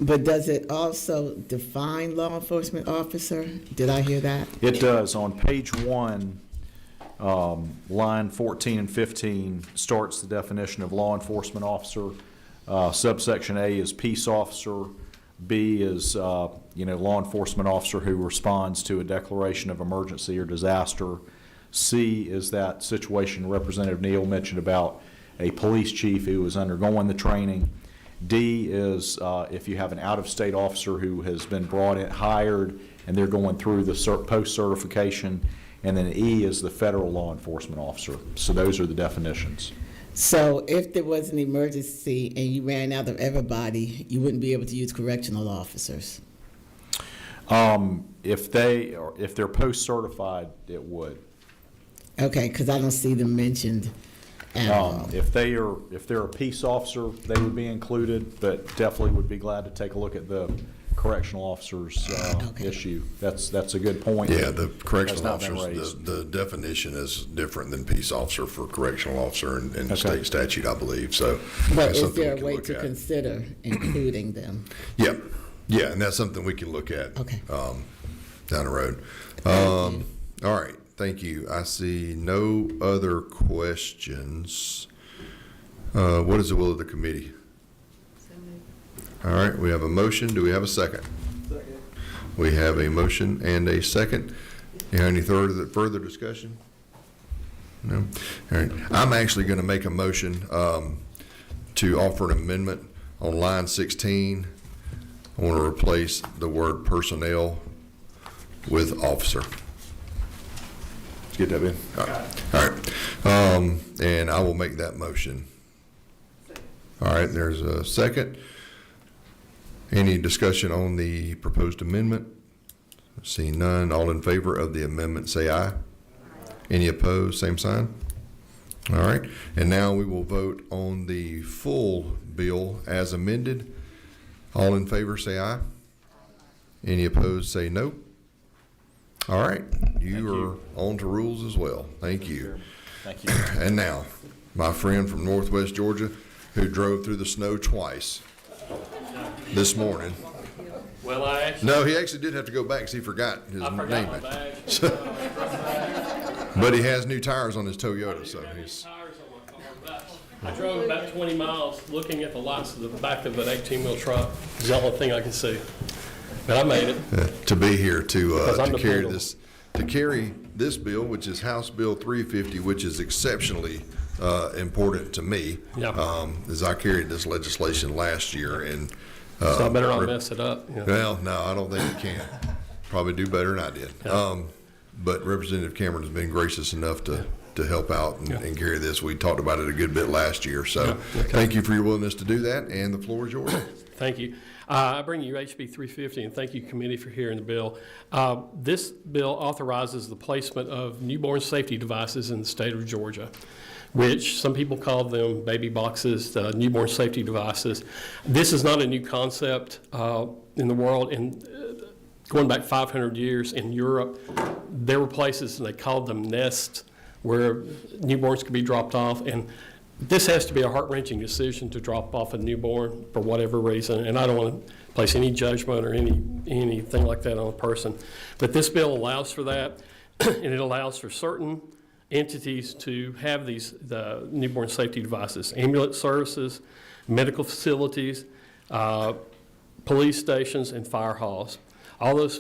but does it also define law enforcement officer? Did I hear that? It does. On page 1, line 14 and 15 starts the definition of law enforcement officer. Subsection A is peace officer. B is, law enforcement officer who responds to a declaration of emergency or disaster. C is that situation Representative Neal mentioned about a police chief who is undergoing the training. D is if you have an out-of-state officer who has been brought in, hired, and they're going through the post-certification. And then E is the federal law enforcement officer. So those are the definitions. So if there was an emergency and you ran out of everybody, you wouldn't be able to use correctional officers? If they're post-certified, it would. Okay, because I don't see them mentioned at all. If they're a peace officer, they would be included, but definitely would be glad to take a look at the correctional officers issue. That's a good point. Yeah, the correctional Has not been officers, raised. the definition is different than peace officer for correctional officer in state statute, I believe. So, But that's is something there we a can way look to at. consider including them? Yeah, and that's something we can look at Okay. down the road. All right. thank you. I see no other questions. What is the will of the committee? All right, we have a motion. Do we have a second? Second. We have a motion and a second. You have any further discussion? No? All right. I'm actually going to make a motion to offer an amendment on line 16. I want to replace the word personnel with officer. Let's get that in. All right. And I will make that motion. All right, there's a second. Any discussion on the proposed amendment? Seeing none, all in favor of the amendment say aye. Any opposed, same sign. All right, and now we will vote on the full bill as amended. All in favor say aye. Any opposed say no. All right, you are on to rules as well. Thank you. Thank you. And now, my friend from Northwest Georgia who drove through the snow twice this morning. Well, No, he actually did have to go back because he forgot his I forgot name. my bag. But he has new tires on his Toyota, so he's. I drove about 20 miles looking at the lights of the back of an 18-wheel truck. It's the only thing I could see. But I made it. To be here to carry dependable. this bill, which is House Bill 350, which is exceptionally important to me. Yeah. As I carried this legislation last year, and So I better not mess it up. Yeah. well, no, I don't think you can. Probably do better than I did. Yeah. But Representative Cameron has been gracious enough to help out and carry this. We talked about it a good bit last year. So thank you for your willingness to do that, and the floor is yours. Thank you. I bring you HB 350, and thank you, committee, for hearing the bill. This bill authorizes the placement of newborn safety devices in the state of Georgia, which some people call them baby boxes, newborn safety devices. This is not a new concept in the world. And going back 500 years in Europe, there were places, and they called them nests, where newborns could be dropped off. And this has to be a heart-wrenching decision to drop off a newborn for whatever reason. And I don't want to place any judgment or anything like that on a person. But this bill allows for that, and it allows for certain entities to have the newborn safety devices: ambulance services, medical facilities, police stations, and fire halls. All those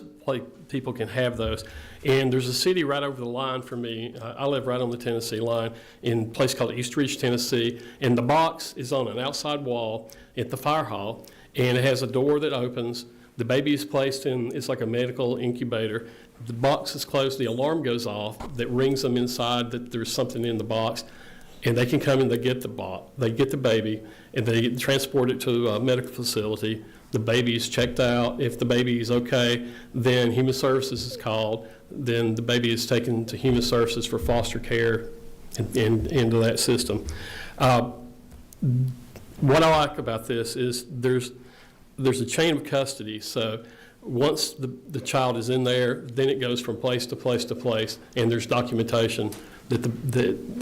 people can have those. And there's a city right over the line for me. I live right on the Tennessee line in a place called East Ridge, Tennessee. And the box is on an outside wall at the fire hall, and it has a door that opens. The baby is placed in, it's like a medical incubator. The box is closed, the alarm goes off that rings them inside that there's something in the box, and they can come and they get the baby, and they transport it to a medical facility. The baby is checked out. If the baby is okay, then Human Services is called. Then the baby is taken to Human Services for foster care and into that system. What I like about this is there's a chain of custody. So once the child is in there, then it goes from place to place to place, and there's documentation that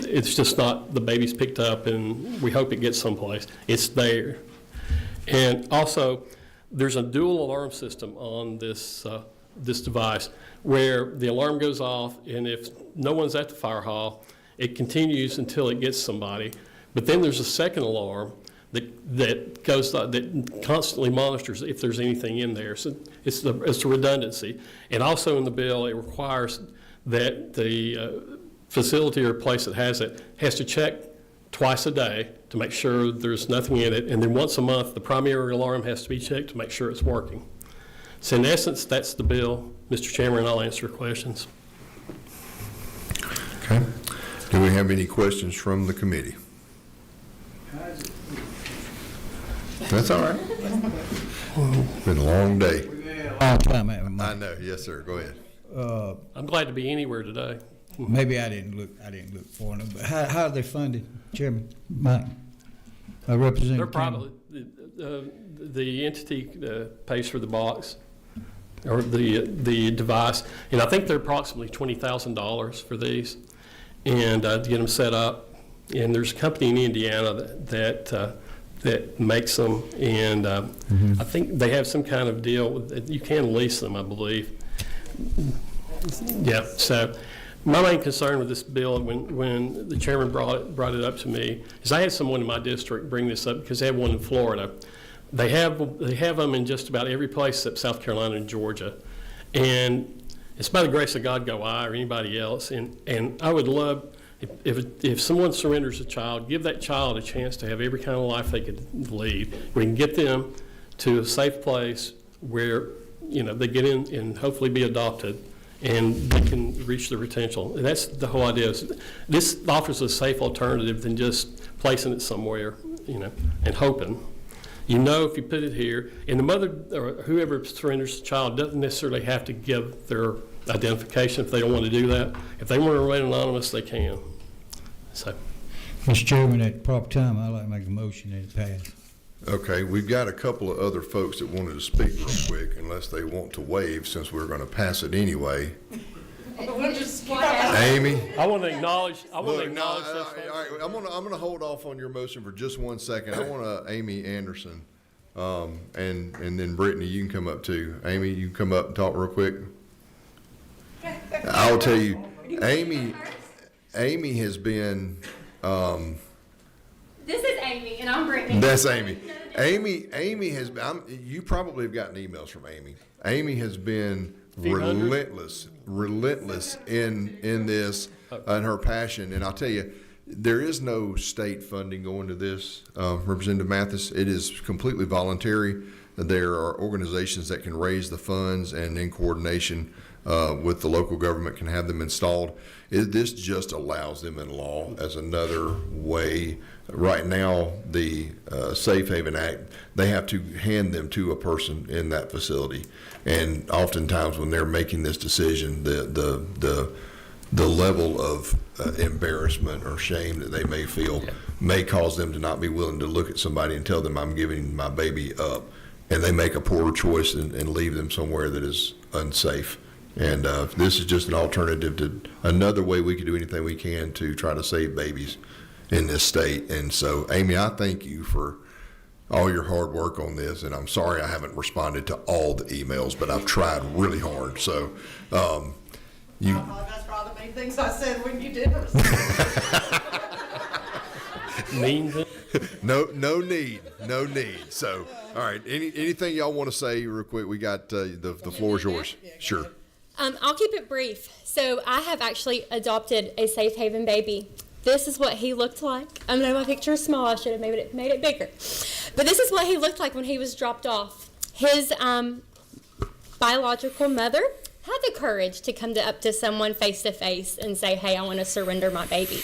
it's just not the baby's picked up and we hope it gets someplace. It's there. And also, there's a dual alarm system on this device where the alarm goes off, and if no one's at the fire hall, it continues until it gets somebody. But then there's a second alarm that goes that constantly monitors if there's anything in there. So it's a redundancy. And also in the bill, it requires that the facility or place that has it has to check twice a day to make sure there's nothing in it. And then once a month, the primary alarm has to be checked to make sure it's working. So in essence, that's the bill. Mr. Chairman, I'll answer questions. Okay. Do we have any questions from the committee? That's all right. It's been a long day. Long time. I know. Yes, sir. Go ahead. I'm glad to be anywhere today. Maybe I didn't look for them, but how are they funded, Chairman Mike? Representative They're probably the entity pays for the box or the device, and I think they're approximately $20,000 for these, and to get them set up. And there's a company in Indiana that makes them, and I think they have some kind of deal. You can lease them, I believe. Yeah. So My main concern with this bill, when the chairman brought it up to me, is I had someone in my district bring this up because they have one in Florida. They have them in just about every place except South Carolina and Georgia. And it's by the grace of God go I or anybody else. And I would love, if someone surrenders a child, give that child a chance to have every kind of life they could lead. We can get them to a safe place where, they get in and hopefully be adopted and they can reach their potential. And that's the whole idea. This offers a safe alternative than just placing it somewhere, and hoping. If you put it here, and the mother or whoever surrenders the child doesn't necessarily have to give their identification if they don't want to do that. If they want to remain anonymous, they can. So, Mr. Chairman, at the proper time, I'd like to make a motion that it pass. Okay, we've got a couple of other folks that wanted to speak real quick, unless they want to waive, since we're going to pass it anyway. Amy? I want to acknowledge. All right, I'm going to hold off on your motion for just 1 second. I want Amy Anderson, and then Brittany, you can come up too. Amy, you can come up and talk real quick. I'll tell you, Amy has been. This is Amy, and I'm Brittany. That's Amy. Amy has been. You probably have gotten emails from Amy. Amy has been relentless in this and her passion. And I'll tell you, there is no state funding going to this, Representative Mathis. It is completely voluntary. There are organizations that can raise the funds and in coordination with the local government can have them installed. This just allows them in law as another way. Right now, the Safe Haven Act, they have to hand them to a person in that facility. And oftentimes when they're making this decision, the level of embarrassment or shame that they may feel may cause them to not be willing to look at somebody and tell them, I'm giving my baby up. And they make a poor choice and leave them somewhere that is unsafe. And this is just an alternative to another way we can do anything we can to try to save babies in this state. And so, Amy, I thank you for all your hard work on this. And I'm sorry I haven't responded to all the emails, but I've tried really hard. So, I apologize for all the many things I said when you didn't respond. No need. So, all right. Anything y'all want to say real quick? We got the floor is yours. Sure. I'll keep it brief. So I have actually adopted a Safe Haven baby. This is what he looked like. I know my picture is small. I should have made it bigger. But this is what he looked like when he was dropped off. His biological mother had the courage to come up to someone face to face and say, hey, I want to surrender my baby.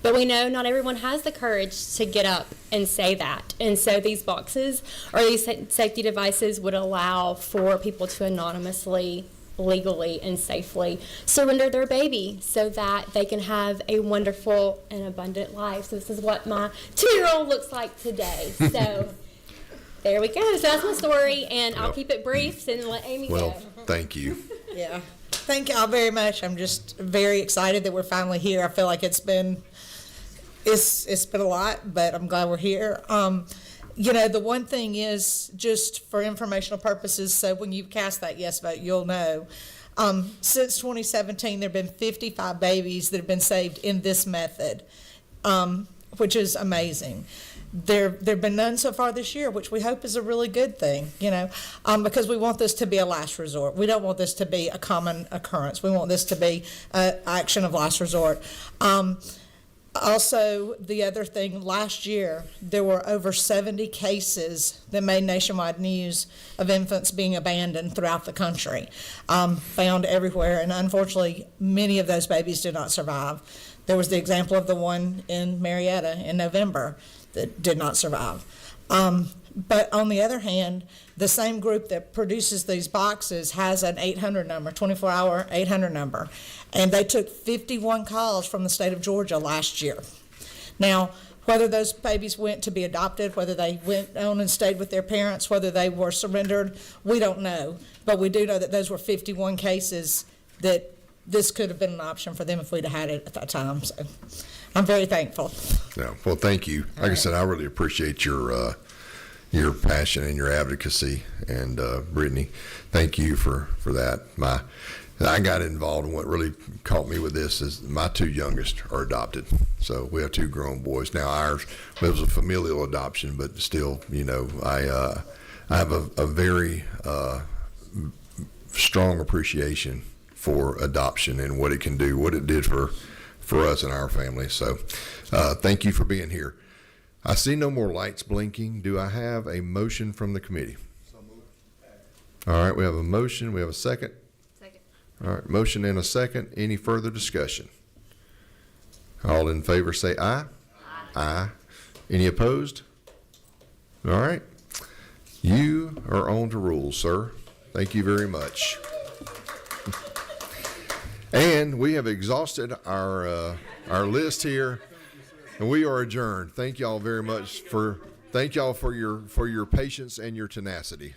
But we know not everyone has the courage to get up and say that. And so these boxes or these safety devices would allow for people to anonymously, legally, and safely surrender their baby so that they can have a wonderful and abundant life. So this is what my 2-year-old looks like today. So there we go. So that's my story, and I'll keep it brief and let Amy go. Well, thank you. Yeah. Thank y'all very much. I'm just very excited that we're finally here. I feel like it's been a lot, but I'm glad we're here. The one thing is, just for informational purposes, so when you cast that yes vote, you'll know, since 2017, there have been 55 babies that have been saved in this method, which is amazing. There have been none so far this year, which we hope is a really good thing, because we want this to be a last resort. We don't want this to be a common occurrence. We want this to be an action of last resort. Also, the other thing, last year, there were over 70 cases that made nationwide news of infants being abandoned throughout the country, found everywhere, and unfortunately, many of those babies did not survive. There was the example of the one in Marietta in November that did not survive. But on the other hand, the same group that produces these boxes has an 800 number, 24-hour 800 number, and they took 51 calls from the state of Georgia last year. Now, whether those babies went to be adopted, whether they went on and stayed with their parents, whether they were surrendered, we don't know. But we do know that those were 51 cases that this could have been an option for them if we'd have had it at that time. So I'm very thankful. Yeah, well, thank you. Like I said, I really appreciate your passion and your advocacy. And Brittany, thank you for that. I got involved, and what really caught me with this is my two youngest are adopted. So we have two grown boys. Now ours was a familial adoption, but still, I have a very strong appreciation for adoption and what it can do, what it did for us and our family. So thank you for being here. I see no more lights blinking. Do I have a motion from the committee? All right, we have a motion. We have a second. All right, motion and a second. Any further discussion? All in favor say aye. Aye. Any opposed? All right. You are on to rules, sir. Thank you very much. And we have exhausted our list here, and we are adjourned. Thank y'all very much for your patience and your tenacity.